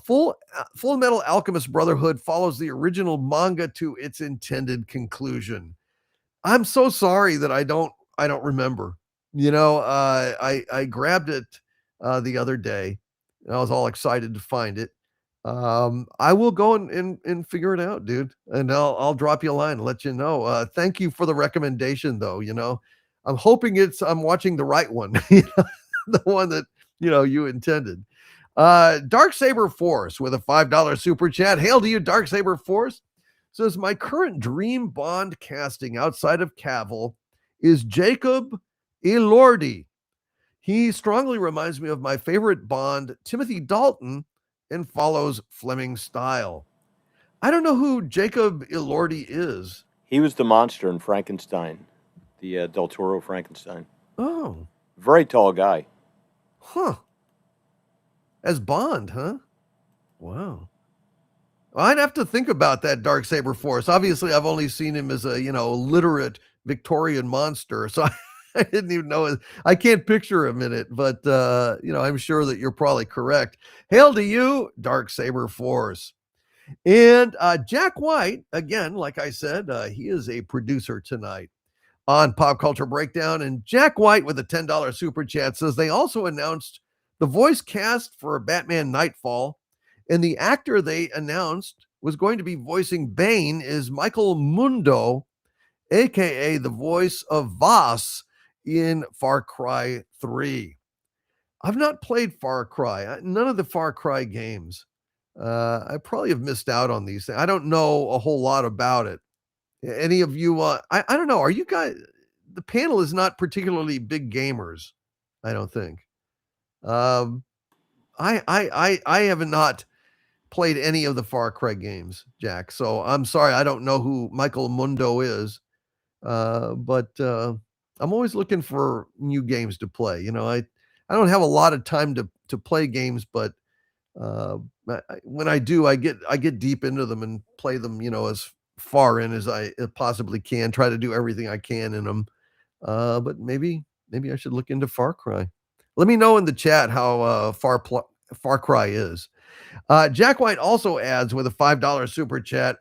Full Metal Alchemist Brotherhood follows the original manga to its intended conclusion. I'm so sorry that I don't remember. I grabbed it the other day, and I was all excited to find it. I will go and figure it out, dude, and I'll drop you a line and let you know. Thank you for the recommendation, though. I'm hoping I'm watching the right one, the one that you intended. Dark Saber Force with a $5 super chat. Hail to you, Dark Saber Force. Says, my current dream Bond casting outside of Cavill is Jacob Elordi. He strongly reminds me of my favorite Bond, Timothy Dalton, and follows Fleming's style. I don't know who Jacob Elordi is. He was the monster in Frankenstein, the Del Toro Frankenstein. Oh. Very tall guy. Huh. As Bond, huh? Wow. Well, I'd have to think about that, Dark Saber Force. Obviously, I've only seen him as a, literate Victorian monster, so I didn't even know. I can't picture him in it, but, I'm sure that you're probably correct. Hail to you, Dark Saber Force. And Jack White, again, like I said, he is a producer tonight on Pop Culture Breakdown. And Jack White with a $10 super chat says they also announced the voice cast for Batman Nightfall, and the actor they announced was going to be voicing Bane is Michael Mundo, aka the voice of Voss in Far Cry 3. I've not played Far Cry, none of the Far Cry games. I probably have missed out on these things. I don't know a whole lot about it. Any of you, I don't know. Are you guys, the panel is not particularly big gamers, I don't think. I have not played any of the Far Cry games, Jack. So I'm sorry, I don't know who Michael Mundo is. But I'm always looking for new games to play. I don't have a lot of time to play games, but when I do, I get deep into them and play them, as far in as I possibly can. Try to do everything I can in them. But maybe I should look into Far Cry. Let me know in the chat how Far Cry is. Jack White also adds with a $5 super chat.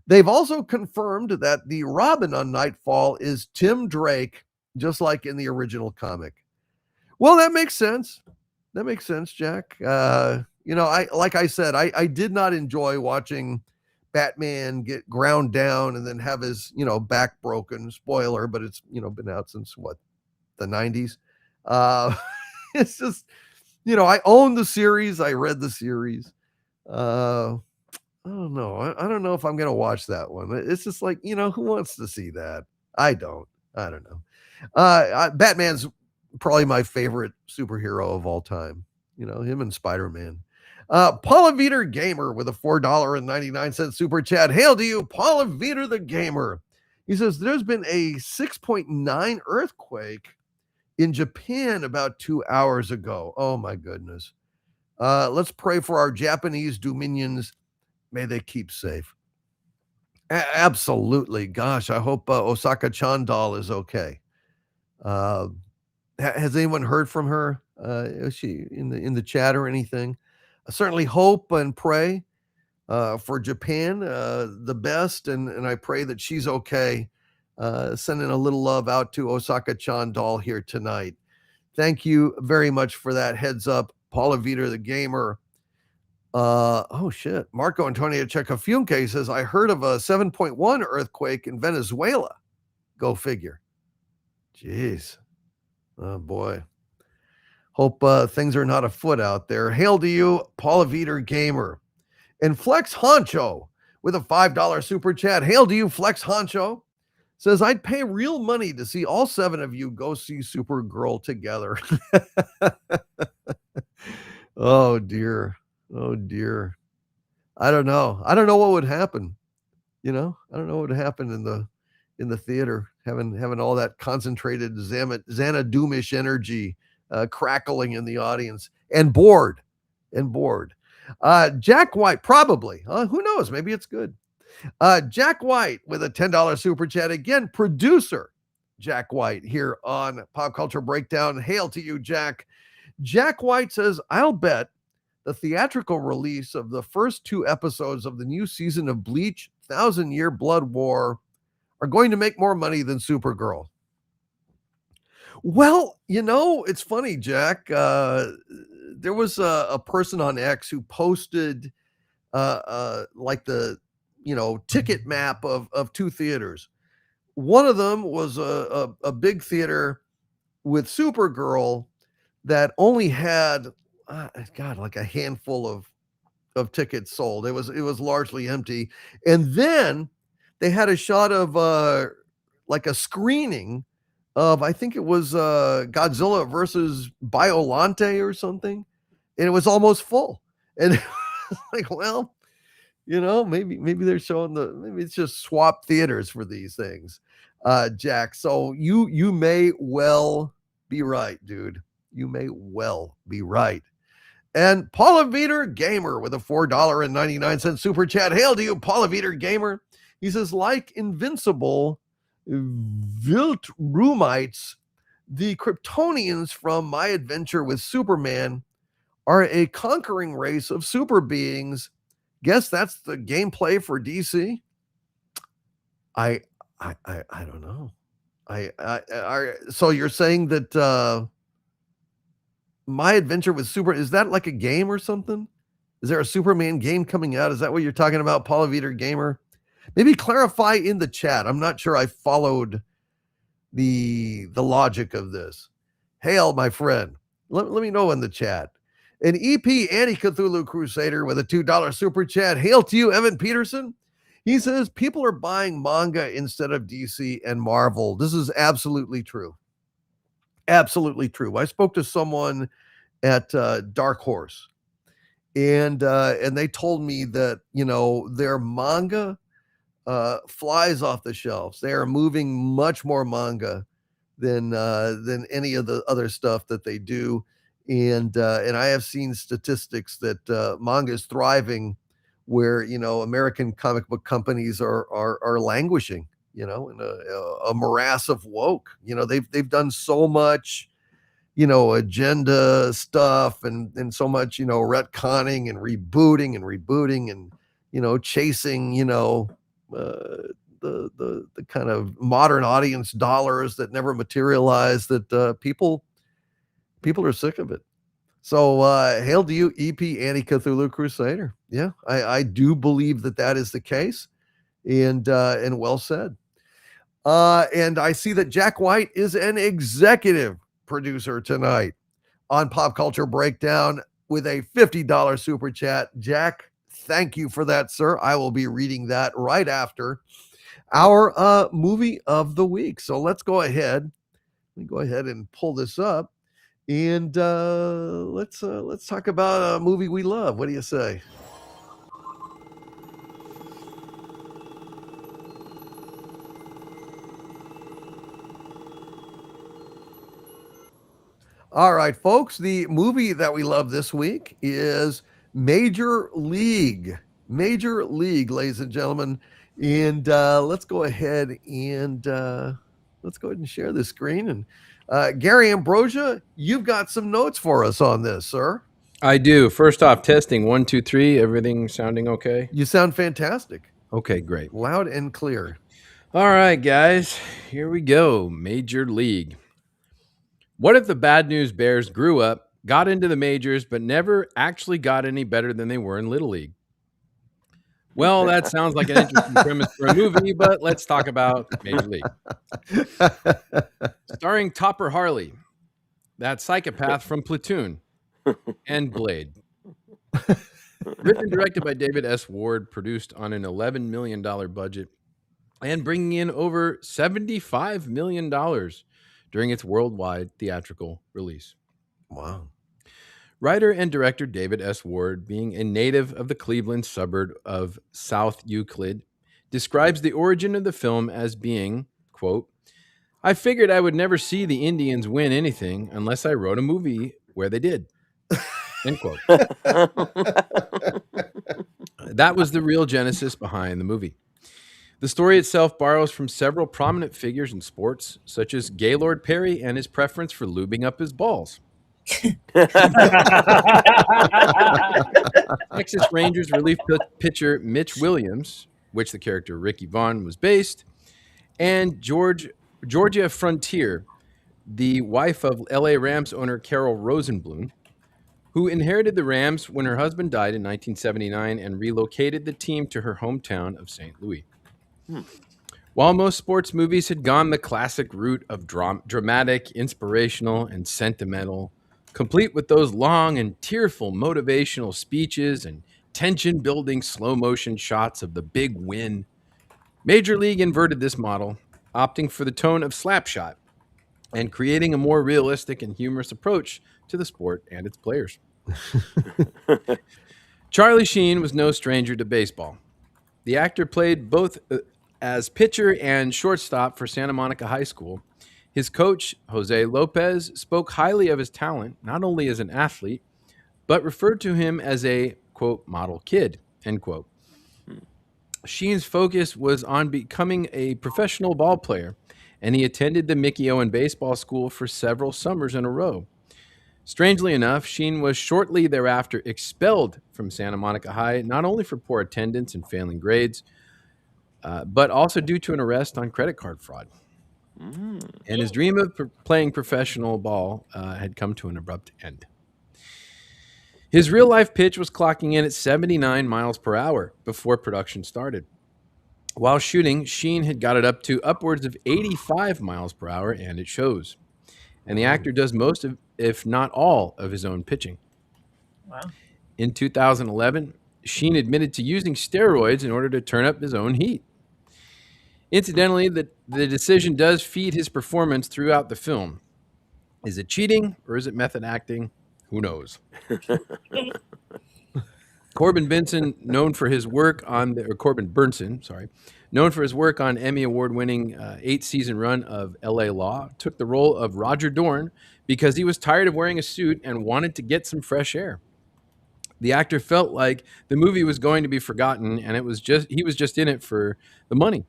They've also confirmed that the Robin on Nightfall is Tim Drake, just like in the original comic. Well, that makes sense. That makes sense, Jack. Like I said, I did not enjoy watching Batman get ground down and then have his, back broken. Spoiler, but it's, been out since what, the 90s. It's just, I own the series. I read the series. I don't know. I don't know if I'm gonna watch that one. It's just like, who wants to see that? I don't. I don't know. Batman's probably my favorite superhero of all time. Him and Spider-Man. Paula Veter Gamer with a $4.99 super chat. Hail to you, Paula Veter the Gamer. He says there's been a 6.9 earthquake in Japan about 2 hours ago. Oh my goodness. Let's pray for our Japanese dominions. May they keep safe. Absolutely. Gosh, I hope Osaka Chandal is okay. Has anyone heard from her? Is she in the chat or anything? I certainly hope and pray for Japan the best, and I pray that she's okay. Sending a little love out to Osaka Chandal here tonight. Thank you very much for that heads up, Paula Veter the Gamer. Oh shit. Marco Antonio Checafunke says, I heard of a 7.1 earthquake in Venezuela. Go figure. Jeez. Oh boy. Hope things are not afoot out there. Hail to you, Paula Veter Gamer. And Flex Honcho with a $5 super chat. Hail to you, Flex Honcho. Says, I'd pay real money to see all 7 of you go see Supergirl together. Oh dear. Oh dear. I don't know. I don't know what would happen. I don't know what would happen in the theater, having all that concentrated Xanadu-ish energy crackling in the audience and bored. Jack White, probably. Who knows? Maybe it's good. Jack White with a $10 super chat. Again, producer Jack White here on Pop Culture Breakdown. Hail to you, Jack. Jack White says, I'll bet the theatrical release of the first 2 episodes of the new season of Bleach, 1,000-Year Blood War, are going to make more money than Supergirl. Well, it's funny, Jack. There was a person on X who posted like the ticket map of 2 theaters. One of them was a big theater with Supergirl that only had like a handful of tickets sold. It was largely empty. And then they had a shot of like a screening of, I think it was Godzilla versus Biolante or something, and it was almost full. And like, well, maybe they're showing maybe it's just swap theaters for these things, Jack. So you may well be right, dude. You may well be right. And Paula Veter Gamer with a $4.99 super chat. Hail to you, Paula Veter Gamer. He says, like Invincible Viltrumites, the Kryptonians from My Adventure with Superman are a conquering race of super beings. Guess that's the gameplay for DC. I don't know. So you're saying that My Adventure with Super, is that like a game or something? Is there a Superman game coming out? Is that what you're talking about, Paula Veter Gamer? Maybe clarify in the chat. I'm not sure I followed the logic of this. Hail, my friend. Let me know in the chat. An EP Anti-Cthulhu Crusader with a $2 super chat. Hail to you, Evan Peterson. He says people are buying manga instead of DC and Marvel. This is absolutely true. Absolutely true. I spoke to someone at Dark Horse, and they told me that their manga flies off the shelves. They are moving much more manga than any of the other stuff that they do. And I have seen statistics that manga is thriving where American comic book companies are languishing. In a morass of woke. They've done so much, agenda stuff and so much, retconning and rebooting and chasing, the kind of modern audience dollars that never materialize. That people are sick of it. So hail to you, EP Anti-Cthulhu Crusader. Yeah, I do believe that is the case, and well said. And I see that Jack White is an executive producer tonight on Pop Culture Breakdown with a $50 super chat. Jack, Thank you for that, sir. I will be reading that right after our movie of the week. So let's go ahead. Let me go ahead and pull this up, and let's talk about a movie we love. What do you say? All right, folks, the movie that we love this week is Major League. Major League, ladies and gentlemen. And let's go ahead and share the screen. And Gary Ambrosia, you've got some notes for us on this, sir. I do. First off, testing 1, 2, 3. Everything sounding okay? You sound fantastic. Okay, great. Loud and clear. All right, guys. Here we go. Major League. What if the Bad News Bears grew up, got into the majors, but never actually got any better than they were in Little League? Well, that sounds like an interesting premise for a movie, but let's talk about Major League. Starring Topper Harley, that psychopath from Platoon, and Blade. Written and directed by David S. Ward, produced on an $11 million budget, and bringing in over $75 million during its worldwide theatrical release. Wow. Writer and director David S. Ward, being a native of the Cleveland suburb of South Euclid, describes the origin of the film as being, quote, I figured I would never see the Indians win anything unless I wrote a movie where they did. End quote. That was the real genesis behind the movie. The story itself borrows from several prominent figures in sports, such as Gaylord Perry and his preference for lubing up his balls. Texas Rangers relief pitcher Mitch Williams, which the character Ricky Vaughn was based, and Georgia Frontier, the wife of LA Rams owner Carol Rosenblum, who inherited the Rams when her husband died in 1979 and relocated the team to her hometown of St. Louis. While most sports movies had gone the classic route of dramatic, inspirational, and sentimental, complete with those long and tearful motivational speeches and tension-building slow-motion shots of the big win, Major League inverted this model, opting for the tone of Slapshot and creating a more realistic and humorous approach to the sport and its players. Charlie Sheen was no stranger to baseball. The actor played both as pitcher and shortstop for Santa Monica High School. His coach, Jose Lopez, spoke highly of his talent, not only as an athlete, but referred to him as a, quote, model kid, end quote. Sheen's focus was on becoming a professional ball player, and he attended the Mickey Owen Baseball School for several summers in a row. Strangely enough, Sheen was shortly thereafter expelled from Santa Monica High, not only for poor attendance and failing grades, but also due to an arrest on credit card fraud. And his dream of playing professional ball had come to an abrupt end. His real-life pitch was clocking in at 79 miles per hour before production started. While shooting, Sheen had got it up to upwards of 85 miles per hour, and it shows. And the actor does most of, if not all, of his own pitching. Wow. In 2011, Sheen admitted to using steroids in order to turn up his own heat. Incidentally, the decision does feed his performance throughout the film. Is it cheating or is it method acting? Who knows? Corbin Burnson, known for his work on Emmy Award-winning 8-season run of L.A. Law, took the role of Roger Dorn because he was tired of wearing a suit and wanted to get some fresh air. The actor felt like the movie was going to be forgotten, and he was just in it for the money.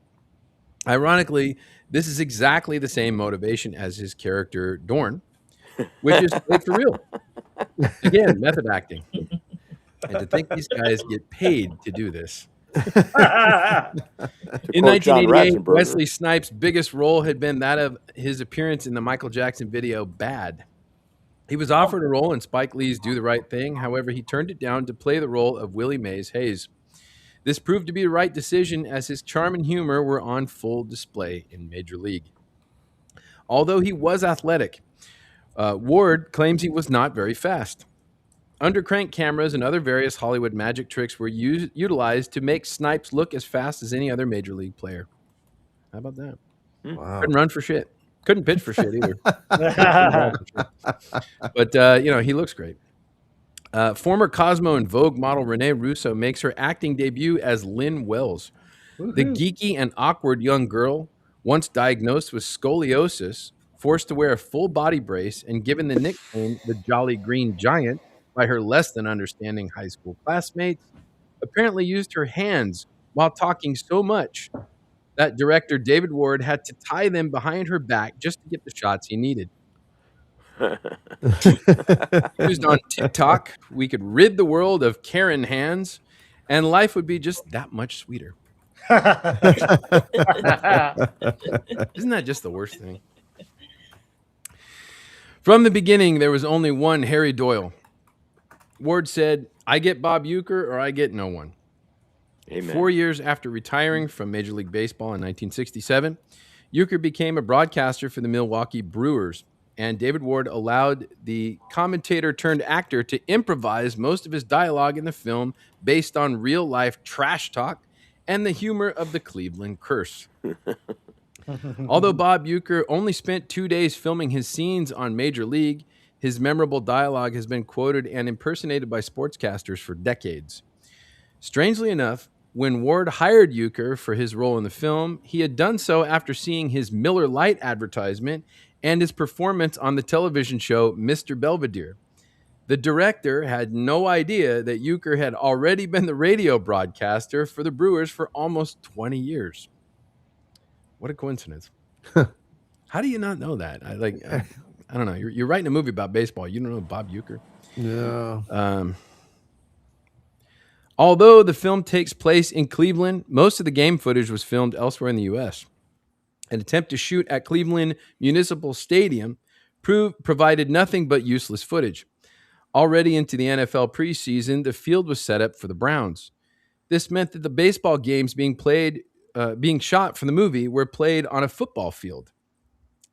Ironically, this is exactly the same motivation as his character Dorn, which is played for real. Again, method acting. And to think these guys get paid to do this. In 1988, Wesley Snipes' biggest role had been that of his appearance in the Michael Jackson video Bad. He was offered a role in Spike Lee's Do the Right Thing. However, he turned it down to play the role of Willie Mays Hayes. This proved to be the right decision, as his charm and humor were on full display in Major League. Although he was athletic, Ward claims he was not very fast. Undercrank cameras and other various Hollywood magic tricks were utilized to make Snipes look as fast as any other major league player. How about that? Wow. Couldn't run for shit. Couldn't pitch for shit either. But, he looks great. Former Cosmo and Vogue model Renee Russo makes her acting debut as Lynn Wells. The geeky and awkward young girl, once diagnosed with scoliosis, forced to wear a full body brace and given the nickname the Jolly Green Giant by her less than understanding high school classmates, apparently used her hands while talking so much that director David Ward had to tie them behind her back just to get the shots he needed. Used on TikTok, we could rid the world of Karen hands, and life would be just that much sweeter. Isn't that just the worst thing? From the beginning, there was only one Harry Doyle. Ward said, "I get Bob Uecker or I get no one." Amen. 4 years after retiring from Major League Baseball in 1967, Uecker became a broadcaster for the Milwaukee Brewers, and David Ward allowed the commentator turned actor to improvise most of his dialogue in the film based on real-life trash talk and the humor of the Cleveland curse. Although Bob Uecker only spent 2 days filming his scenes on Major League, his memorable dialogue has been quoted and impersonated by sportscasters for decades. Strangely enough, when Ward hired Uecker for his role in the film, he had done so after seeing his Miller Lite advertisement and his performance on the television show Mr. Belvedere. The director had no idea that Uecker had already been the radio broadcaster for the Brewers for almost 20 years. What a coincidence. How do you not know that? I don't know. You're writing a movie about baseball. You don't know Bob Uecker? Yeah. Although the film takes place in Cleveland, most of the game footage was filmed elsewhere in the U.S. An attempt to shoot at Cleveland Municipal Stadium provided nothing but useless footage. Already into the NFL preseason, the field was set up for the Browns. This meant that the baseball games being shot for the movie were played on a football field.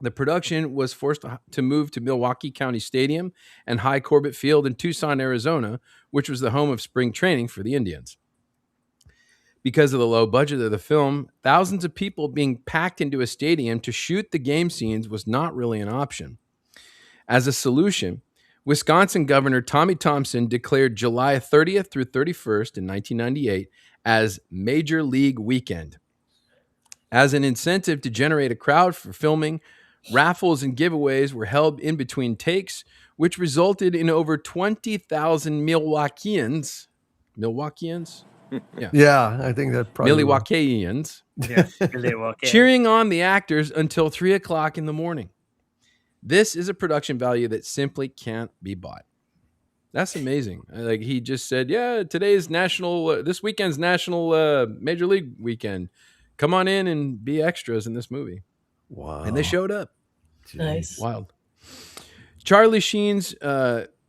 The production was forced to move to Milwaukee County Stadium and High Corbett Field in Tucson, Arizona, which was the home of spring training for the Indians. Because of the low budget of the film, thousands of people being packed into a stadium to shoot the game scenes was not really an option. As a solution, Wisconsin Governor Tommy Thompson declared July 30th through 31st in 1998 as Major League Weekend. As an incentive to generate a crowd for filming, raffles and giveaways were held in between takes, which resulted in over 20,000 Milwaukeeans. Yeah, I think that probably Milwaukeeans Yes, Milwaukee. cheering on the actors until 3 o'clock in the morning. This is a production value that simply can't be bought. That's amazing. Like he just said, yeah, this weekend's national Major League weekend. Come on in and be extras in this movie. Wow. And they showed up. Nice. Wild. Charlie Sheen's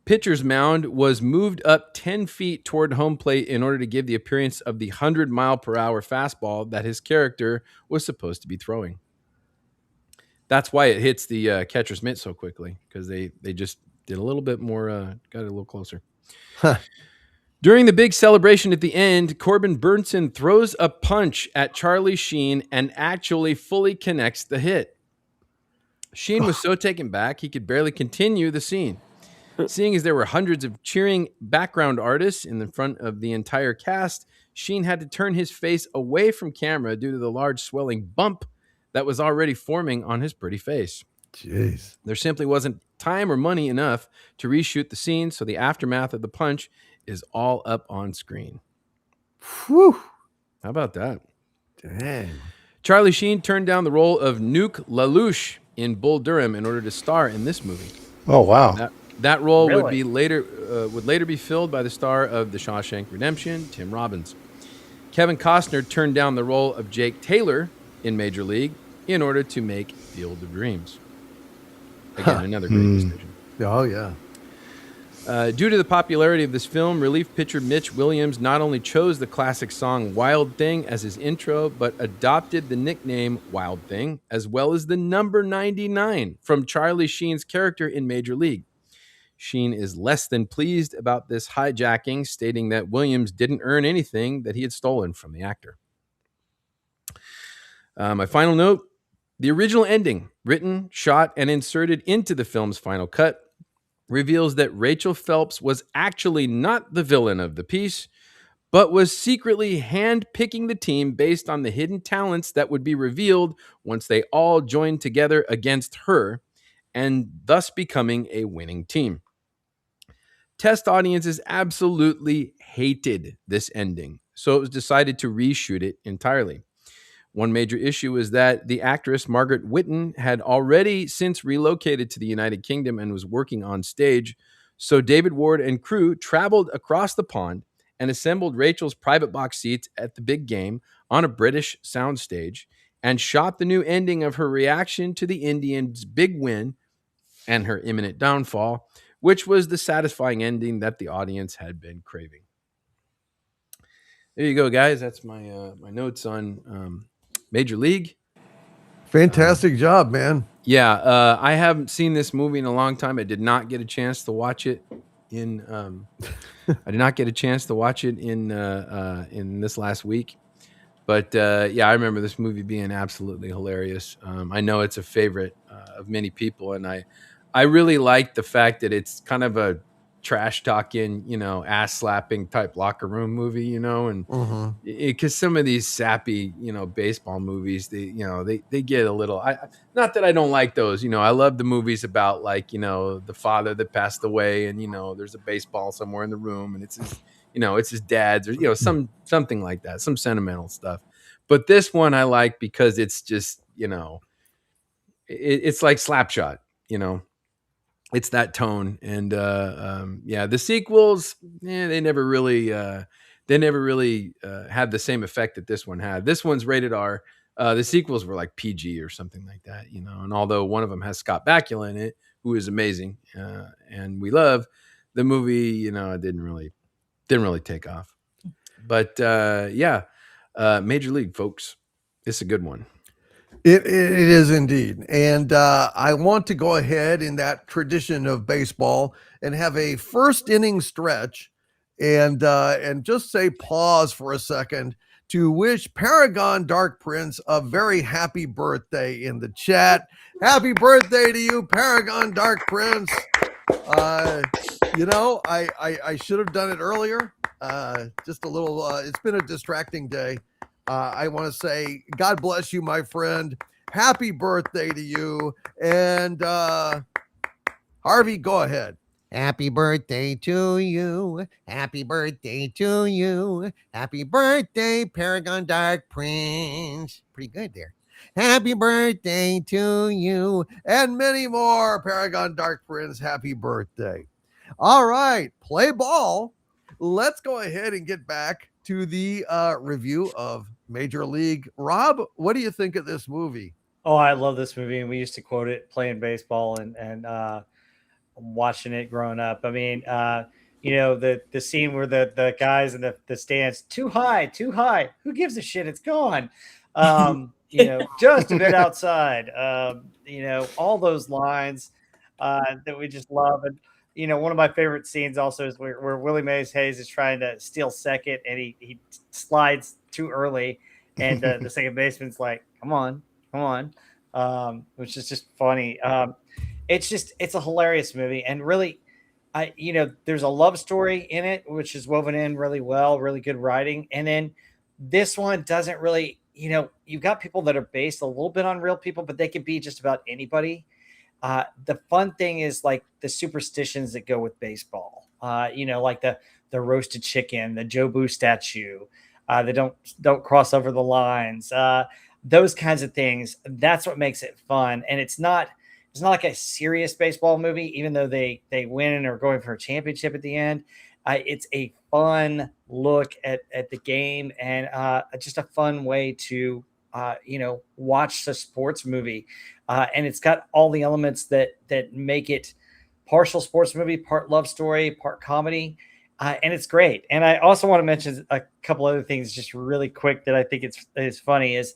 pitcher's mound was moved up 10 feet toward home plate in order to give the appearance of the 100-mile-per-hour fastball that his character was supposed to be throwing. That's why it hits the catcher's mitt so quickly, because they just did a little bit more, got it a little closer. Huh. During the big celebration at the end, Corbin Burnson throws a punch at Charlie Sheen and actually fully connects the hit. Sheen was so taken back, he could barely continue the scene. Seeing as there were hundreds of cheering background artists in the front of the entire cast, Sheen had to turn his face away from camera due to the large swelling bump that was already forming on his pretty face. Jeez. There simply wasn't time or money enough to reshoot the scene, so the aftermath of the punch is all up on screen. Whew. How about that? Dang. Charlie Sheen turned down the role of Nuke LaLoosh in Bull Durham in order to star in this movie. Oh wow! That role would Really? would later be filled by the star of The Shawshank Redemption, Tim Robbins. Kevin Costner turned down the role of Jake Taylor in Major League in order to make Field of Dreams. Again, another great decision. Oh, yeah. Due to the popularity of this film, relief pitcher Mitch Williams not only chose the classic song Wild Thing as his intro, but adopted the nickname Wild Thing, as well as the number 99 from Charlie Sheen's character in Major League. Sheen is less than pleased about this hijacking, stating that Williams didn't earn anything that he had stolen from the actor. My final note, the original ending, written, shot, and inserted into the film's final cut, reveals that Rachel Phelps was actually not the villain of the piece, but was secretly hand-picking the team based on the hidden talents that would be revealed once they all joined together against her, and thus becoming a winning team. Test audiences absolutely hated this ending, so it was decided to reshoot it entirely. One major issue is that the actress Margaret Whitten had already since relocated to the United Kingdom and was working on stage, so David Ward and crew traveled across the pond and assembled Rachel's private box seats at the big game on a British soundstage and shot the new ending of her reaction to the Indians' big win and her imminent downfall, which was the satisfying ending that the audience had been craving. There you go, guys. That's my my notes on Major League. Fantastic job, man. Yeah, I haven't seen this movie in a long time. I did not get a chance to watch it in. I did not get a chance to watch it in this last week, but yeah, I remember this movie being absolutely hilarious. I know it's a favorite of many people, and I really like the fact that it's kind of a trash talking, ass slapping type locker room movie, and because some of these sappy, baseball movies, they get a little. Not that I don't like those, I love the movies about like, the father that passed away, and there's a baseball somewhere in the room, and it's his, it's his dad's, or something like that, some sentimental stuff. But this one I like because it's just, it's like Slapshot, it's that tone. And yeah, the sequels, they never really had the same effect that this one had. This one's rated R. The sequels were like PG or something like that, and although one of them has Scott Bakula in it, who is amazing, and we love, the movie, it didn't really take off. But yeah, Major League, folks, it's a good one. It is indeed. And I want to go ahead in that tradition of baseball and have a first inning stretch and just say pause for a second to wish Paragon Dark Prince a very happy birthday in the chat. Happy birthday to you, Paragon Dark Prince. I should have done it earlier. Just a little, it's been a distracting day. I want to say, God bless you, my friend. Happy birthday to you. And Harvey, go ahead. Happy birthday to you. Happy birthday to you. Happy birthday, Paragon Dark Prince. Pretty good there. Happy birthday to you. And many more, Paragon Dark Prince. Happy birthday. All right, play ball. Let's go ahead and get back to the review of Major League. Rob, what do you think of this movie? Oh, I love this movie, and we used to quote it playing baseball and watching it growing up. I mean, the scene where the guys in the stands, too high, who gives a shit? It's gone. Just a bit outside. All those lines that we just love. And one of my favorite scenes also is where Willie Mays Hayes is trying to steal second, and he slides too early, and the second baseman's like, come on, which is just funny. It's a hilarious movie, and really, there's a love story in it, which is woven in really well, really good writing. And then this one doesn't really, you've got people that are based a little bit on real people, but they can be just about anybody. The fun thing is like the superstitions that go with baseball, like the roasted chicken, the Jobu statue, they don't cross over the lines, those kinds of things. That's what makes it fun. And it's not like a serious baseball movie, even though they win and are going for a championship at the end. It's a fun look at the game, and just a fun way to watch a sports movie. And it's got all the elements that make it partial sports movie, part love story, part comedy. And it's great. And I also want to mention a couple other things just really quick that I think it's funny is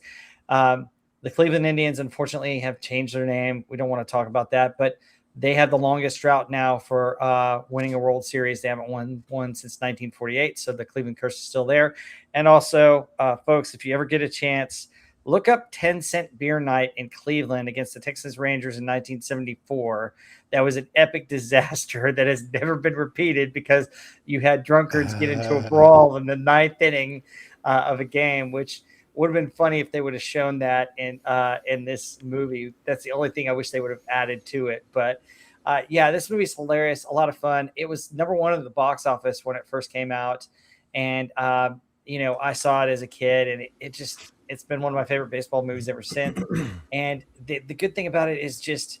the Cleveland Indians, unfortunately, have changed their name. We don't want to talk about that, but They have the longest drought now for winning a World Series. They haven't won one since 1948, so the Cleveland curse is still there. And also, folks, if you ever get a chance, look up 10-cent beer night in Cleveland against the Texas Rangers in 1974. That was an epic disaster that has never been repeated because you had drunkards get into a brawl in the ninth inning of a game, which would have been funny if they would have shown that in this movie. That's the only thing I wish they would have added to it. But yeah, this movie's hilarious, a lot of fun. It was #1 at the box office when it first came out, and you know, I saw it as a kid, and it's been one of my favorite baseball movies ever since. And the good thing about it is just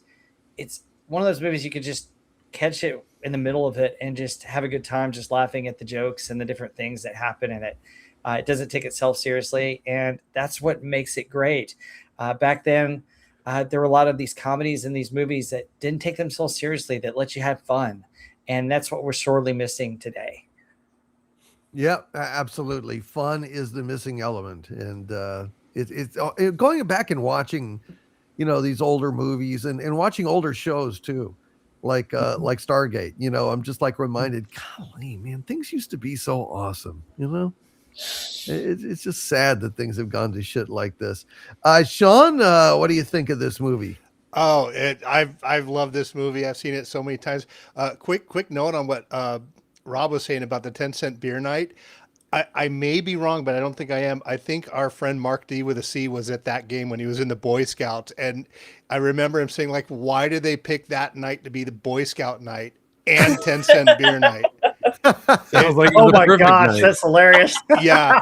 it's one of those movies you could just catch it in the middle of it and just have a good time, just laughing at the jokes and the different things that happen in it. It doesn't take itself seriously, and that's what makes it great. Back then, there were a lot of these comedies and these movies that didn't take themselves seriously, that let you have fun, and that's what we're sorely missing today. Yeah, absolutely. Fun is the missing element, and it's going back and watching, you know, these older movies and watching older shows too, like Stargate. You know, I'm just like reminded, golly, man, things used to be so awesome. You know. It's just sad that things have gone to shit like this. Sean, what do you think of this movie? Oh, I've loved this movie. I've seen it so many times. Quick note on what Rob was saying about the 10-cent beer night. I may be wrong, but I don't think I am. I think our friend Mark D with a C was at that game when he was in the Boy Scouts, and I remember him saying, like, why did they pick that night to be the Boy Scout night and 10-cent beer night? Sounds like Oh the my perfect gosh, night. that's hilarious. Yeah.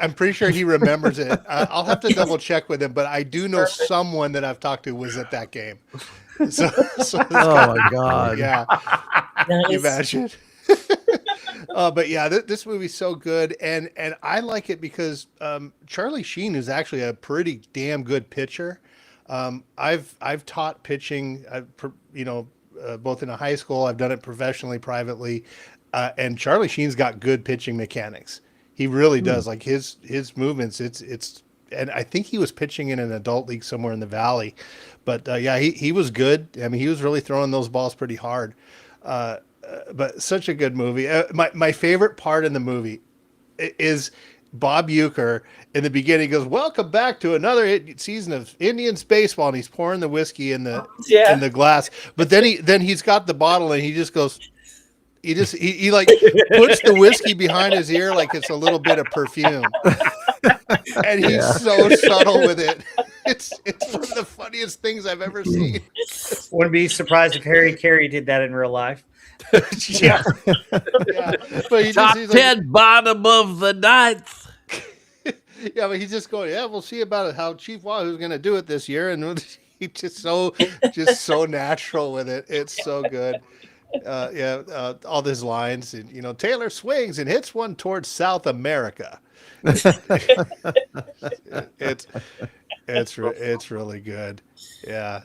I'm pretty sure he remembers it. I'll have to double check with him, but I do know someone that I've talked to was at that game. So Oh my God. yeah. Can you Nice. imagine? But yeah, this movie's so good, and I like it because Charlie Sheen is actually a pretty damn good pitcher. I've taught pitching, both in a high school. I've done it professionally, privately, and Charlie Sheen's got good pitching mechanics. He really does. Like his movements. It's and I think he was pitching in an adult league somewhere in the Valley, but yeah, he was good. I mean, he was really throwing those balls pretty hard. But such a good movie. My favorite part in the movie is Bob Uecker in the beginning goes, "Welcome back to another season of Indians baseball," and he's pouring the whiskey in the glass. But then he's got the bottle and he just goes, he like puts the whiskey behind his ear like it's a little bit of perfume, and he's so subtle with it. It's one of the funniest things I've ever seen. Wouldn't be surprised if Harry Carey did that in real life. Yeah. Yeah. But he's like, 10, bottom of the ninth. yeah, but he's just going, yeah, we'll see about it, how Chief Wahoo's going to do it this year. And he's just so natural with it. It's so good. All these lines, and, Taylor swings and hits one towards South America. It's really good. Yeah.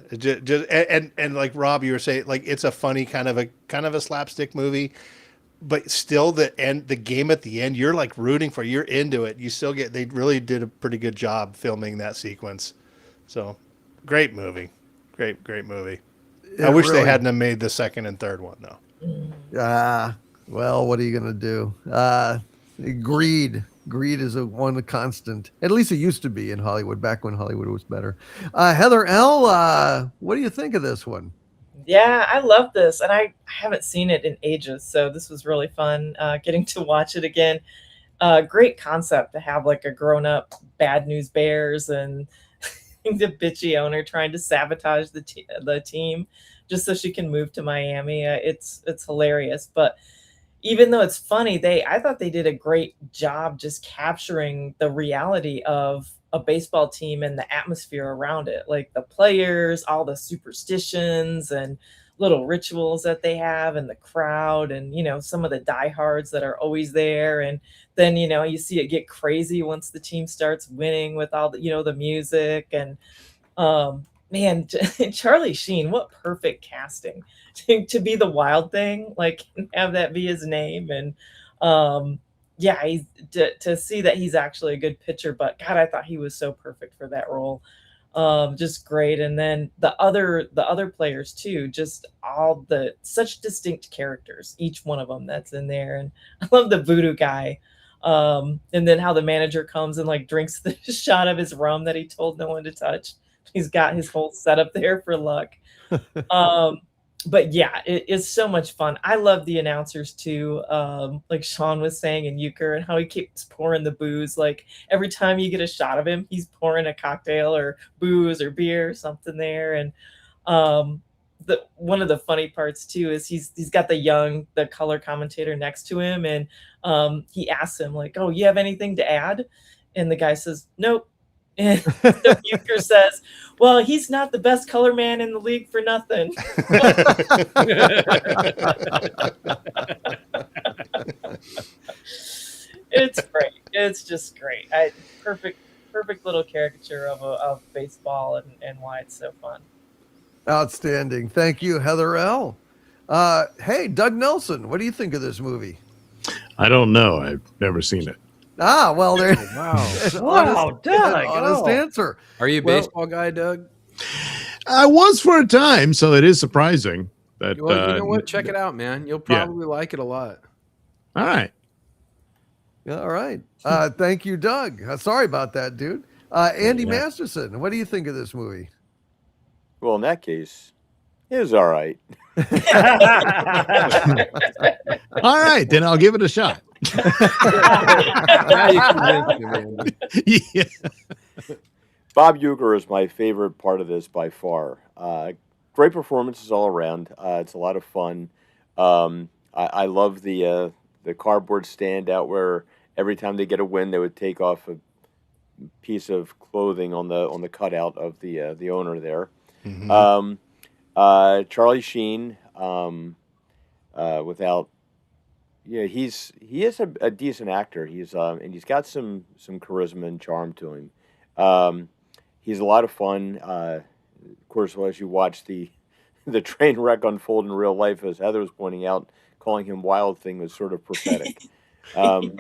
And like Rob, you were saying, like, it's a funny kind of a slapstick movie, but still the game at the end, you're like rooting for, you're into it. You still they really did a pretty good job filming that sequence. So great movie. Great movie. I wish they hadn't have made the second and third one though. Well, what are you going to do? Greed is one constant. At least it used to be in Hollywood, back when Hollywood was better. Heather L., what do you think of this one? Yeah, I love this, and I haven't seen it in ages, so this was really fun getting to watch it again. Great concept to have like a grown-up bad news bears and the bitchy owner trying to sabotage the team just so she can move to Miami. It's hilarious, but even though it's funny, I thought they did a great job just capturing the reality of a baseball team and the atmosphere around it, like the players, all the superstitions and little rituals that they have, and the crowd, and some of the diehards that are always there. And then you see it get crazy once the team starts winning with all the the music. And man, Charlie Sheen, what perfect casting to be the Wild Thing, like, and have that be his name. And yeah, to see that he's actually a good pitcher. But God, I thought he was so perfect for that role. Just great. And then the other players too, just all the such distinct characters, each one of them that's in there. And I love the voodoo guy. And then how the manager comes and like drinks the shot of his rum that he told no one to touch. He's got his whole setup there for luck. But yeah, it's so much fun. I love the announcers too. Like Sean was saying in Euchre, and how he keeps pouring the booze. Like every time you get a shot of him, he's pouring a cocktail or booze or beer or something there. And one of the funny parts too is he's got the color commentator next to him, and he asks him like, "Oh, you have anything to add?" And the guy says, "Nope." And so Euchre says, "Well, he's not the best color man in the league for nothing." It's great. It's just great. Perfect little caricature of baseball and why it's so fun. Outstanding. Thank you, Heather L. Hey, Doug Nelson, what do you think of this movie? I don't know. I've never seen it. Ah, well, there. Wow, Doug. Honest answer. Are you a baseball guy, Doug? I was for a time, so it is surprising that. Well, you know what? Check it out, man. You'll probably like it a lot. All right. Yeah, all right. Thank you, Doug. Sorry about that, dude. Andy Masterson, what do you think of this movie? Well, in that case, it was all right. All right, then I'll give it a shot. Now you convinced me, man. Yeah. Bob Uecker is my favorite part of this by far. Great performances all around. It's a lot of fun. I love the cardboard stand out where every time they get a win, they would take off a piece of clothing on the cutout of the owner there. Mm-hmm. Charlie Sheen, he is a decent actor. He's and he's got some charisma and charm to him. He's a lot of fun. Of course, as you watch the train wreck unfold in real life, as Heather was pointing out, calling him Wild Thing was sort of prophetic. Dennis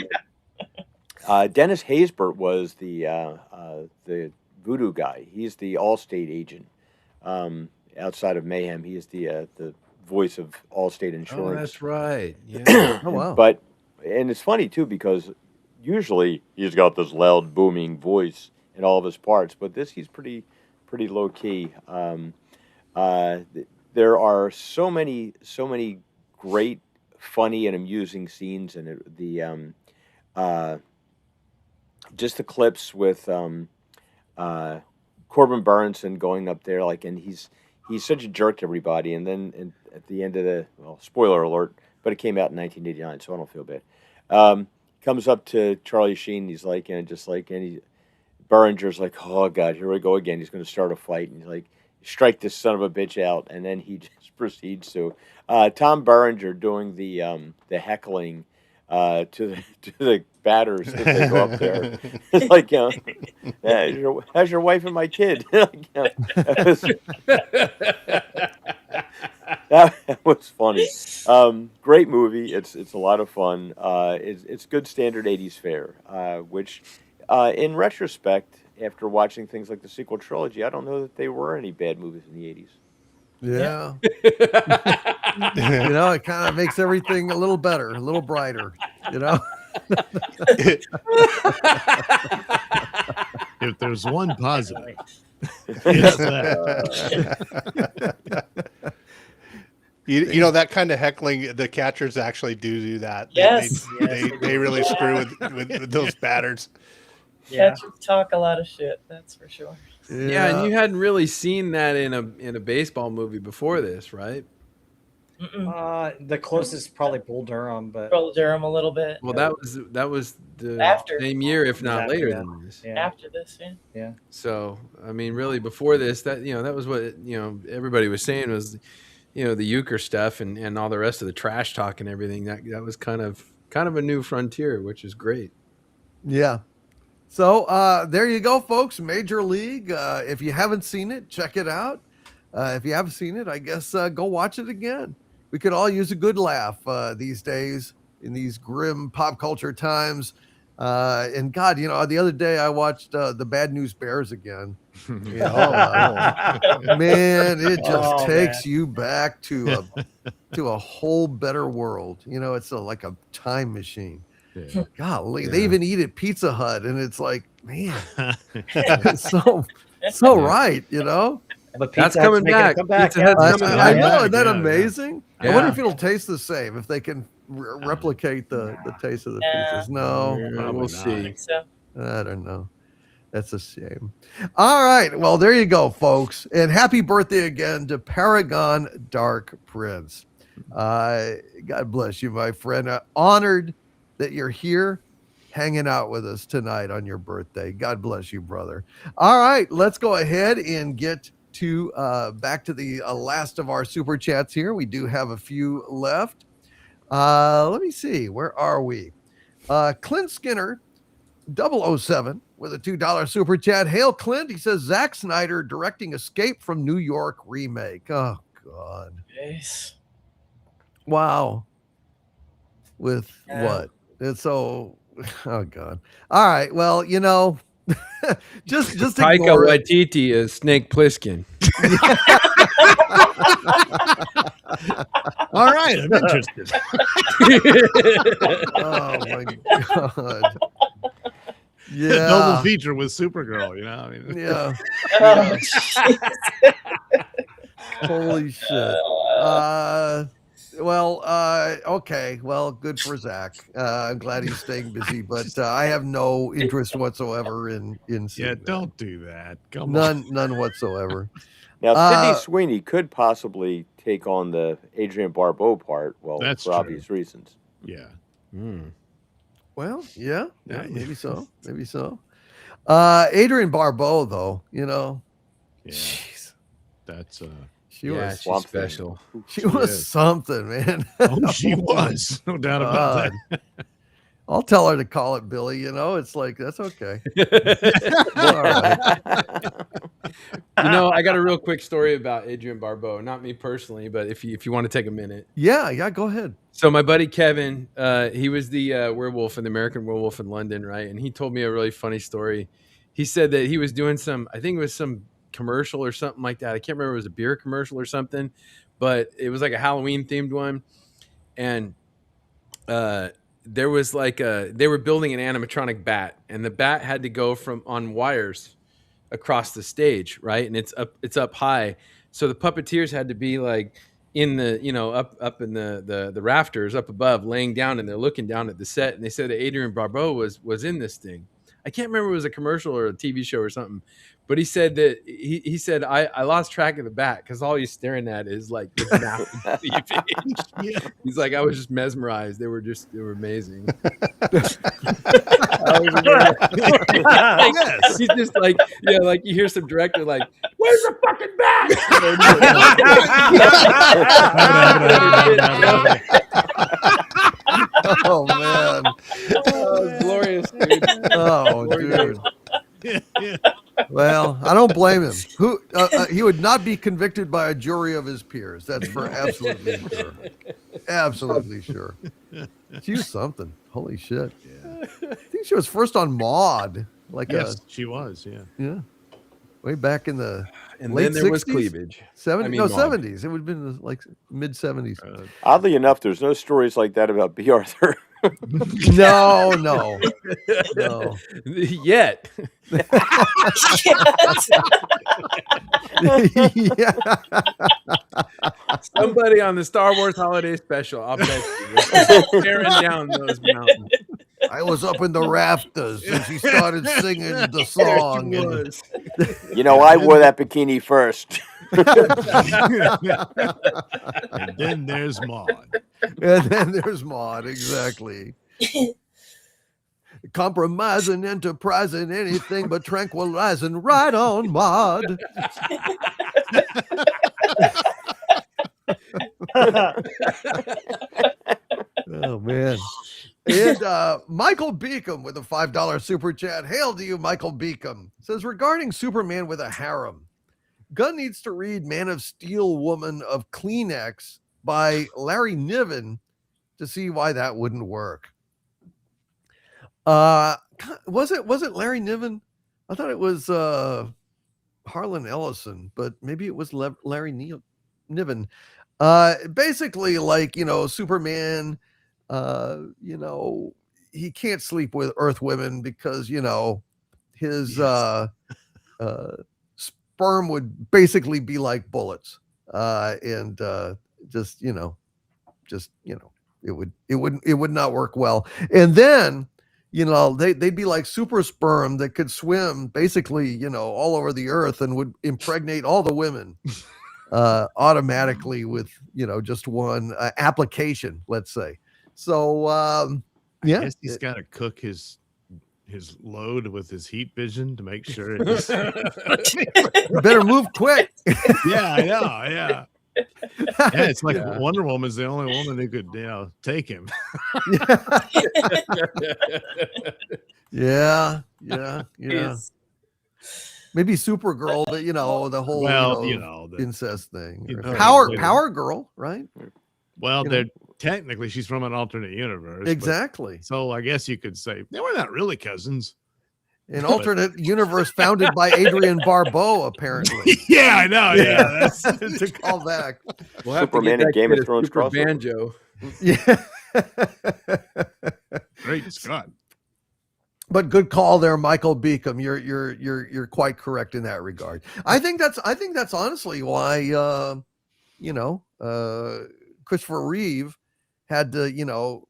Haysbert was the voodoo guy. He's the Allstate agent. Outside of Mayhem, he is the voice of Allstate Insurance. Oh, that's right. Yeah. Oh, wow. And it's funny too because usually he's got this loud, booming voice in all of his parts, but he's pretty low key. There are so many great, funny, and amusing scenes in it. Just the clips with Corbin Burnson going up there, and he's such a jerk to everybody. And then at the end of spoiler alert, but it came out in 1989, so I don't feel bad. Comes up to Charlie Sheen, he's like, Berenger's like, oh God, here we go again. He's going to start a fight, and he's like, strike this son of a bitch out, and then he just proceeds to. Tom Berenger doing the heckling to the batters if they go up there. It's like, how's your wife and my kid? That was funny. Great movie. It's a lot of fun. It's good standard 80s fare, which in retrospect, after watching things like the sequel trilogy, I don't know that they were any bad movies in the 80s. Yeah. It kind of makes everything a little better, a little brighter, If there's one positive, it's that. That kind of heckling, the catchers actually do that. Yes. They really screw with those batters. Catchers talk a lot of shit, that's for sure. Yeah, and you hadn't really seen that in a baseball movie before this, right? The closest probably Bull Durham, but Bull Durham a little bit. Well, that was the After. same year, if not Exactly, later yeah. than this. yeah. After this, Yeah. So, I mean, really, before this, that was what everybody was saying was, the euchre stuff and all the rest of the trash talk and everything. That was kind of a new frontier, which is great. Yeah. So there you go, folks. Major League. If you haven't seen it, check it out. If you haven't seen it, I guess go watch it again. We could all use a good laugh these days in these grim pop culture times. And God, the other day I watched The Bad News Bears again. Yeah, man, it just Oh, takes man. you back to a whole better world. It's like a time machine. Yeah. Golly, Yeah. they even eat at Pizza Hut, and it's like, man, it's so right, But That's Pizza Hut's coming making a back. comeback. Pizza Hut's yeah. coming I back. know, isn't that Yeah, yeah. amazing? I Yeah. wonder if it'll taste the same, if they can replicate the taste of the Yeah. pizzas. No, Yeah, Probably we'll not. I see. think so. I don't know. That's a shame. All right. Well, there you go, folks. And happy birthday again to Paragon Dark Prince. God bless you, my friend. Honored that you're here hanging out with us tonight on your birthday. God bless you, brother. All right. Let's go ahead and get to back to the last of our super chats here. We do have a few left. Let me see. Where are we? Clint Skinner 007 with a $2 super chat. Hail Clint. He says Zack Snyder directing Escape from New York remake. Oh God. Yes. Wow. With Yeah. what? It's so oh God. All right. Well, just Taika ignore it. Waititi is Snake Plissken. All right, I'm interested. Oh my God. Yeah. Double feature with Supergirl, I mean, Yeah. Oh, jeez. Holy shit. Okay. Well, good for Zach. I'm glad he's staying busy, but I have no interest whatsoever in seeing yeah, that. don't do that. Come on. None whatsoever. Now, Sidney Uh, Sweeney could possibly take on the Adrian Barbeau part, That's for true. obvious reasons. Yeah. Well, yeah, Yeah. maybe so. Maybe so. Adrian Barbeau, though, Yeah. jeez, That's she Yeah, was she's Swamp Thing. special. she she was is. something, man. Oh, she was. No doubt about that. I'll tell her to call it Billy. It's like that's okay. All right. I got a real quick story about Adrian Barbeau. Not me personally, but if you want to take a minute. Yeah. Go ahead. So my buddy Kevin, he was the werewolf in the American Werewolf in London, right? And he told me a really funny story. He said that he was doing I think it was some commercial or something like that. I can't remember if it was a beer commercial or something, but it was like a Halloween themed one. And there was they were building an animatronic bat, and the bat had to go on wires across the stage, right? And it's up high. So the puppeteers had to be like in the, up in the rafters up above, laying down, and they're looking down at the set. And they said that Adrian Barbeau was in this thing. I can't remember if it was a commercial or a TV show or something, but he said that he said, I lost track of the bat because all he's staring at is like this massive cleavage. Yeah. He's like, I was just mesmerized. They were amazing. Yes. He's just like, like you hear some director like, where's the fucking bat? Oh man. Oh, glorious, dude. Oh dude. Well, I don't blame him. He would not be convicted by a jury of his peers. That's for absolutely sure. Absolutely sure. She was something. Holy shit. Yeah. I think she was first on Maude. Yes, she was. Yeah. Way back in the And late then there was 60s? cleavage. 70s. Maude. 70s. It would have been like mid 70s. Oddly enough, there's no stories like that about B. Arthur. No. Yet. Yeah. Somebody on the Star Wars Holiday Special, I'll bet you, was staring down those mountains. I was up in the rafters and she started singing the song. There she and- was. I wore that bikini first. And then there's Maud. And then there's Maude, exactly. Compromising, enterprising, anything but tranquilizing, right on, Maude. Oh, man. And Michael Beacom with a $5 super chat. Hail to you, Michael Beacom. Says, regarding Superman with a harem, Gunn needs to read Man of Steel Woman of Kleenex by Larry Niven to see why that wouldn't work. Was it Larry Niven? I thought it was Harlan Ellison, but maybe it was Larry Niven. Basically, like, Superman, he can't sleep with Earth women because, his sperm would basically be like bullets. And just, it would not work well. And then, they'd be like super sperm that could swim basically, all over the earth and would impregnate all the women automatically with, just one application, let's say. So, I yeah, guess he's got to cook his load with his heat vision to make sure it's you better move quick. yeah, I know, yeah. Yeah, it's like Wonder Woman's the only woman who could, take him. Yeah. Yes. Maybe Supergirl, but the whole the incest thing. Power Girl, right? Well, they're technically she's from an alternate universe. Exactly. So I guess you could say they were not really cousins. An alternate universe founded by Adrian Barbeau, apparently. Yeah, I know. Yeah, that's to call back. We'll have Superman to and get Game that of kid a Thrones super crossover. banjo. Yeah. great Scott. But good call there, Michael Beacom. You're quite correct in that regard. I think that's honestly why Christopher Reeve had to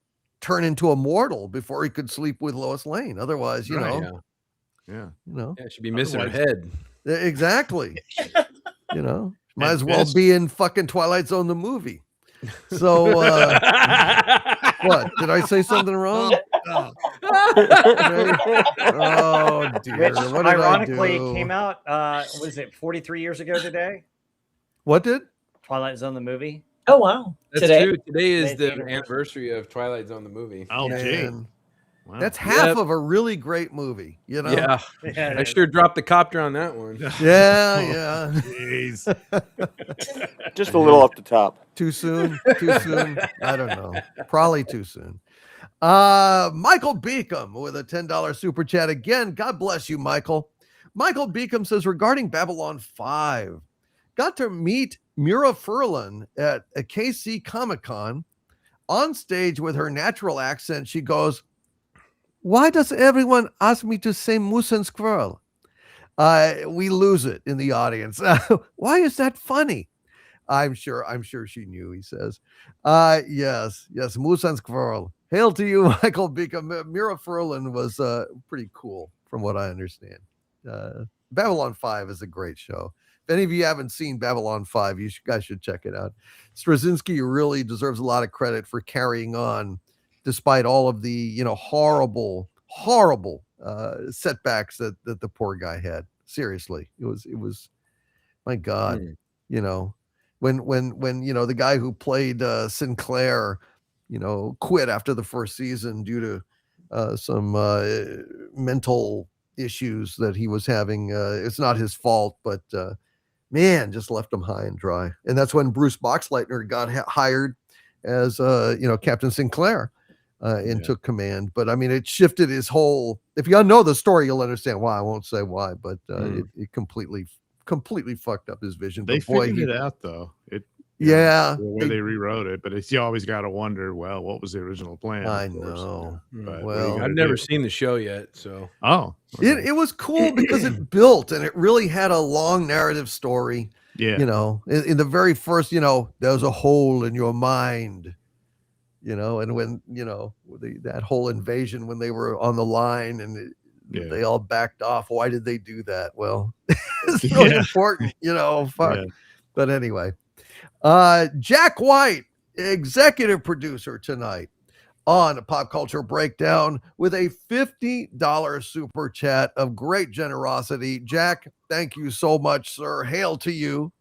turn into a mortal before he could sleep with Lois Lane. Otherwise, Yeah. Yeah, she'd be Otherwise- missing her head. exactly. Might At as well best- be in fucking Twilight Zone the movie. So what? Did I say something wrong? Oh, Oh dear. Which What did I ironically do? came out, was it 43 years ago today? What did? Twilight Zone the movie. Oh wow. That's Today. true. Today is Today's the the anniversary of Twilight Zone the movie. oh, gee. Man, Wow. that's half Yep. of a really great movie, Yeah, Yeah, I sure dropped the copter on that one. Yeah. Jeez. Just a little off the top. Too soon? I don't know. Probably too soon. Michael Beacom with a $10 super chat again. God bless you, Michael. Michael Beacom says, regarding Babylon 5, got to meet Mira Furlan at a KC Comic-Con. On stage with her natural accent, she goes, "Why does everyone ask me to say moose and squirrel?" We lose it in the audience. Why is that funny? I'm sure she knew, he says. Yes, moose and squirrel. Hail to you, Michael Beacom. Mira Furlan was pretty cool, from what I understand. Babylon 5 is a great show. If any of you haven't seen Babylon 5, you guys should check it out. Straczynski really deserves a lot of credit for carrying on despite all of the horrible setbacks that the poor guy had. Seriously, it was my God. When the guy who played Sinclair quit after the first season due to some mental issues that he was having. It's not his fault, but man, just left him high and dry. And that's when Bruce Boxleitner got hired as Captain Sinclair and took command. But I mean, it shifted his whole. If you know the story, you'll understand why. I won't say why, but it completely fucked up his vision. They But boy, figured it out though. Yeah, the way they rewrote it, but you always got to wonder, well, what was the original plan? I of course, know. But Well, I've never seen the show yet, so It was cool because it built and it really had a long narrative story. Yeah. In the very first, there's a hole in your mind, and when, that whole invasion, when they were on the line and they all backed off. Why did they do that? Well, it's really important, fuck. Yeah. But anyway, Jack White, executive producer tonight on Pop Culture Breakdown with a $50 super chat of great generosity. Jack, thank you so much, sir. Hail to you.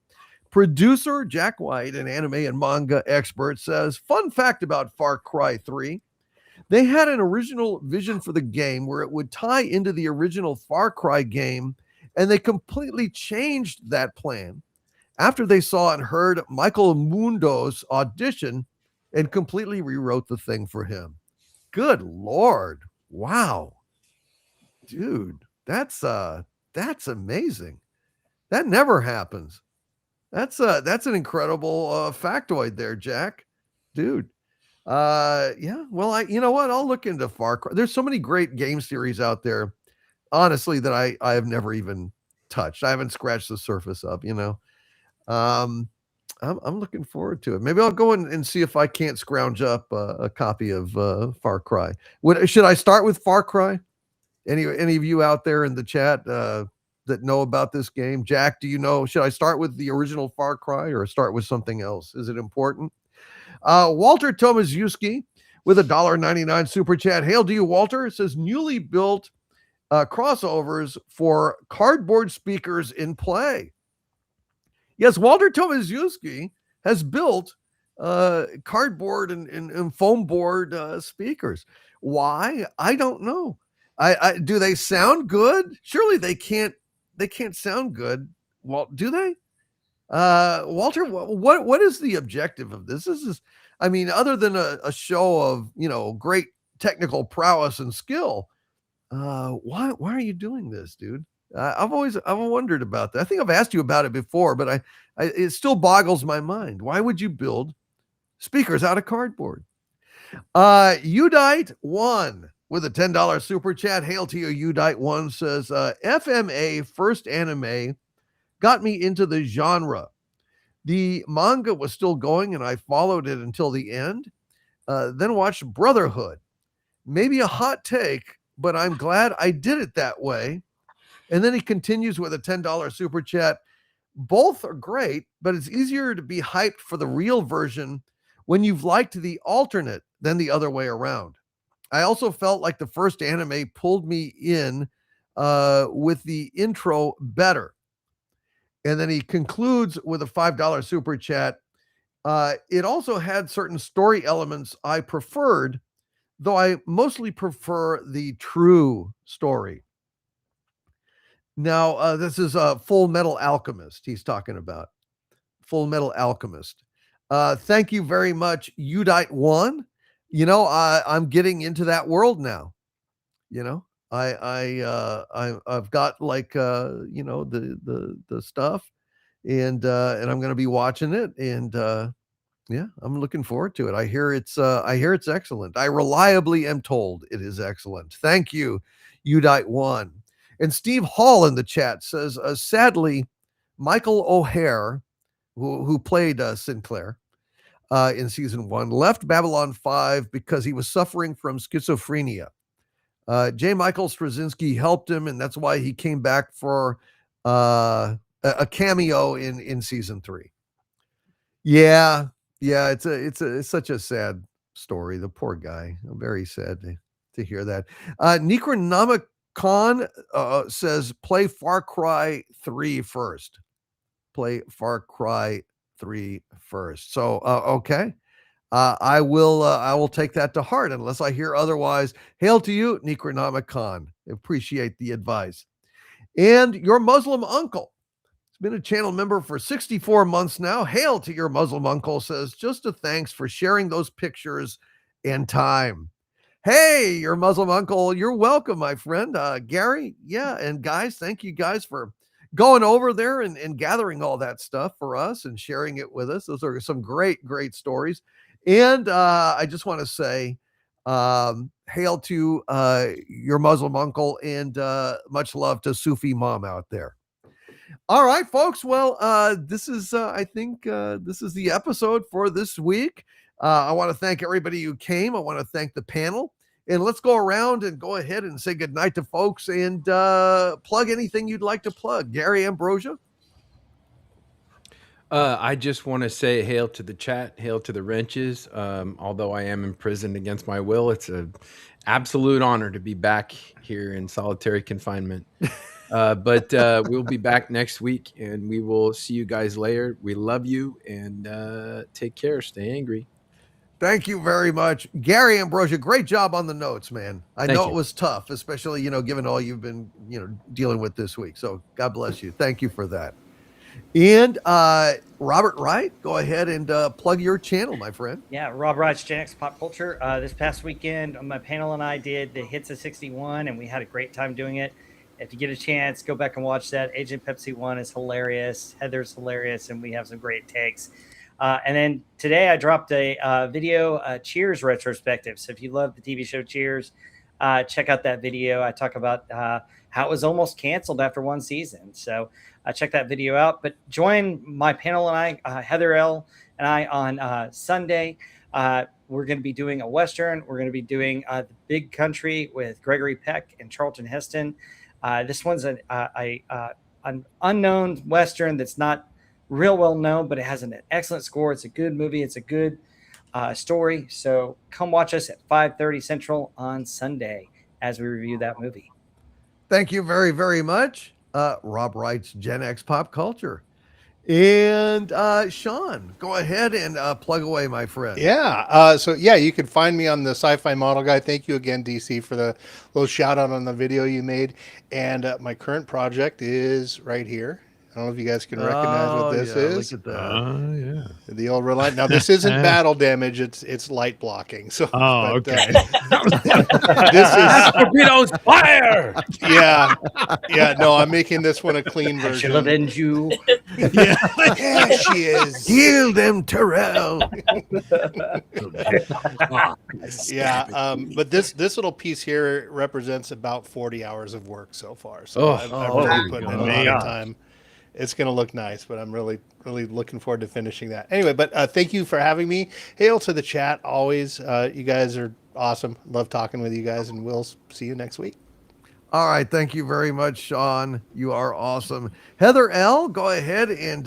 Producer Jack White, an anime and manga expert, says, fun fact about Far Cry 3. They had an original vision for the game where it would tie into the original Far Cry game, and they completely changed that plan after they saw and heard Michael Mundo's audition and completely rewrote the thing for him. Good Lord. Wow. Dude, that's amazing. That never happens. That's an incredible factoid there, Jack. Dude. Yeah. Well, you know what? I'll look into Far Cry. There's so many great game series out there, honestly, that I have never even touched. I haven't scratched the surface of, Um, I'm looking forward to it. Maybe I'll go in and see if I can't scrounge up a copy of Far Cry. Should I start with Far Cry? Any of you out there in the chat that know about this game? Jack, do you know? Should I start with the original Far Cry or start with something else? Is it important? Walter Tomaszewski with a $1.99 super chat. Hail to you, Walter. It says newly built crossovers for cardboard speakers in play. Yes, Walter Tomaszewski has built cardboard and foam board speakers. Why? I don't know. Do they sound good? Surely they can't sound good. Well, do they? Walter, what is the objective of this? I mean, other than a show of, great technical prowess and skill, why are you doing this, dude? I've wondered about that. I think I've asked you about it before, but it still boggles my mind. Why would you build speakers out of cardboard? Udite 1 with a $10 super chat. Hail to you, Udite 1 says, FMA first anime got me into the genre. The manga was still going and I followed it until the end. Then watched Brotherhood. Maybe a hot take, but I'm glad I did it that way. And then he continues with a $10 super chat. Both are great, but it's easier to be hyped for the real version when you've liked the alternate than the other way around. I also felt like the first anime pulled me in with the intro better. And then he concludes with a $5 super chat. It also had certain story elements I preferred, though I mostly prefer the true story. Now, this is Full Metal Alchemist he's talking about. Full Metal Alchemist. Thank you very much, Udite 1. I'm getting into that world now. I've got like the stuff, and I'm going to be watching it, and yeah, I'm looking forward to it. I hear it's excellent. I reliably am told it is excellent. Thank you, Udite 1. And Steve Hall in the chat says, sadly, Michael O'Hare, who played Sinclair in season 1, left Babylon 5 because he was suffering from schizophrenia. J. Michael Straczynski helped him, and that's why he came back for a cameo in season 3. Yeah, it's such a sad story. The poor guy. I'm very sad to hear that. Necronomicon says play Far Cry 3 first. Play Far Cry 3 first. So okay. I will take that to heart unless I hear otherwise. Hail to you, Necronomicon. Appreciate the advice. And your Muslim uncle. He's been a channel member for 64 months now. Hail to your Muslim uncle, says, just a thanks for sharing those pictures and time. Hey, your Muslim uncle, you're welcome, my friend. Gary, yeah, and guys, thank you guys for going over there and gathering all that stuff for us and sharing it with us. Those are some great stories. And I just want to say, hail to your Muslim uncle, and much love to Sufi mom out there. All right, folks. Well, this is, I think, this is the episode for this week. I want to thank everybody who came. I want to thank the panel. And let's go around and go ahead and say goodnight to folks and plug anything you'd like to plug. Gary Ambrosia? I just want to say hail to the chat, hail to the wrenches. Although I am imprisoned against my will, it's an absolute honor to be back here in solitary confinement. But we'll be back next week, and we will see you guys later. We love you, and take care. Stay angry. Thank you very much, Gary Ambrosia. Great job on the notes, man. I know it was tough, especially, given all you've been, dealing with this week. So God bless you. Thank you for that. And Robert Wright, go ahead and plug your channel, my friend. Yeah, Rob Wright's Gen X Pop Culture. This past weekend, my panel and I did the Hits of 61, and we had a great time doing it. if you get a chance, go back and watch that. Agent Pepsi 1 is hilarious. Heather's hilarious, and we have some great takes. And then today I dropped a video Cheers retrospective. So if you love the TV show Cheers, check out that video. I talk about how it was almost canceled after one season. So check that video out. But join my panel and I, Heather L. and I, on Sunday. We're going to be doing a Western. We're going to be doing The Big Country with Gregory Peck and Charlton Heston. This one's an unknown Western that's not real well known, but it has an excellent score. It's a good movie. It's a good story. So come watch us at 5:30 Central on Sunday as we review that movie. Thank you very, very much. Rob writes Gen X Pop Culture. And Sean, go ahead and plug away, my friend. Yeah. So you can find me on the Sci-Fi Model Guy. Thank you again, DC, for the little shout out on the video you made. And my current project is right here. I don't know if you guys can recognize what this is. Look at that. Yeah. The old red light. Now this isn't battle damage; it's light blocking. So, okay. This is Torpedoes fire! yeah. No, I'm making this one a clean I shall version. avenge you. Yeah, she is. Heal them, Terrell. Yeah, but this little piece here represents about 40 hours of work so far. So I've really put in a lot of time. It's going to look nice, but I'm really looking forward to finishing that. Anyway, but thank you for having me. Hail to the chat always. You guys are awesome. Love talking with you guys, and we'll see you next week. All right. Thank you very much, Sean. You are awesome. Heather L., go ahead and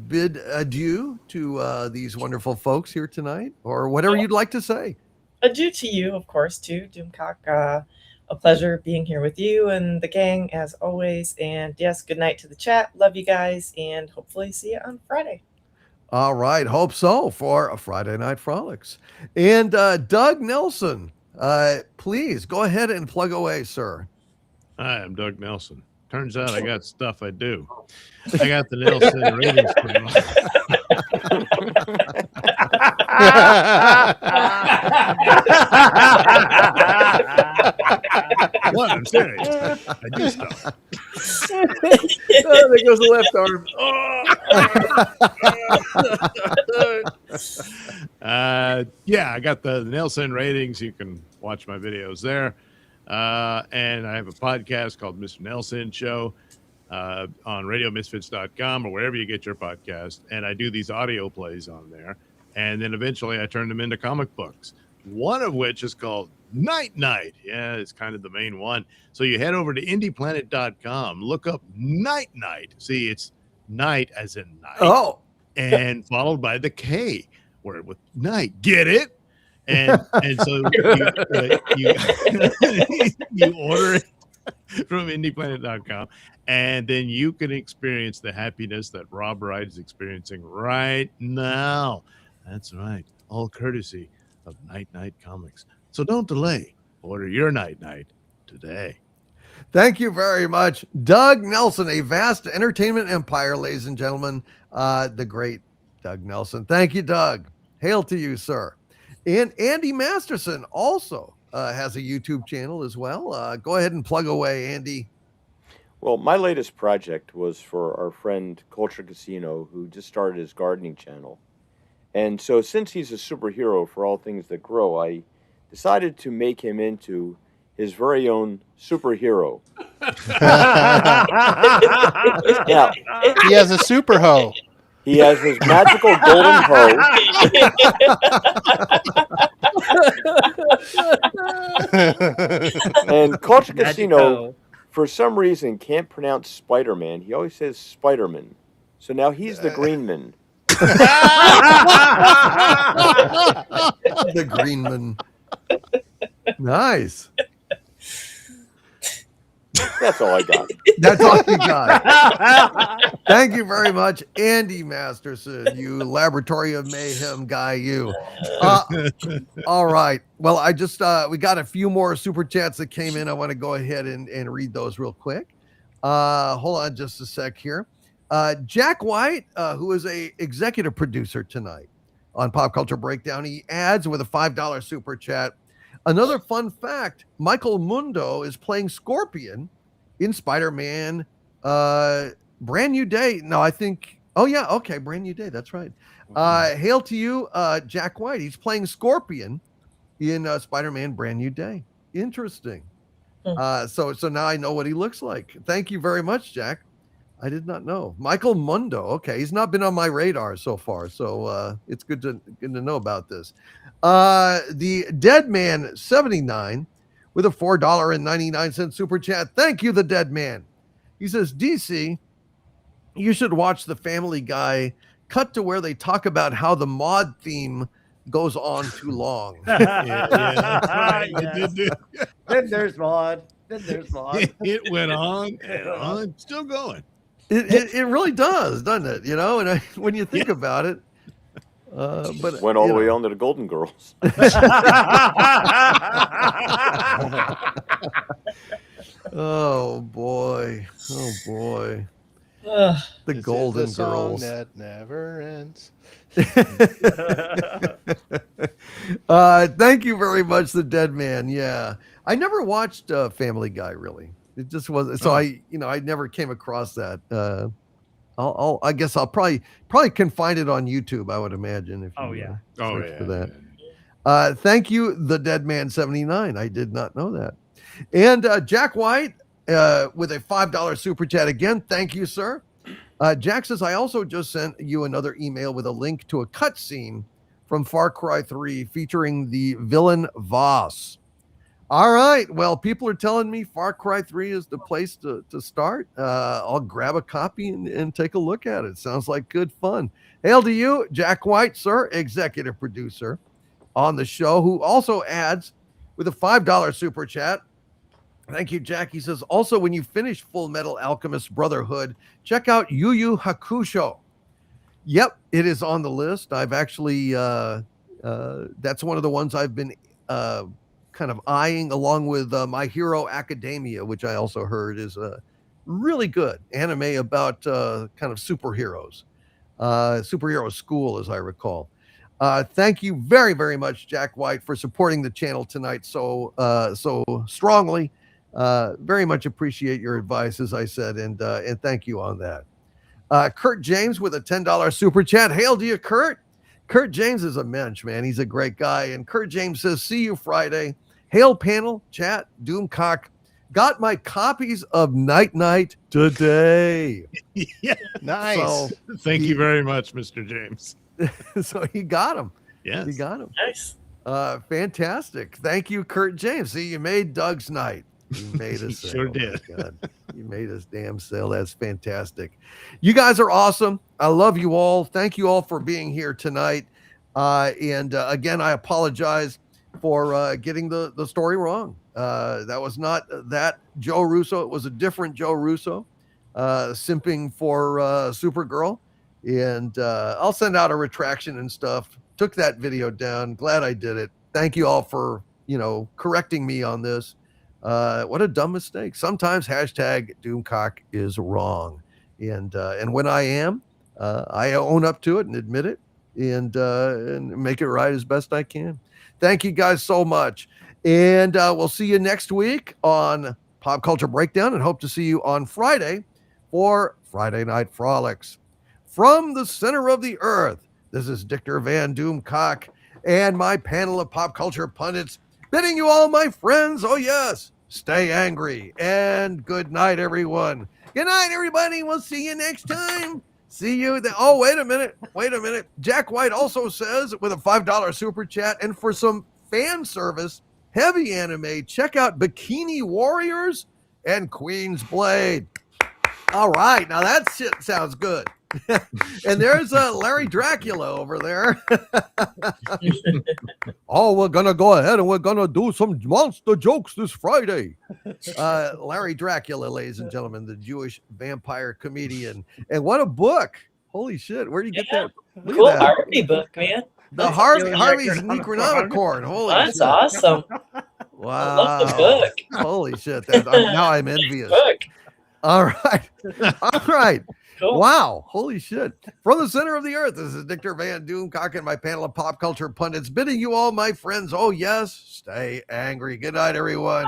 bid adieu to these wonderful folks here tonight, or whatever you'd like to say. Adieu to you, of course, too, Doomcock. A pleasure being here with you and the gang, as always. And yes, good night to the chat. Love you guys, and hopefully see you on Friday. All right. Hope so for a Friday Night Frolics. And Doug Nelson, please go ahead and plug away, sir. Hi, I'm Doug Nelson. Turns out I got stuff I do. I got the Nelson ratings What? I'm serious. I do stuff. Oh, there goes the left arm. Yeah, I got the Nelson ratings. You can watch my videos there. And I have a podcast called Mr. Nelson Show on radiomisfits.com or wherever you get your podcast. And I do these audio plays on there. And then eventually I turn them into comic books, one of which is called Night Night. Yeah, it's kind of the main one. So you head over to indieplanet.com, look up Night Night. See, it's night as in night. Oh. And followed by the K word with night. Get it? And so you order it from indieplanet.com, and then you can experience the happiness that Rob Wright is experiencing right now. That's right. All courtesy of Night Night Comics. So don't delay. Order your Night Night today. Thank you very much. Doug Nelson, a vast entertainment empire, ladies and gentlemen. The great Doug Nelson. Thank you, Doug. Hail to you, sir. And Andy Masterson also has a YouTube channel as well. Go ahead and plug away, Andy. Well, my latest project was for our friend Culture Casino, who just started his gardening channel. And so since he's a superhero for all things that grow, I decided to make him into his very own superhero. Now, He has a super hoe. he has his magical golden hoe. And Culture Casino, for some reason, can't pronounce Spider-Man. He always says Spider-Man. So now he's the Greenman. The Greenman. Nice. That's all I got. That's all you got. Thank you very much, Andy Masterson, you laboratory of mayhem guy, you. All right. Well, I just we got a few more super chats that came in. I want to go ahead and read those real quick. Hold on just a sec here. Jack White, who is a executive producer tonight on Pop Culture Breakdown, he adds with a $5 super chat. Another fun fact, Michael Mundo is playing Scorpion in Spider-Man, Brand New Day. No, I think. Oh yeah, okay, Brand New Day. That's right. Hail to you, Jack White. He's playing Scorpion in Spider-Man Brand New Day. Interesting. So now I know what he looks like. Thank you very much, Jack. I did not know. Michael Mundo. Okay, he's not been on my radar so far, so it's good to know about this. The Dead Man 79 with a $4.99 super chat. Thank you, the Dead Man. He says, DC, you should watch the Family Guy cut to where they talk about how the mod theme goes on too long. Yes. Then there's Maud. Then there's Maud. It went on and on, still going. It really does, doesn't it? You know, and when you think about it, but Went all the way on to the Golden Girls. Oh boy, the This Golden is the song Girls. that never ends. Thank you very much, the Dead Man. Yeah, I never watched Family Guy really. It just wasn't. So I never came across that. I guess I'll probably can find it on YouTube. I would imagine. If you, search for that. Thank you, the Dead Man 79. I did not know that. And Jack White with a $5 super chat again. Thank you, sir. Jack says, I also just sent you another email with a link to a cutscene from Far Cry 3 featuring the villain Voss. All right. Well, people are telling me Far Cry 3 is the place to start. I'll grab a copy and take a look at it. Sounds like good fun. Hail to you, Jack White, sir, executive producer on the show, who also adds with a $5 super chat. Thank you, Jack. He says, also, when you finish Full Metal Alchemist Brotherhood, check out Yu Yu Hakusho. Yep, it is on the list. I've actually, that's one of the ones I've been kind of eyeing, along with My Hero Academia, which I also heard is a really good anime about kind of superheroes, superhero school, as I recall. Thank you very, very much, Jack White, for supporting the channel tonight so strongly. Very much appreciate your advice, as I said, and thank you on that. Kurt James with a $10 super chat. Hail to you, Kurt. Kurt James is a mensch, man. He's a great guy. And Kurt James says, see you Friday. Hail panel, chat, Doomcock. Got my copies of Night Night today. Yeah. Nice. So Thank you very much, Mr. James. so he got them. Yes. He got them. Nice. Fantastic. Thank you, Kurt James. See, you made Doug's night. You made us Sure did. God. You made us damn sale. That's fantastic. You guys are awesome. I love you all. Thank you all for being here tonight. And again, I apologize for getting the story wrong. That was not that Joe Russo. It was a different Joe Russo simping for Supergirl. And I'll send out a retraction and stuff. Took that video down. Glad I did it. Thank you all for, correcting me on this. What a dumb mistake. Sometimes hashtag Doomcock is wrong. And when I am, I own up to it and admit it and make it right as best I can. Thank you guys so much. And we'll see you next week on Pop Culture Breakdown, and hope to see you on Friday for Friday Night Frolics. From the center of the earth, this is Dictor Van Doomcock and my panel of pop culture pundits bidding you all, my friends, oh yes, stay angry and good night, everyone. Good night, everybody. We'll see you next time. See you. Oh, wait a minute. Jack White also says with a $5 super chat, and for some fan service, heavy anime, check out Bikini Warriors and Queen's Blade. All right. Now that shit sounds good. And there's Larry Dracula over there. Oh, we're gonna go ahead and we're gonna do some monster jokes this Friday. Larry Dracula, ladies and gentlemen, the Jewish vampire comedian. And what a book! Holy shit! Where do you get that? Look Cool at that. Harvey book, man. The Harvey's Necronomicon. Holy That's shit! awesome. Wow! I love the book. Holy shit! Now I'm envious. Book. All right. All right. Cool. Wow. Holy shit. From the center of the earth, this is Dictor Van Doomcock and my panel of pop culture pundits bidding you all, my friends, oh yes, stay angry. Good night, everyone.